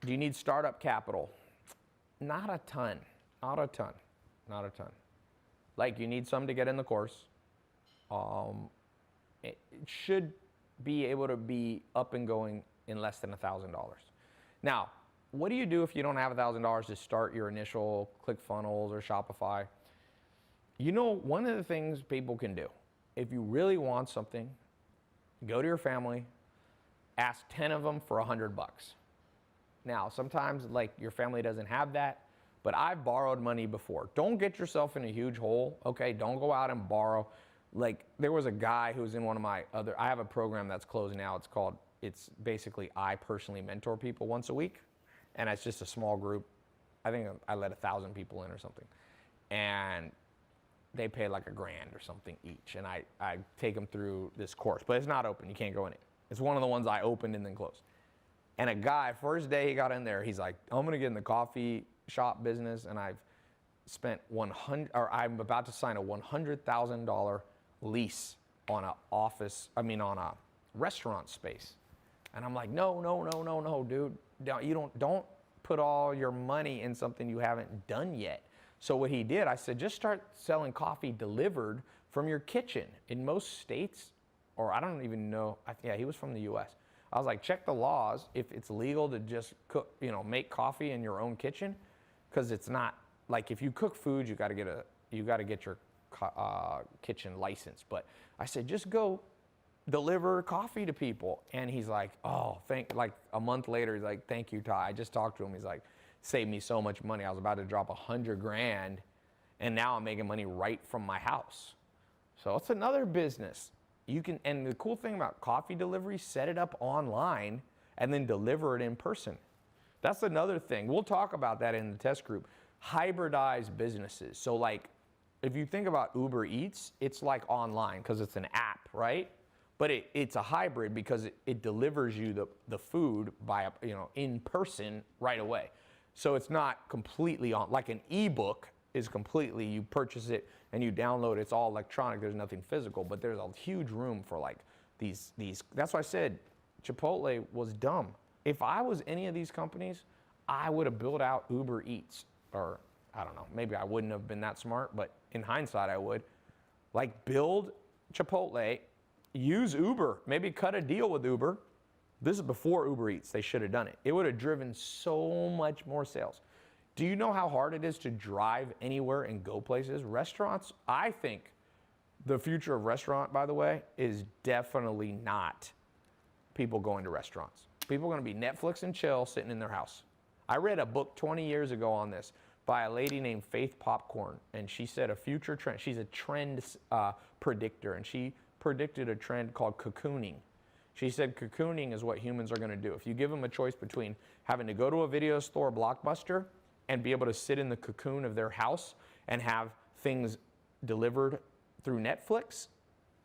Do you need startup capital? Not a ton. Not a ton. Not a ton. Like you need some to get in the course. It should be able to be up and going in less than $1,000. Now, what do you do if you don't have $1,000 to start your initial ClickFunnels or Shopify? You know, one of the things people can do, if you really want something, go to your family, ask 10 of them for $100. Now, sometimes like your family doesn't have that, but I've borrowed money before. Don't get yourself in a huge hole, okay? Don't go out and borrow. Like there was a guy who was in one of my other, I have a program that's closing now. It's basically I personally mentor people once a week, and it's just a small group. I think I let 1,000 people in or something. And they pay like $1,000 or something each, and I take them through this course, but it's not open. You can't go in it. It's one of the ones I opened and then closed. And a guy, first day he got in there, he's like, I'm gonna get in the coffee shop business, and I'm about to sign a $100,000 lease on a restaurant space. And I'm like, no, dude. Don't put all your money in something you haven't done yet. So what he did, I said, just start selling coffee delivered from your kitchen. In most states, or I don't even know, yeah, he was from the US. I was like, check the laws if it's legal to just cook, make coffee in your own kitchen, because it's not like if you cook food, you got to get your kitchen license. But I said, just go deliver coffee to people. And he's like, oh, like a month later, he's like, thank you, Ty. I just talked to him. He's like, saved me so much money. I was about to drop $100,000, and now I'm making money right from my house. So it's another business. And the cool thing about coffee delivery, set it up online and then deliver it in person. That's another thing. We'll talk about that in the test group. Hybridize businesses. So like, if you think about Uber Eats, it's like online because it's an app, right? But it's a hybrid because it delivers you the food by in person right away. So it's not completely like an ebook is completely, you purchase it and you download it, it's all electronic, there's nothing physical, but there's a huge room for like these. That's why I said Chipotle was dumb. If I was any of these companies, I would have built out Uber Eats, or I don't know, maybe I wouldn't have been that smart, but in hindsight I would. Like build Chipotle, use Uber, maybe cut a deal with Uber. This is before Uber Eats, they should have done it. It would have driven so much more sales. Do you know how hard it is to drive anywhere and go places? Restaurants, I think the future of restaurant, by the way, is definitely not people going to restaurants. People are gonna be Netflix and chill, sitting in their house. I read a book 20 years ago on this by a lady named Faith Popcorn, and she said a future trend, she's a trend predictor, and she predicted a trend called cocooning. She said cocooning is what humans are gonna do. If you give them a choice between having to go to a video store, Blockbuster, and be able to sit in the cocoon of their house and have things delivered through Netflix,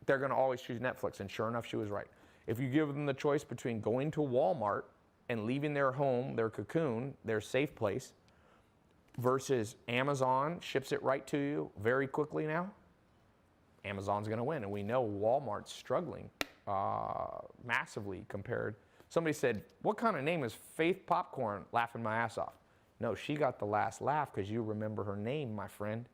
they're gonna always choose Netflix, and sure enough, she was right. If you give them the choice between going to Walmart and leaving their home, their cocoon, their safe place, versus Amazon ships it right to you very quickly now, Amazon's gonna win. And we know Walmart's struggling massively compared. Somebody said, what kind of name is Faith Popcorn? Laughing my ass off. No, she got the last laugh because you remember her name, my friend.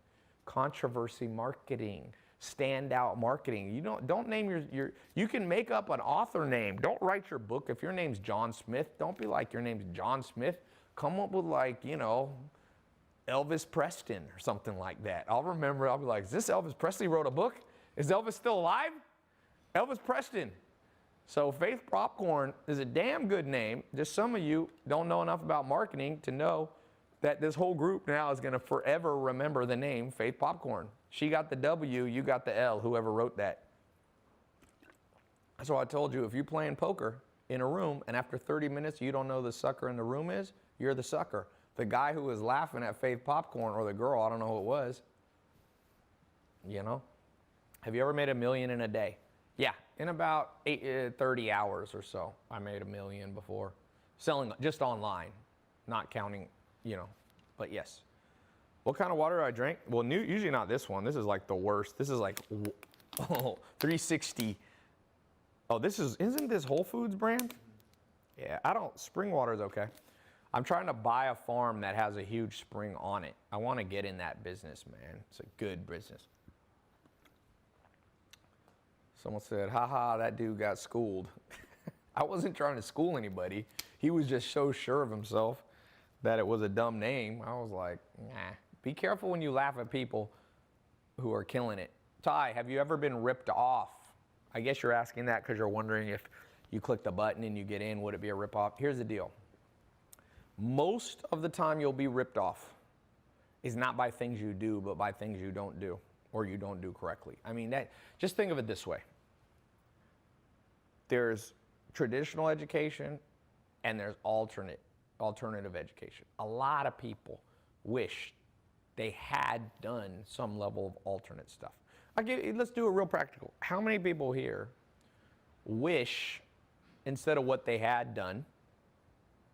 Controversy marketing. Standout marketing. You don't name you can make up an author name. Don't write your book. If your name's John Smith, don't be like your name's John Smith. Come up with like, you know, Elvis Preston or something like that. I'll be like, is this Elvis Presley wrote a book? Is Elvis still alive? Elvis Preston. So Faith Popcorn is a damn good name. Just some of you don't know enough about marketing to know that this whole group now is gonna forever remember the name Faith Popcorn. She got the W, you got the L, whoever wrote that. That's why I told you, if you're playing poker in a room and after 30 minutes you don't know who the sucker in the room is, you're the sucker. The guy who was laughing at Faith Popcorn, or the girl, I don't know who it was, you know? Have you ever made $1 million in a day? Yeah, in about 30 hours or so, I made $1 million before. Selling just online, not counting, you know, but yes. What kind of water do I drink? Well, usually not this one. This is like the worst. This is like 360. Oh, isn't this Whole Foods brand? Yeah, spring water is okay. I'm trying to buy a farm that has a huge spring on it. I want to get in that business, man. It's a good business. Someone said, haha, that dude got schooled. I wasn't trying to school anybody. He was just so sure of himself that it was a dumb name. I was like, nah. Be careful when you laugh at people who are killing it. Tai, have you ever been ripped off? I guess you're asking that because you're wondering if you click the button and you get in, would it be a rip off? Here's the deal. Most of the time you'll be ripped off is not by things you do, but by things you don't do or you don't do correctly. I mean, just think of it this way. There's traditional education and there's alternative education. A lot of people wish they had done some level of alternate stuff. Let's do it real practical. How many people here wish, instead of what they had done,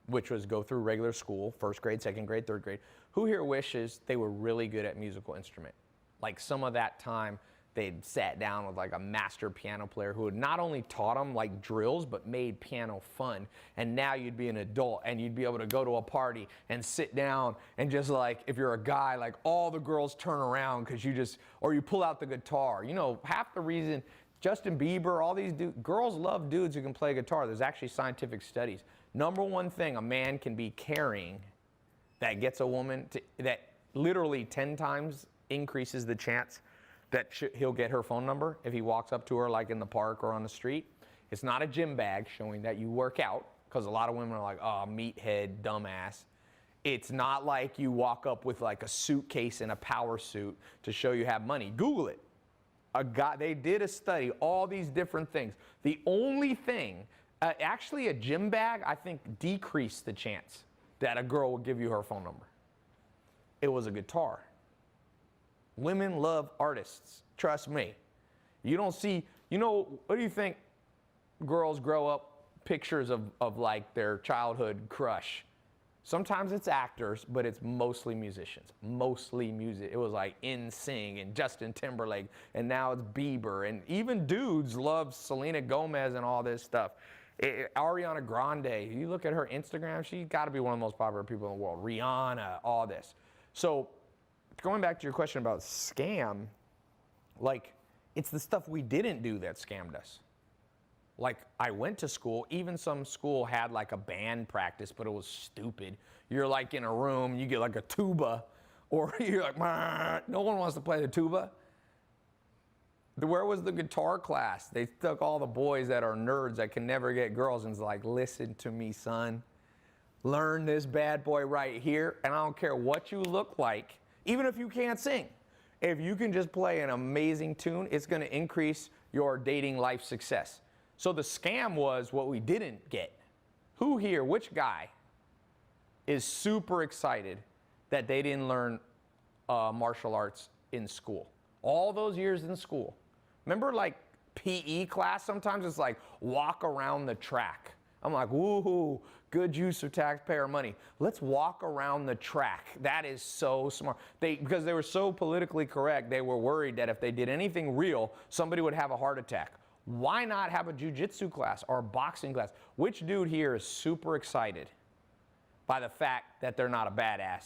which was go through regular school, first grade, second grade, third grade, who here wishes they were really good at musical instrument? Like some of that time they'd sat down with like a master piano player who had not only taught them like drills, but made piano fun. And now you'd be an adult and you'd be able to go to a party and sit down and just like, if you're a guy, like all the girls turn around because or you pull out the guitar. You know, half the reason Justin Bieber, all these girls love dudes who can play guitar. There's actually scientific studies. Number one thing a man can be carrying that gets a woman that literally 10 times increases the chance that he'll get her phone number if he walks up to her like in the park or on the street. It's not a gym bag showing that you work out, because a lot of women are like, oh, meathead, dumbass. It's not like you walk up with like a suitcase and a power suit to show you have money. Google it. They did a study, all these different things. The only thing, actually a gym bag, I think decreased the chance that a girl would give you her phone number. It was a guitar. Women love artists, trust me. You don't see, what do you think girls grow up pictures of like their childhood crush? Sometimes it's actors, but it's mostly musicians, mostly music. It was like NSYNC and Justin Timberlake, and now it's Bieber, and even dudes love Selena Gomez and all this stuff. Ariana Grande, you look at her Instagram, she's got to be one of the most popular people in the world. Rihanna, all this. So going back to your question about scam, like, it's the stuff we didn't do that scammed us. Like, I went to school, even some school had like a band practice, but it was stupid. You're like in a room, you get like a tuba, or you're like, no one wants to play the tuba. Where was the guitar class? They took all the boys that are nerds that can never get girls and was like, listen to me, son. Learn this bad boy right here, and I don't care what you look like, even if you can't sing. If you can just play an amazing tune, it's going to increase your dating life success. So the scam was what we didn't get. Who here, which guy, is super excited that they didn't learn martial arts in school? All those years in school. Remember, like, PE class? Sometimes it's like, walk around the track. I'm like, woohoo, good use of taxpayer money. Let's walk around the track. That is so smart. Because they were so politically correct, they were worried that if they did anything real, somebody would have a heart attack. Why not have a jiu-jitsu class or a boxing class? Which dude here is super excited by the fact that they're not a badass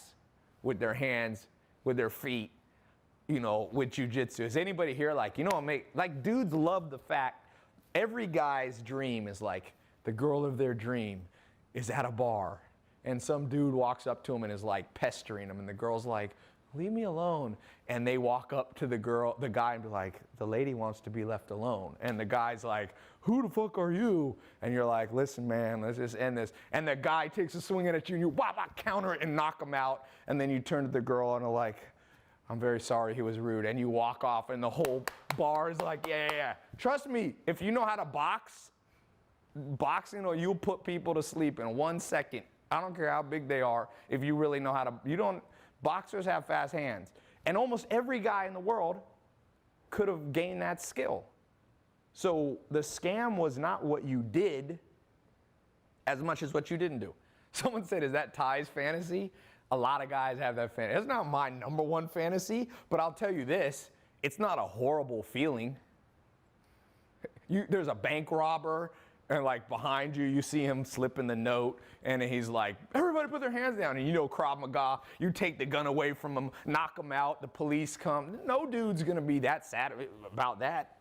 with their hands, with their feet, you know, with jiu-jitsu? Is anybody here like, you know, like, dudes love the fact, every guy's dream is like, the girl of their dream is at a bar, and some dude walks up to him and is like pestering him, and the girl's like, leave me alone. And they walk up to the guy and be like, the lady wants to be left alone. And the guy's like, who the fuck are you? And you're like, listen, man, let's just end this. And the guy takes a swing at you, and you counter it and knock him out. And then you turn to the girl and are like, I'm very sorry, he was rude. And you walk off, and the whole bar is like, yeah. Trust me, if you know how to box, boxing, or you'll put people to sleep in 1 second. I don't care how big they are. If you really know how to, boxers have fast hands. And almost every guy in the world could have gained that skill. So the scam was not what you did as much as what you didn't do. Someone said, is that Ty's fantasy? A lot of guys have that fantasy. It's not my #1 fantasy, but I'll tell you this, it's not a horrible feeling. There's a bank robber, and like behind you see him slipping the note, and he's like, everybody put their hands down. And you know, Krav Maga, you take the gun away from him, knock him out, the police come. No dude's gonna be that sad about that.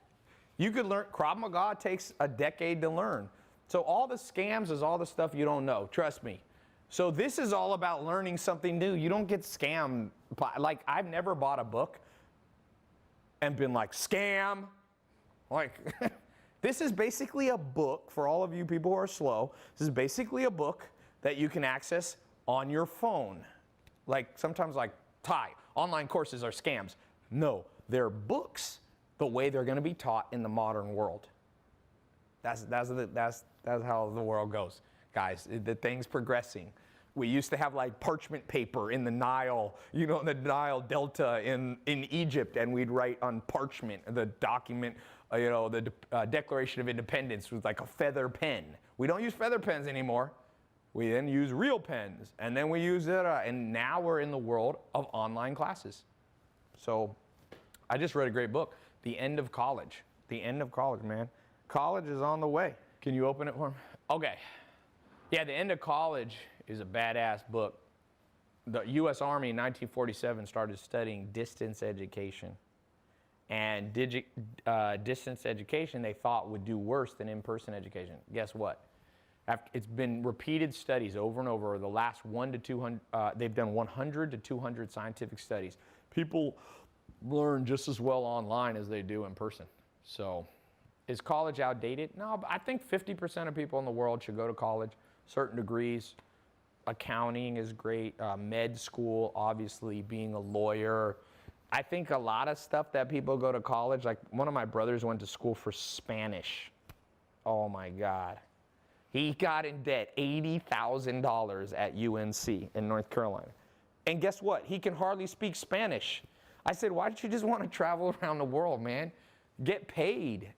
You could learn, Krav Maga takes a decade to learn. So all the scams is all the stuff you don't know, trust me. So this is all about learning something new. You don't get scammed. Like, I've never bought a book and been like, scam. Like, this is basically a book for all of you people who are slow. This is basically a book that you can access on your phone. Like, sometimes like, Tai, online courses are scams. No, they're books the way they're going to be taught in the modern world. That's how the world goes, guys. The thing's progressing. We used to have like parchment paper in the Nile, you know, in the Nile Delta in Egypt, and we'd write on parchment the document, you know, the Declaration of Independence with like a feather pen. We don't use feather pens anymore. We then use real pens, and then we use it, and now we're in the world of online classes. So I just read a great book, The End of College. The End of College, man. College is on the way. Can you open it for me? Okay. Yeah, The End of College is a badass book. The U.S. Army in 1947 started studying distance education. And distance education they thought would do worse than in-person education. Guess what? It's been repeated studies over and over. The last 1 to 200, they've done 100 to 200 scientific studies. People learn just as well online as they do in person. So is college outdated? No, but I think 50% of people in the world should go to college, certain degrees. Accounting is great, med school, obviously being a lawyer. I think a lot of stuff that people go to college, like one of my brothers went to school for Spanish. Oh my God. He got in debt $80,000 at UNC in North Carolina. And guess what? He can hardly speak Spanish. I said, why don't you just want to travel around the world, man? Get paid.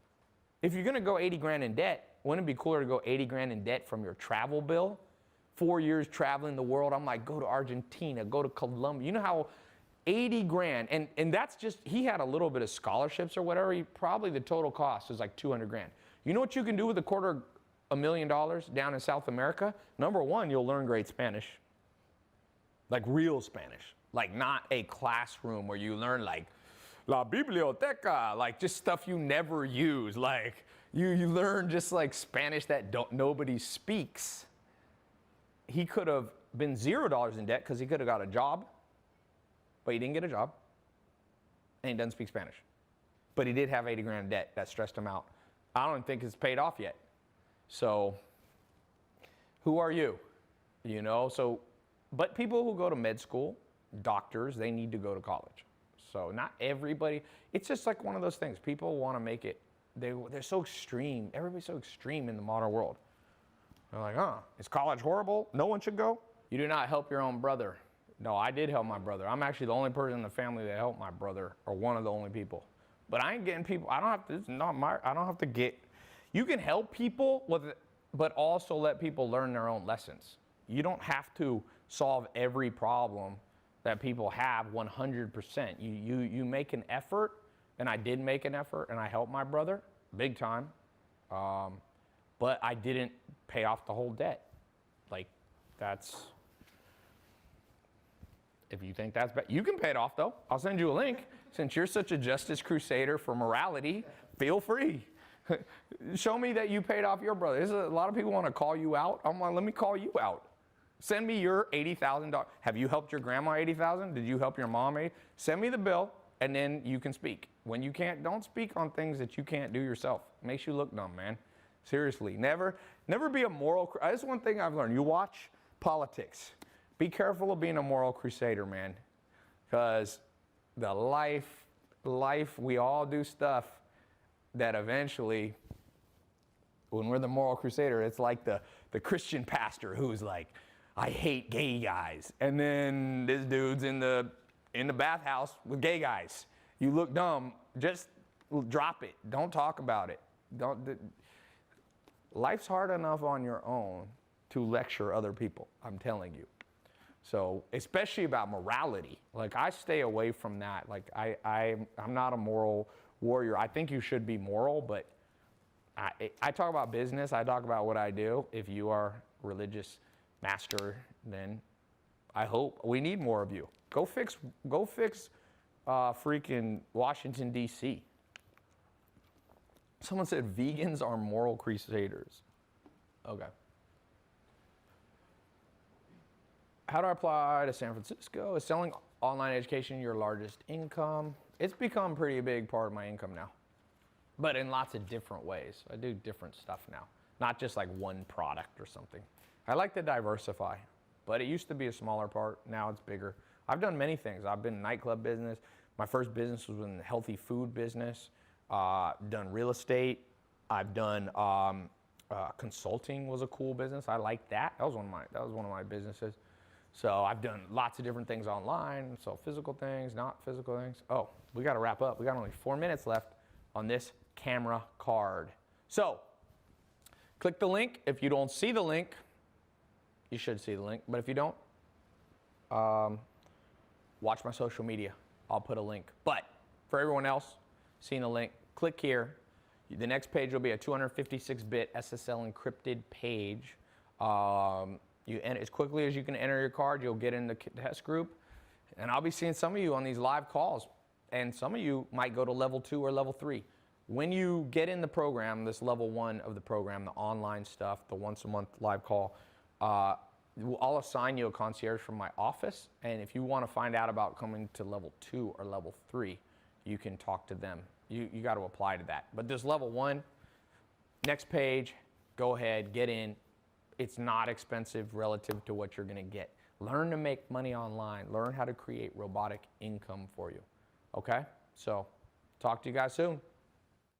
If you're gonna go 80 grand in debt, wouldn't it be cooler to go 80 grand in debt from your travel bill? 4 years traveling the world, I'm like, go to Argentina, go to Colombia. You know how 80 grand, and that's just, he had a little bit of scholarships or whatever, probably the total cost was like 200 grand. You know what you can do with a quarter $1 million down in South America, number one, you'll learn great Spanish. Like real Spanish. Like not a classroom where you learn like La Biblioteca, like just stuff you never use. Like you learn just like Spanish that nobody speaks. He could have been $0 in debt because he could have got a job, but he didn't get a job, and he doesn't speak Spanish. But he did have 80 grand in debt. That stressed him out. I don't think it's paid off yet. So who are you? You know, so, but people who go to med school, doctors, they need to go to college. So not everybody, it's just like one of those things. People want to make it, they're so extreme. Everybody's so extreme in the modern world. They're like, is college horrible? No one should go? You do not help your own brother. No, I did help my brother. I'm actually the only person in the family that helped my brother, or one of the only people. But I ain't getting people, I don't have to, this is not my, I don't have to get, you can help people, but also let people learn their own lessons. You don't have to solve every problem that people have 100%. You make an effort, and I did make an effort, and I helped my brother, big time. But I didn't pay off the whole debt. Like, that's, if you think that's bad, you can pay it off though. I'll send you a link. Since you're such a justice crusader for morality, feel free. Show me that you paid off your brother. A lot of people want to call you out. I'm like, let me call you out. Send me your $80,000. Have you helped your grandma $80,000? Did you help your mom Send me the bill, and then you can speak. When you can't, don't speak on things that you can't do yourself. It makes you look dumb, man. Seriously, never be a moral. That's one thing I've learned. You watch politics. Be careful of being a moral crusader, man, because the life, we all do stuff that eventually, when we're the moral crusader, it's like the Christian pastor who's like, I hate gay guys, and then this dude's in the bathhouse with gay guys. You look dumb. Just drop it. Don't talk about it. Life's hard enough on your own to lecture other people, I'm telling you. So, especially about morality. Like, I stay away from that. Like, I'm not a moral warrior. I think you should be moral, but I talk about business. I talk about what I do. If you are religious master, then I hope we need more of you. Go fix freaking Washington, D.C. Someone said vegans are moral crusaders. Okay. How do I apply to San Francisco? Is selling online education your largest income? It's become a pretty big part of my income now, but in lots of different ways. I do different stuff now, not just like one product or something. I like to diversify, but it used to be a smaller part. Now it's bigger. I've done many things. I've been in nightclub business. My first business was in the healthy food business. Done real estate. I've done consulting was a cool business. I liked that. That was one of my businesses. So I've done lots of different things online. So physical things, not physical things. Oh, we got to wrap up. We got only 4 minutes left on this camera card. So click the link. If you don't see the link, you should see the link. But if you don't, watch my social media. I'll put a link. But for everyone else, seeing the link, click here. The next page will be a 256-bit SSL encrypted page. You enter as quickly as you can enter your card, you'll get in the test group. And I'll be seeing some of you on these live calls. And some of you might go to level 2 or level 3. When you get in the program, this level 1 of the program, the online stuff, the once a month live call, I'll assign you a concierge from my office. And if you want to find out about coming to level 2 or level 3, you can talk to them. You got to apply to that. But this level 1, next page, go ahead, get in. It's not expensive relative to what you're going to get. Learn to make money online. Learn how to create robotic income for you. Okay? So, talk to you guys soon.